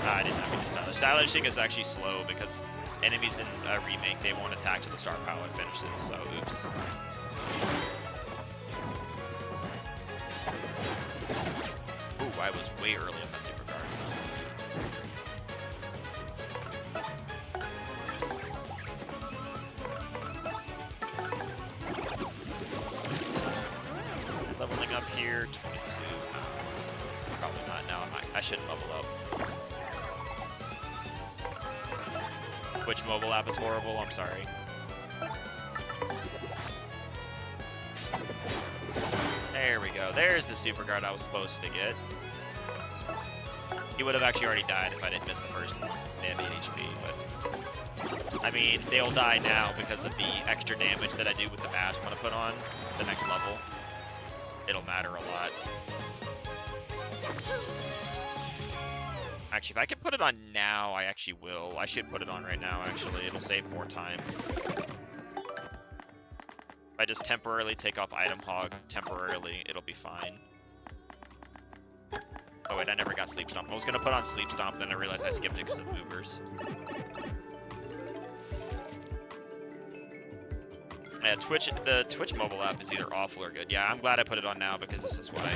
I didn't have any stylish. Stylishing is actually slow because enemies in Remake, they won't attack till the star power finishes, so oops. Ooh, I was way early on that super guard. Let's see. Leveling up here, 22. Probably not. No, I shouldn't level up. Which mobile app is horrible? I'm sorry. There we go. There's the super guard I was supposed to get. He would have actually already died if I didn't miss the first one. They have 8 HP, but... I mean, they'll die now because of the extra damage that I do with the badge I'm going to put on the next level. It'll matter a lot. Actually, if I can put it on now, I actually will. I should put it on right now, actually. It'll save more time. If I just temporarily take off item hog, temporarily, it'll be fine. Oh wait, I never got sleep stomp. I was gonna put on sleep stomp, then I realized I skipped it because of movers. Yeah, the Twitch mobile app is either awful or good. Yeah, I'm glad I put it on now because this is why.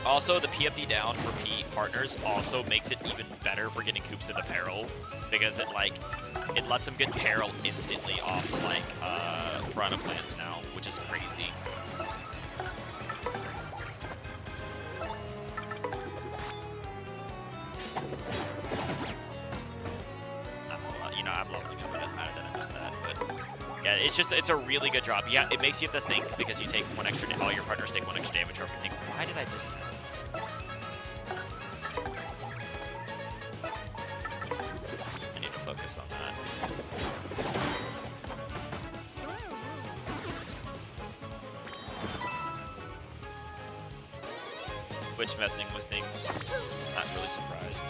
Also, the PFD down for P partners also makes it even better for getting Koops into peril, because it lets them get peril instantly off Piranha Plants now, which is crazy. I'm leveling up. It doesn't matter that I missed that, but yeah, it's a really good drop. Yeah, it makes you have to think because you take one extra. All your partners take one extra damage, or you think, why did I miss that? I need to focus on that. Twitch messing with things. Not really surprised.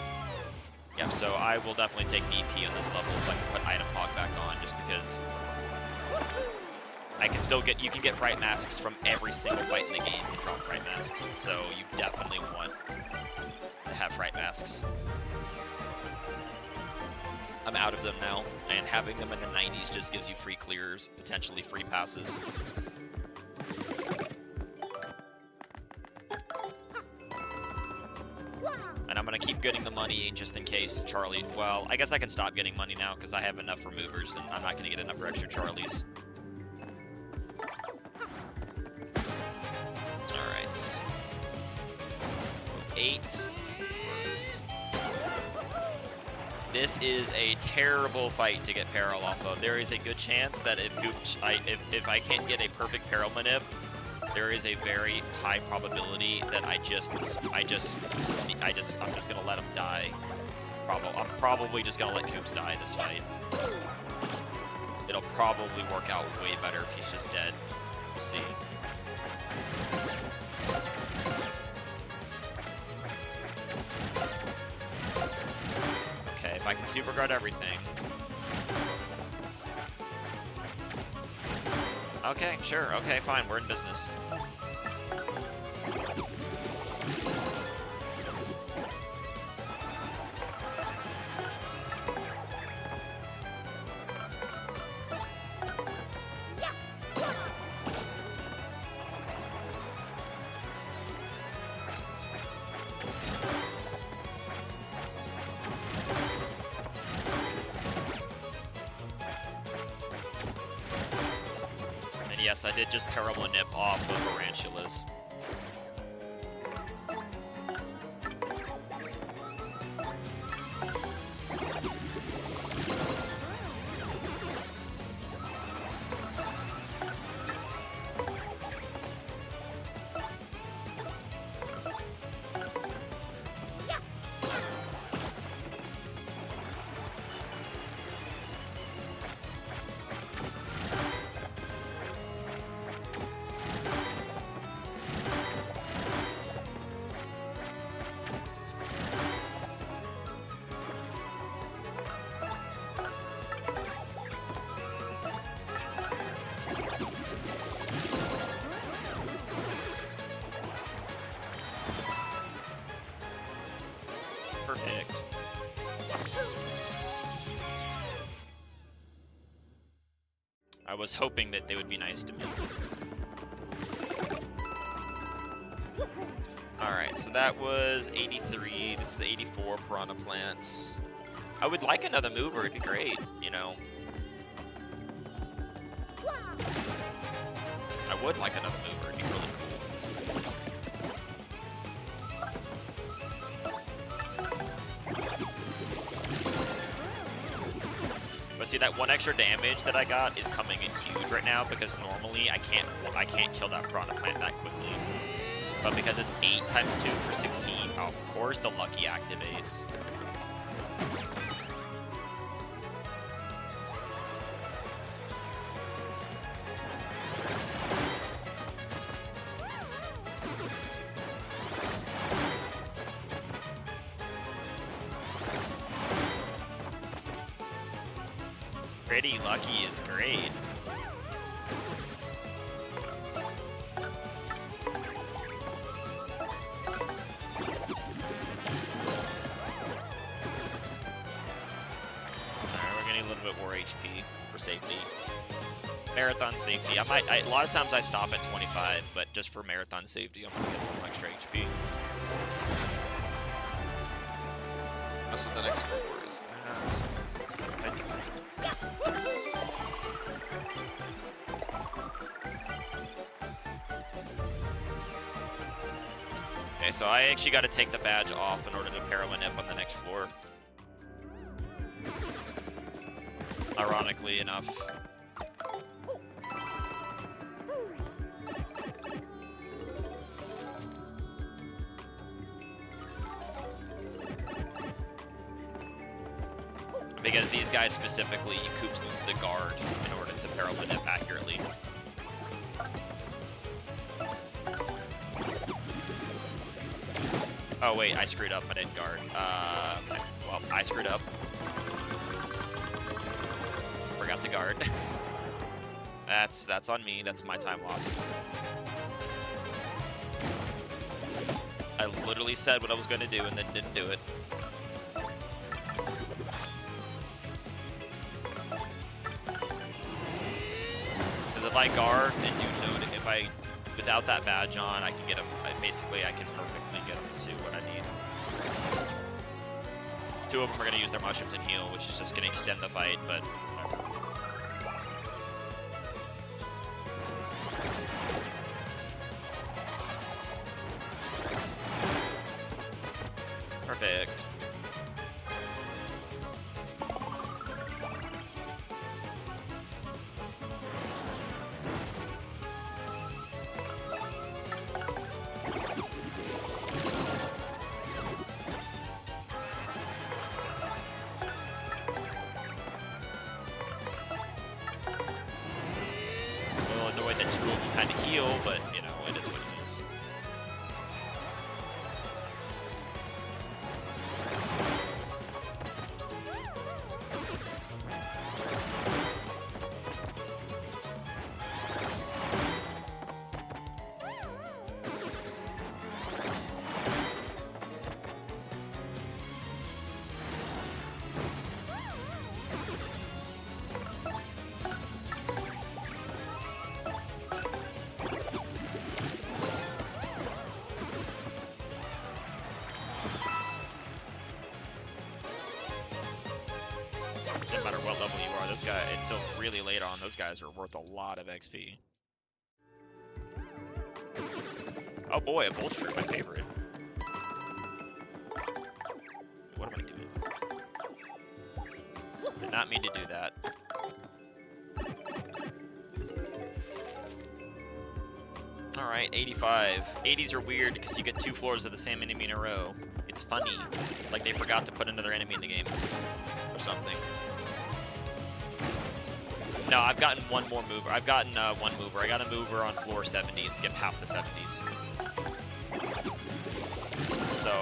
Yep, so I will definitely take BP on this level so I can put item hog back on just because I can still get, you can get fright masks from every single fight in the game to drop fright masks, so you definitely want to have fright masks. I'm out of them now, and having them in the 90s just gives you free clears, potentially free passes. And I'm going to keep getting the money just in case Charlie... Well, I guess I can stop getting money now because I have enough for movers, and I'm not going to get enough for extra Charlies. Alright. 8. This is a terrible fight to get peril off of. There is a good chance that if I can't get a perfect peril manip, there is a very high probability that I'm just gonna let him die. I'm probably just gonna let Koops die this fight. It'll probably work out way better if he's just dead. We'll see. Okay, if I can super guard everything. Okay, sure, okay, fine, we're in business. Yes, I did just Parable Nip off of Tarantulas. Perfect. I was hoping that they would be nice to me. Alright, so that was 83. This is 84 Piranha Plants. I would like another mover, it'd be great, you know. I would like another mover, it'd be really cool. But see, that one extra damage that I got is coming in huge right now because normally I can't kill that Piranha Plant that quickly. But because it's 8 times 2 for 16, of course the lucky activates. Pretty lucky is great. More HP for safety. Marathon safety. A lot of times I stop at 25, but just for marathon safety, I'm gonna get a little extra HP. That's what the next floor is. Okay, so I actually got to take the badge off in order to Parallel Nip on the next floor. Ironically enough. Because these guys specifically, Koops needs the guard in order to Parallel Nip accurately. Oh wait, I screwed up, I didn't guard. Okay, well, I screwed up. Forgot to guard. That's on me. That's my time loss. I literally said what I was going to do and then didn't do it. Because if I guard and do no, if I without that badge on, I can get him. Basically, I can perfectly get him to what I need. 2 of them are going to use their mushrooms and heal, which is just going to extend the fight, but. Perfect. A little annoyed that 2 of them had to heal, but you know, it is what it is. No matter what level you are, those guys, until really late on, those guys are worth a lot of XP. Oh boy, a vulture, my favorite. What am I doing? Did not mean to do that. Alright, 85. 80s are weird because you get 2 floors of the same enemy in a row. It's funny. Like they forgot to put another enemy in the game. Or something. No, I've gotten one more mover. I've gotten one mover. I got a mover on floor 70 and skipped half the 70s. So,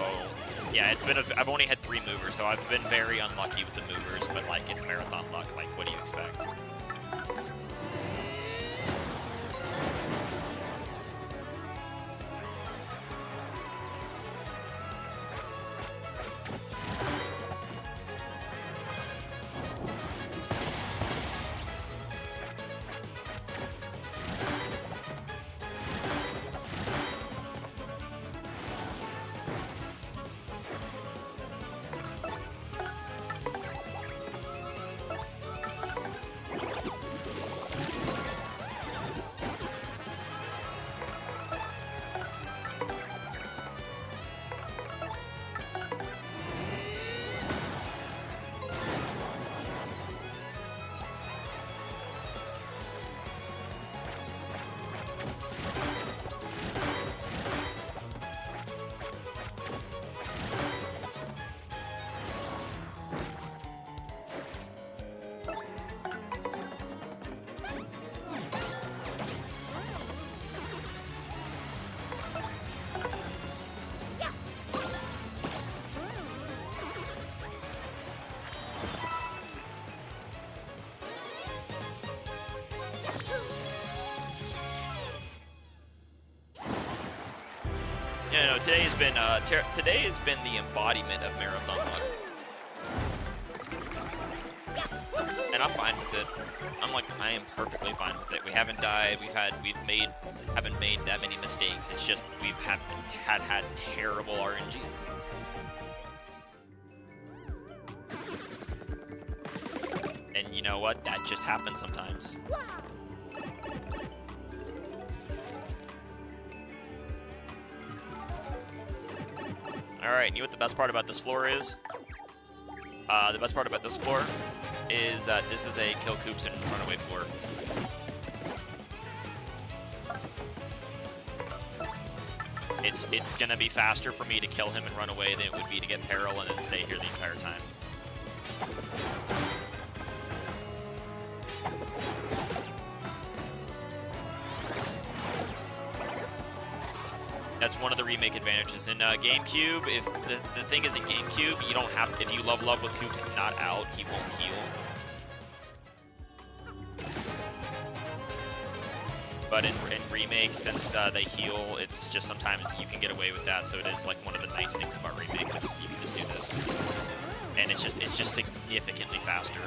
yeah, it's been I've only had 3 movers, so I've been very unlucky with the movers, but like, it's marathon luck. Like, what do you expect? Yeah, no, today has been the embodiment of marathon luck, and I'm fine with it. I am perfectly fine with it. We haven't died. Haven't made that many mistakes. It's just we've had terrible RNG. And you know what? That just happens sometimes. Alright, you know what the best part about this floor is? The best part about this floor is that this is a kill coops and runaway floor. It's gonna be faster for me to kill him and run away than it would be to get peril and then stay here the entire time. That's one of the remake advantages. In GameCube, if the thing is in GameCube, you don't have, if you love with Coops not out, he won't heal. But in Remake, since they heal, it's just sometimes you can get away with that, so it is like one of the nice things about Remake is you can just do this. And it's just significantly faster.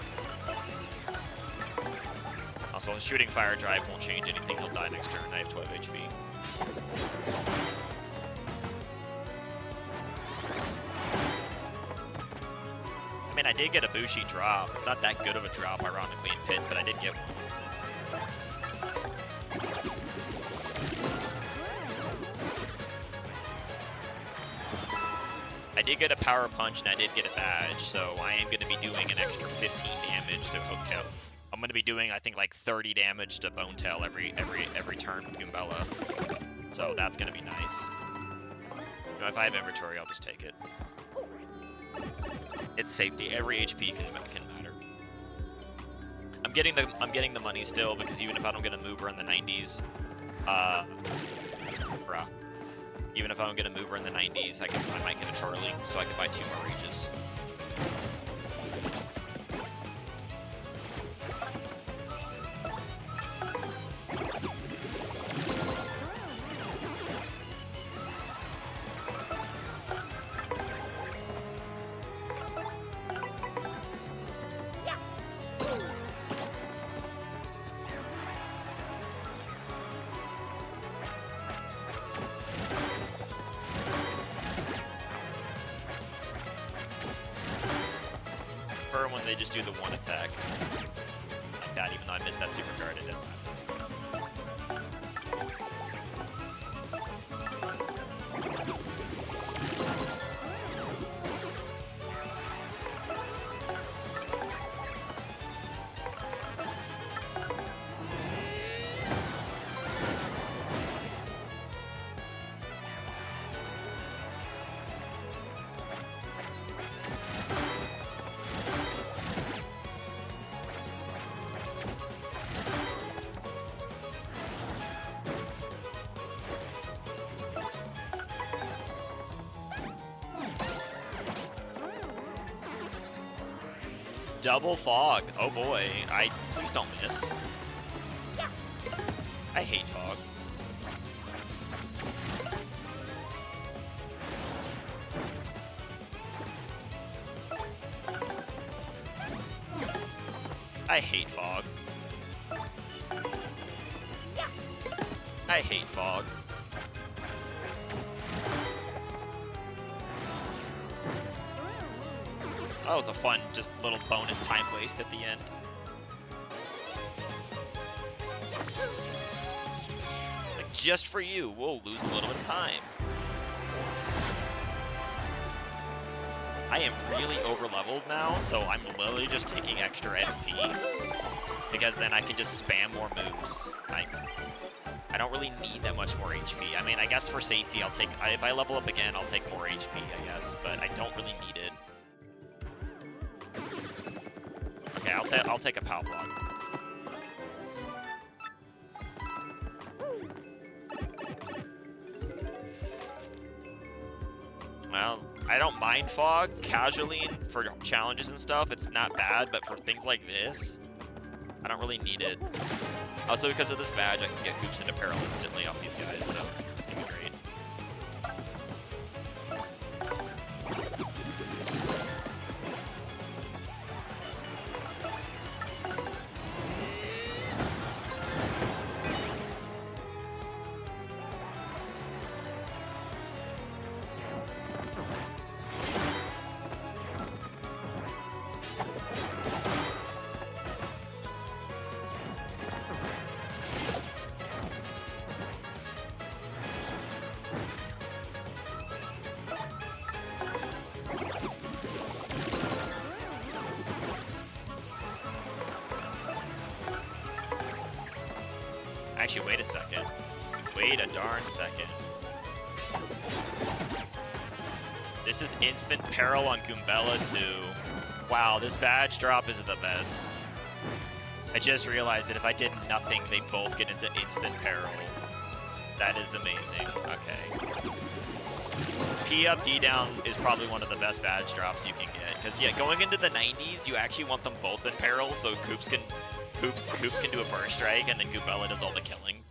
Also, shooting fire drive won't change anything, he'll die next turn. I have 12 HP. I mean, I did get a Bushi drop. It's not that good of a drop, ironically, in Pit, but I did get one. I did get a power punch and I did get a badge, so I am going to be doing an extra 15 damage to Hooktail. I'm going to be doing, I think, like 30 damage to Bonetail every turn with Goombella. So that's going to be nice. You know, if I have inventory, I'll just take it. It's safety. Every HP can matter. I'm getting the money still because even if I don't get a mover in the 90s, even if I don't get a mover in the 90s, I might get a Charlie, so I can buy 2 more Rages. When they just do the one attack like that, even though I missed that super guard, it didn't matter. double fog. Oh boy. Please don't miss. I hate fog. I hate fog. I hate fog. That was a fun, just little bonus time waste at the end. Like, just for you, we'll lose a little bit of time. I am really over-leveled now, so I'm literally just taking extra MP. Because then I can just spam more moves. I don't really need that much more HP. I mean, I guess for safety, if I level up again, I'll take more HP, I guess, but I don't really need it. Okay, I'll take a pow block. Well, I don't mind fog casually for challenges and stuff. It's not bad, but for things like this, I don't really need it. Also, because of this badge, I can get Koops into peril instantly off these guys, so it's gonna be great. Actually, wait a second. Wait a darn second. This is instant peril on Goombella too. Wow, this badge drop is the best. I just realized that if I did nothing, they both get into instant peril. That is amazing. Okay. P up, D down is probably one of the best badge drops you can get. Because, yeah, going into the 90s, you actually want them both in peril, so Koops can do a burst strike, and then Goombella does all the killing.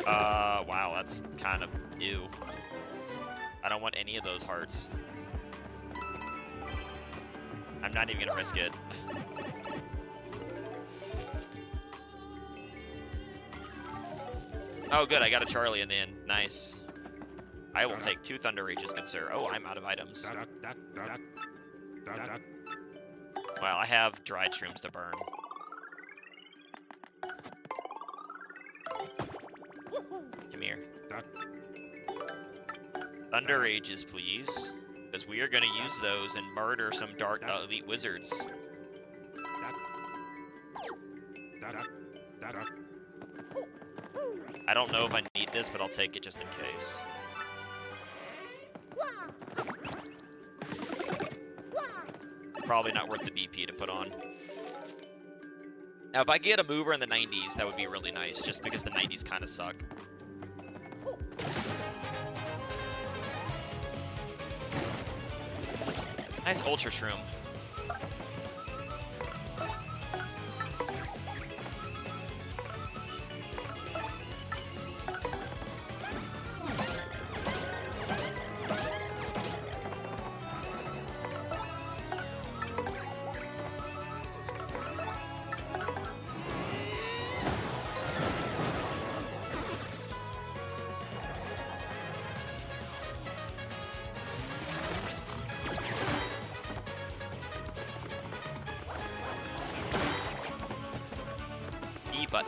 Wow, that's kind of ew. I don't want any of those hearts. I'm not even gonna risk it. Oh, good, I got a Charlie in the end. Nice. I will take 2 Thunder Rages, good sir. Oh, I'm out of items. Well, I have dried shrooms to burn. Come here. Thunder Rages, please. Because we are going to use those and murder some dark elite wizards. I don't know if I need this, but I'll take it just in case. Probably not worth the BP to put on. Now, if I get a mover in the 90s, that would be really nice, just because the 90s kind of suck. Nice Ultra Shroom. Button.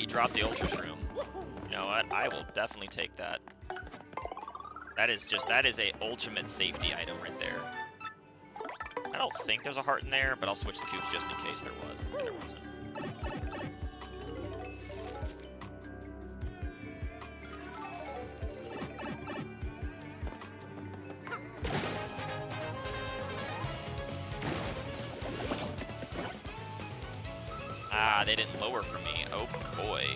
he dropped the Ultra Shroom. You know what? I will definitely take that. That is a ultimate safety item right there. I don't think there's a heart in there, but I'll switch the cubes just in case there was. Maybe there wasn't. Ah, they didn't lower for me. Oh boy.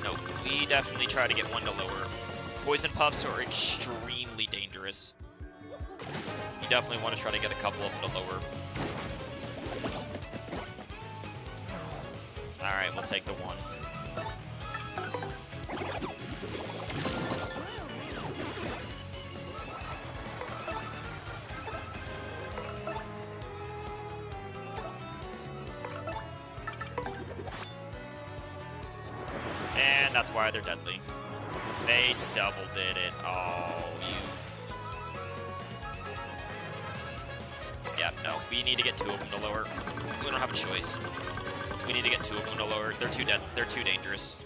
Nope, we definitely try to get one to lower. Poison Puffs are extremely dangerous. You definitely want to try to get a couple of them to lower. Alright, we'll take the one. And that's why they're deadly. They double did it. Oh, you. Yeah, no. We need to get two of them to lower. We don't have a choice. We need to get two of them to lower. They're too dead. They're too dangerous.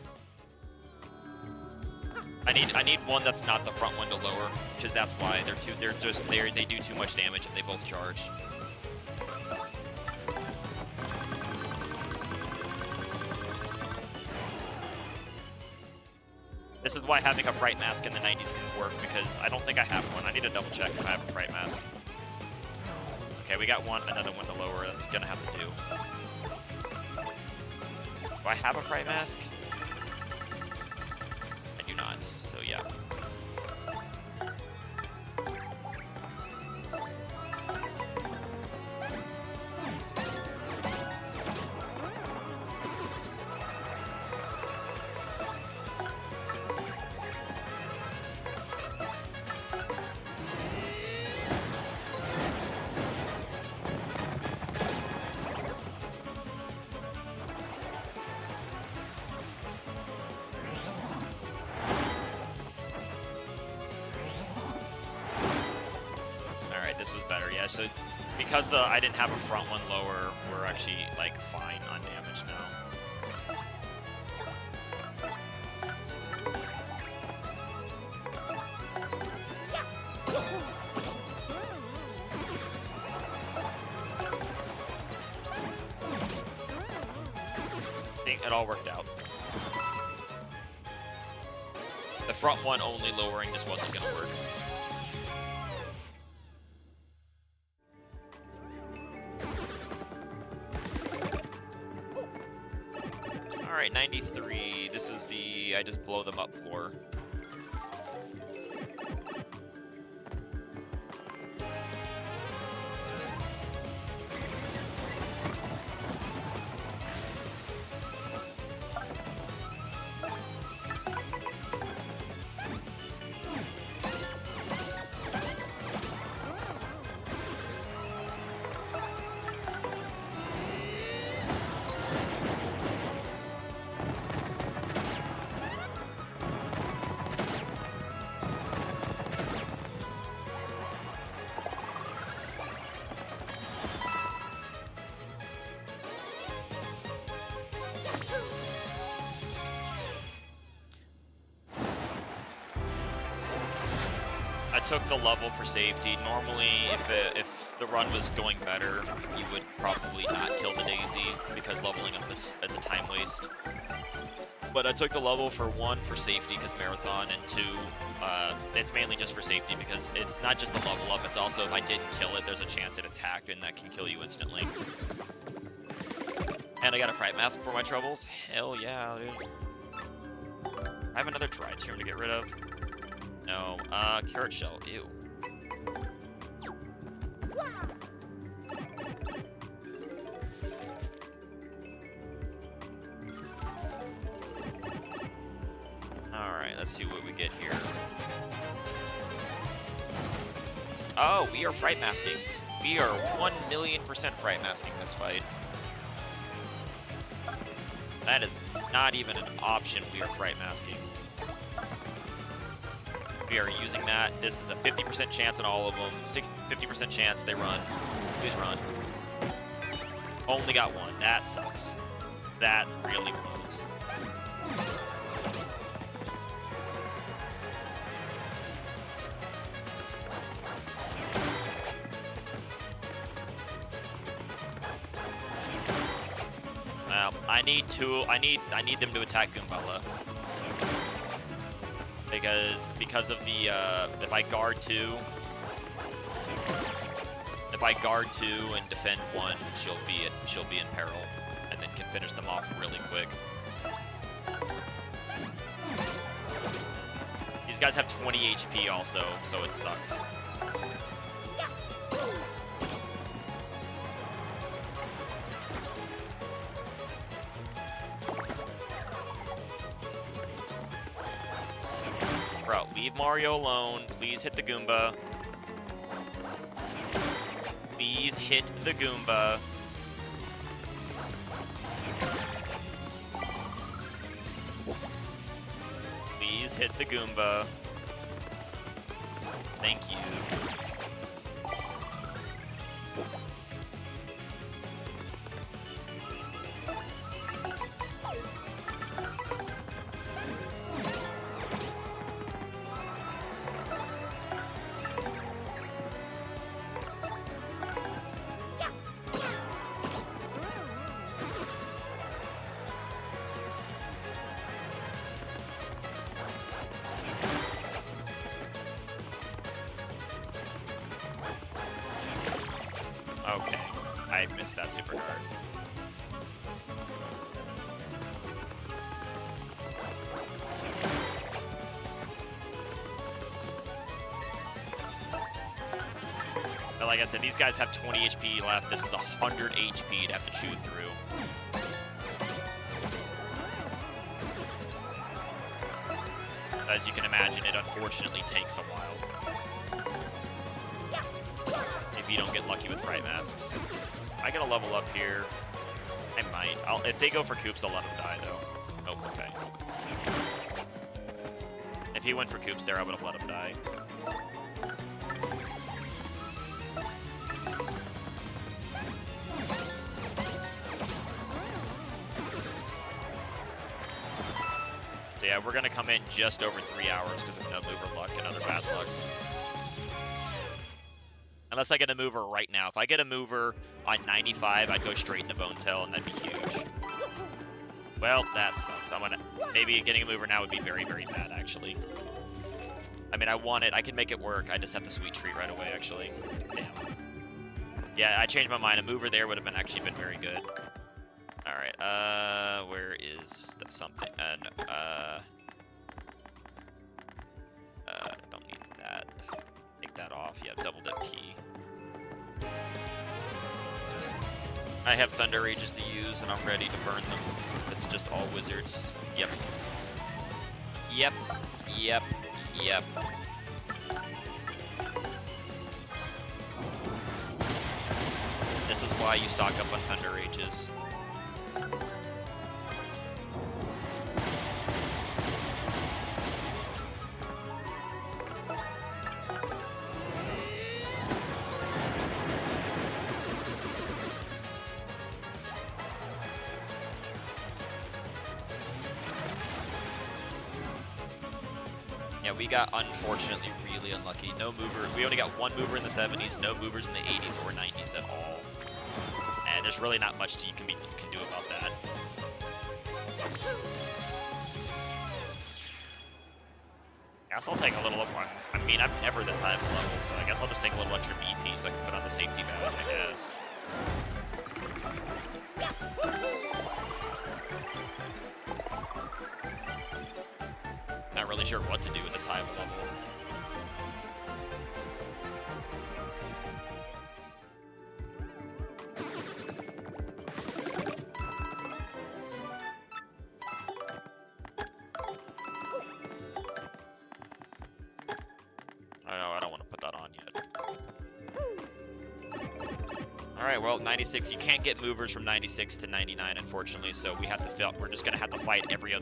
I need one that's not the front one to lower, because that's why they do too much damage if they both charge. This is why having a Fright Mask in the 90s can work, because I don't think I have one. I need to double check if I have a Fright Mask. Okay, we got one, another one to lower. That's gonna have to do. Do I have a Fright Mask? I do not, so yeah. This was better, yeah. So because I didn't have a front one lower, we're actually like fine on damage now. I think it all worked out. The front one only lowering just wasn't gonna work. Alright, 93. This is the I just blow them up floor. I took the level for safety. Normally, if the run was going better, you would probably not kill the Daisy because leveling up is a time waste. But I took the level for one, for safety because marathon, and two, it's mainly just for safety because it's not just the level up, it's also if I didn't kill it, there's a chance it attacked and that can kill you instantly. And I got a Fright Mask for my troubles. Hell yeah, dude. I have another Dried Stream to get rid of. No, Carrot Shell, ew. Alright, let's see what we get here. Oh, we are Fright Masking. We are 1,000,000% Fright Masking this fight. That is not even an option, we are Fright Masking. We are using that. This is a 50% chance on all of them. 50% chance they run. Please run. Only got one. That sucks. That really blows. Well, I need them to attack Goombella. Because of the if I guard two and defend one, she'll be in peril, and then can finish them off really quick. These guys have 20 HP also, so it sucks. Bro, leave Mario alone. Please hit the Goomba. Please hit the Goomba. Please hit the Goomba. Thank you. Okay, I missed that super hard. But like I said, these guys have 20 HP left. This is 100 HP to have to chew through. As you can imagine, it unfortunately takes a while. If you don't get lucky with Fright Masks. I gotta level up here. I might. If they go for Koops, I'll let them die, though. Oh, okay. If he went for Koops there, I would have let him die. So yeah, we're gonna come in just over 3 hours because of no mover luck and other bad luck. Unless I get a mover right now. If I get a mover on 95, I'd go straight into Bone Tail, and that'd be huge. Well, that sucks. Maybe getting a mover now would be very, very bad, actually. I mean, I want it. I can make it work. I just have to sweet treat right away, actually. Damn. Yeah, I changed my mind. A mover there would have actually been very good. Alright, where is something? No, don't need that. Take that off. Yeah, double dip key. I have Thunder Rages to use, and I'm ready to burn them. It's just all wizards. Yep. Yep. Yep. Yep. This is why you stock up on Thunder Rages. Yeah, we got unfortunately really unlucky. No mover. We only got one mover in the 70s, no movers in the 80s or 90s at all. And there's really not much you can do about that. I guess I'll take a little. I mean, I'm never this high of a level, so I guess I'll just take a little extra BP so I can put on the safety badge, I guess. Not really sure what to do with this high of a level. I don't want to put that on yet. Alright, well, 96, you can't get movers from 96 to 99, unfortunately, so we're just gonna have to fight every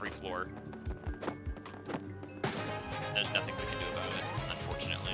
floor. There's nothing we can do about it, unfortunately.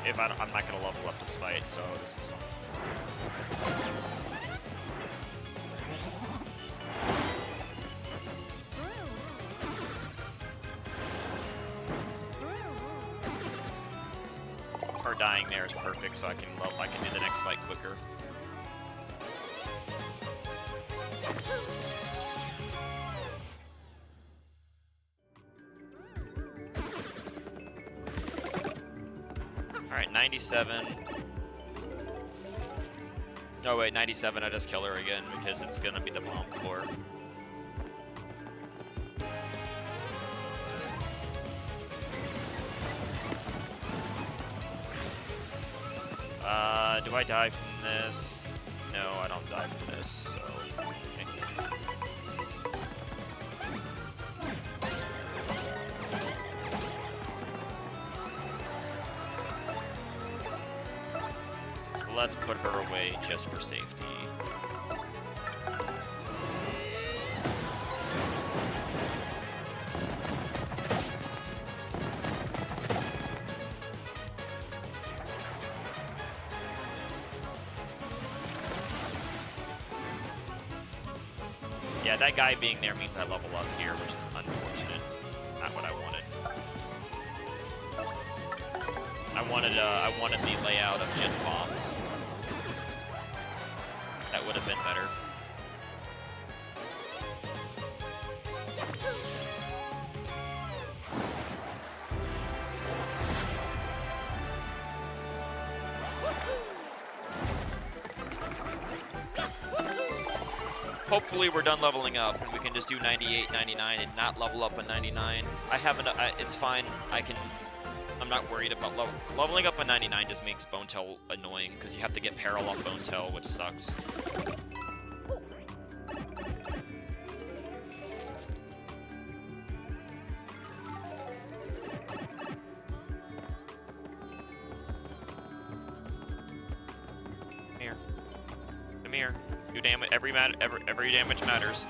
if I'm not gonna level up this fight, so this is fine. Her dying there is perfect, so I can do the next fight quicker. All right, 97. Oh wait, 97. I just kill her again because it's gonna be the bomb floor. Do I die from this? No, I don't die from this, so... Okay. Let's put her away just for safety. Yeah, that guy being there means I level up here, which is unfortunate. Not what I wanted. I wanted the layout of just bombs. That would have been better. Hopefully we're done leveling up and we can just do 98, 99 and not level up a 99. I haven't, it's fine. I'm not worried about leveling up a 99 just makes Bonetail annoying because you have to get Peril off Bonetail, which sucks. Come here. Do damage. Every damage matters.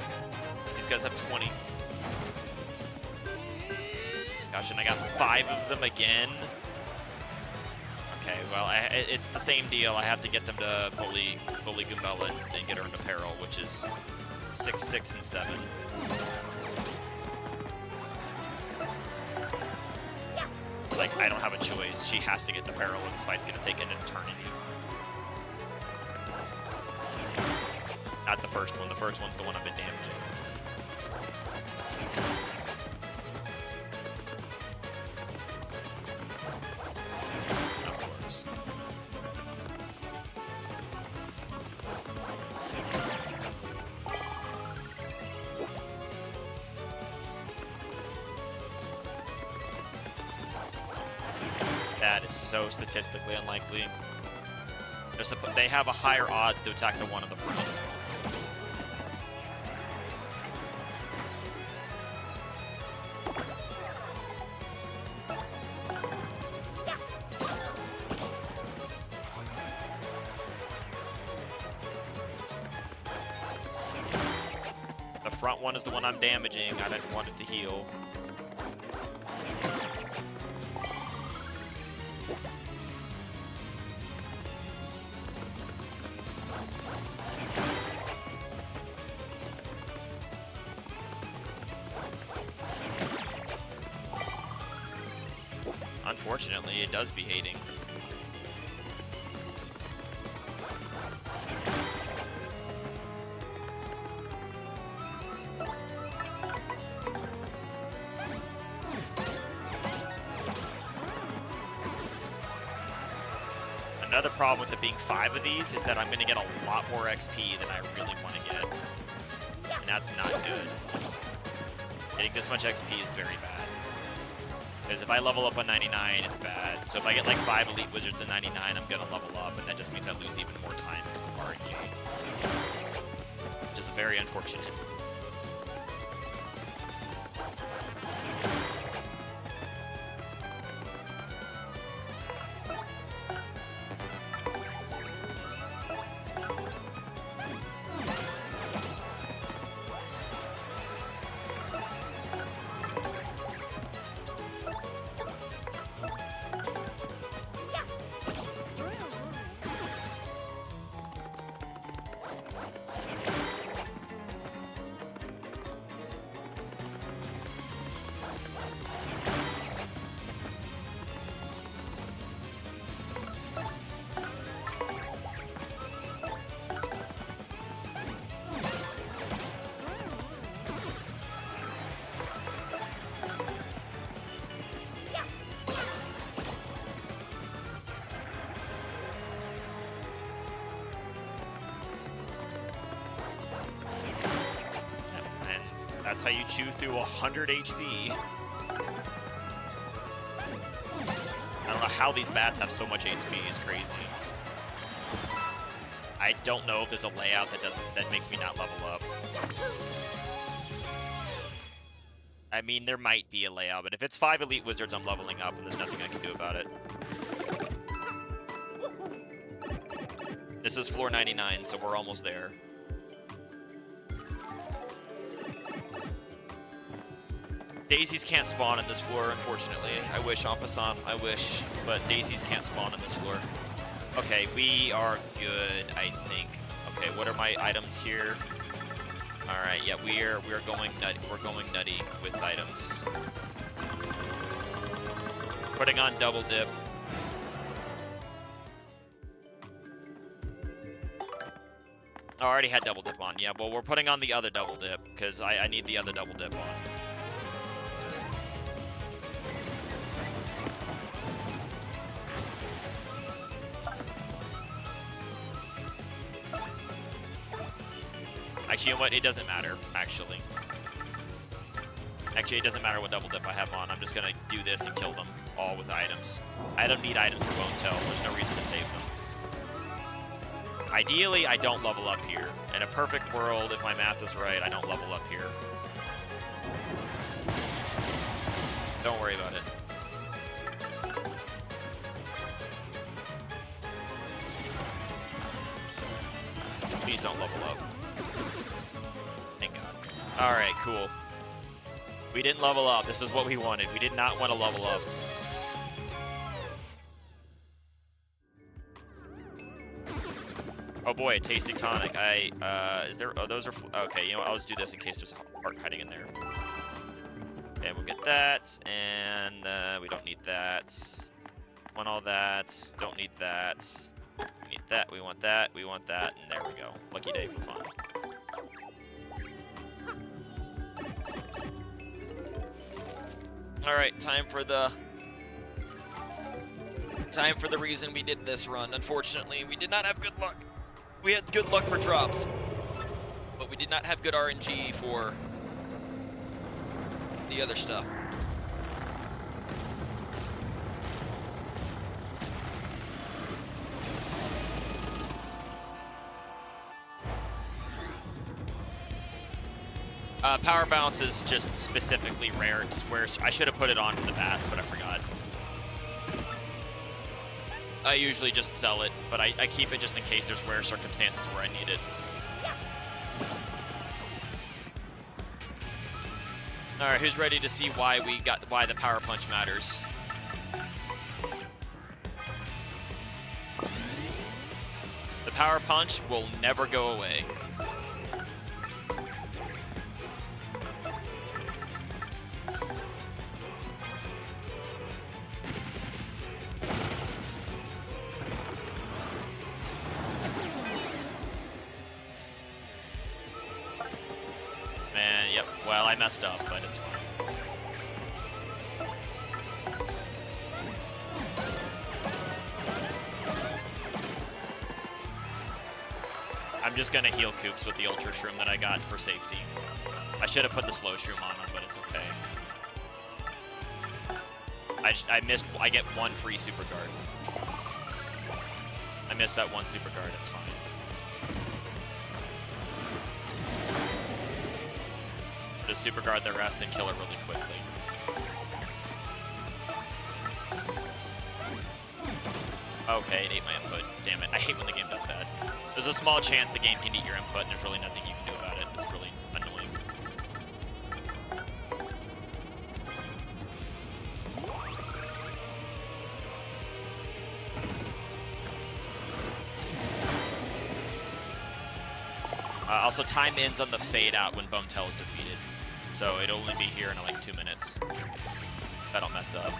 These guys have 20. Gosh, and I got 5 of them again. Okay, well, it's the same deal. I have to get them to fully Goombella and get her into Peril, which is 6, 6, and 7. Like, I don't have a choice. She has to get to Peril, and this fight's gonna take an eternity. Not the first one. The first one's the one I've been damaging. Of course. That is so statistically unlikely. They have a higher odds to attack the one in the front. Front one is the one I'm damaging. I didn't want it to heal. Unfortunately, it does be hating. Another problem with it being 5 of these is that I'm going to get a lot more XP than I really want to get. And that's not good. Getting this much XP is very bad. Because if I level up on 99, it's bad. So if I get like 5 Elite Wizards to 99, I'm going to level up, and that just means I lose even more time because of RNG. Which is very unfortunate. That's how you chew through 100 HP. I don't know how these bats have so much HP. It's crazy. I don't know if there's a layout that makes me not level up. I mean, there might be a layout, but if it's 5 elite wizards, I'm leveling up, and there's nothing I can do about it. This is floor 99, so we're almost there. Daisies can't spawn in this floor, unfortunately. I wish, en passant, I wish, but daisies can't spawn in this floor. Okay, we are good, I think. Okay, what are my items here? All right, yeah, we're going nutty. We're going nutty with items. Putting on double dip. Oh, I already had double dip on. Yeah, well, we're putting on the other double dip because I need the other double dip on. Actually, you know what? It doesn't matter, actually. Actually, it doesn't matter what double dip I have on. I'm just going to do this and kill them all with items. I don't need items for Bone Tail. There's no reason to save them. Ideally, I don't level up here. In a perfect world, if my math is right, I don't level up here. Don't worry about it. Please don't level up. Thank God. Alright, cool. We didn't level up. This is what we wanted. We did not want to level up. Oh boy, a tasting tonic. Is there, oh, those are, okay, you know what, I'll just do this in case there's a heart hiding in there. Okay, we'll get that, and we don't need that. Want all that, don't need that. We need that, we want that, we want that, and there we go. Lucky day for fun. Alright, time for the reason we did this run. Unfortunately, we did not have good luck. We had good luck for drops, but we did not have good RNG for the other stuff. Power Bounce is just specifically rare. It's where I should have put it on for the bats, but I forgot. I usually just sell it, but I keep it just in case there's rare circumstances where I need it. All right, who's ready to see why the Power Punch matters? The Power Punch will never go away. Yep, well, I messed up, but it's fine. I'm just gonna heal Koops with the Ultra Shroom that I got for safety. I should have put the Slow Shroom on him, but it's okay. I missed, I get one free Super Guard. I missed that one Super Guard, it's fine. Just super guard the rest and kill it really quickly. Okay, it ate my input. Damn it. I hate when the game does that. There's a small chance the game can eat your input and there's really nothing you can do about it. It's really annoying. Also, time ends on the fade out when Bone Tail is defeated. So it'll only be here in like 2 minutes. If I don't mess up.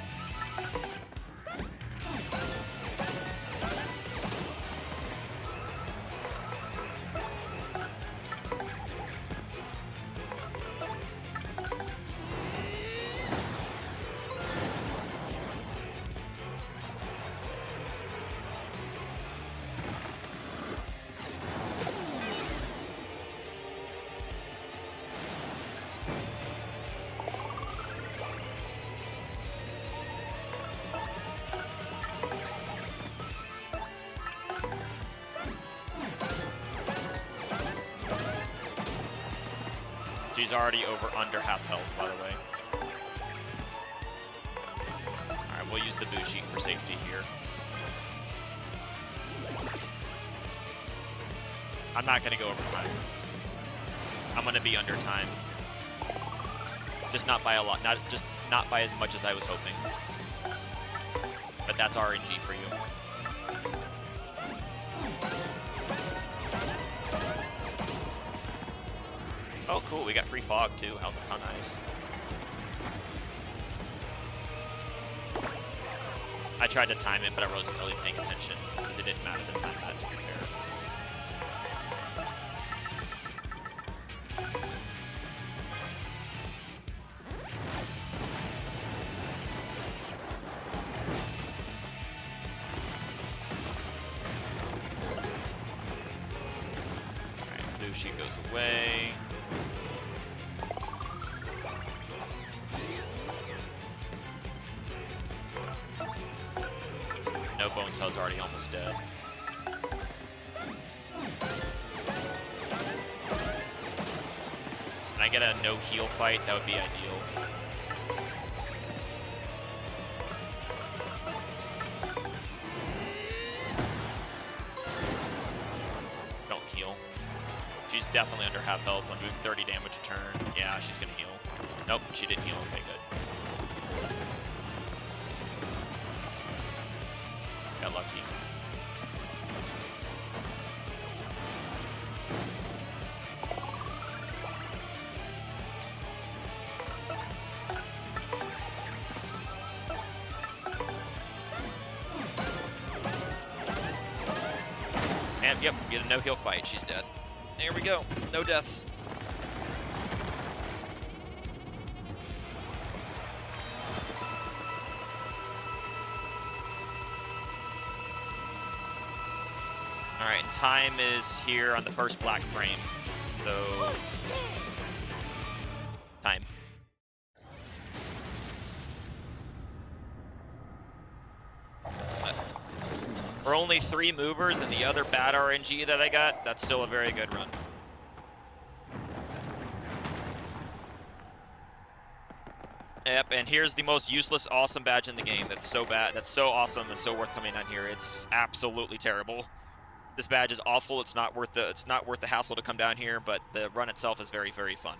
She's already under half health, by the way. Alright, we'll use the Bushi for safety here. I'm not gonna go over time. I'm gonna be under time. Just not by a lot, not by as much as I was hoping. But that's RNG for you. Oh, cool, we got free fog too. How nice. I tried to time it, but I wasn't really paying attention because it didn't matter to time that, to be fair. Alright, Bushi goes away. No, Bone Tail's already almost dead. Can I get a no heal fight? That would be ideal. Don't heal. She's definitely under half health. I'm doing 30 damage a turn. Yeah, she's gonna heal. Nope, she didn't heal. Okay, good. Got lucky. And yep, get a no heal fight. She's dead. There we go. No deaths. Alright, and time is here on the first black frame. So, time. For only 3 movers and the other bad RNG that I got, that's still a very good run. Yep, and here's the most useless awesome badge in the game. That's so bad, that's so awesome and so worth coming on here. It's absolutely terrible. This badge is awful. It's not worth the hassle to come down here, but the run itself is very, very fun.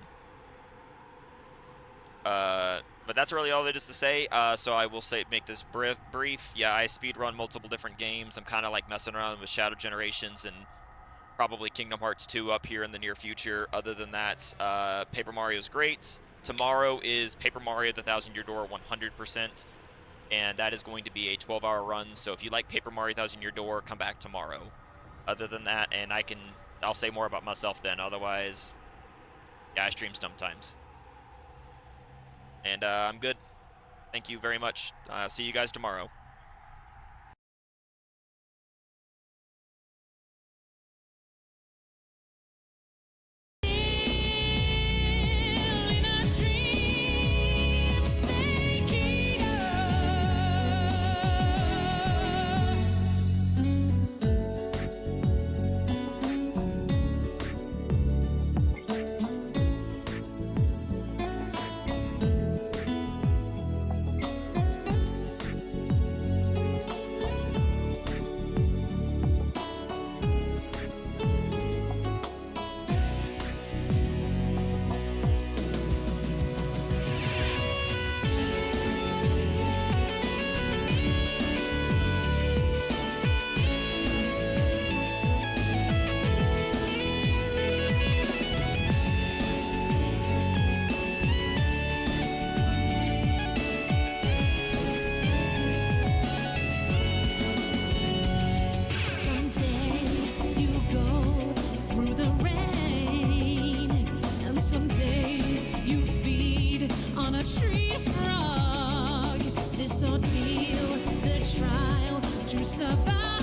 But that's really all there is to say. So I will make this brief. Yeah, I speedrun multiple different games. I'm kind of like messing around with Shadow Generations and probably Kingdom Hearts 2 up here in the near future. Other than that, Paper Mario is great. Tomorrow is Paper Mario: The Thousand Year Door 100%, and that is going to be a 12-hour run. So if you like Paper Mario: Thousand Year Door, come back tomorrow. Other than that, and I'll say more about myself then. Otherwise, yeah, I stream sometimes. And I'm good. Thank you very much. See you guys tomorrow. Tree frog, this ordeal, the trial to survive.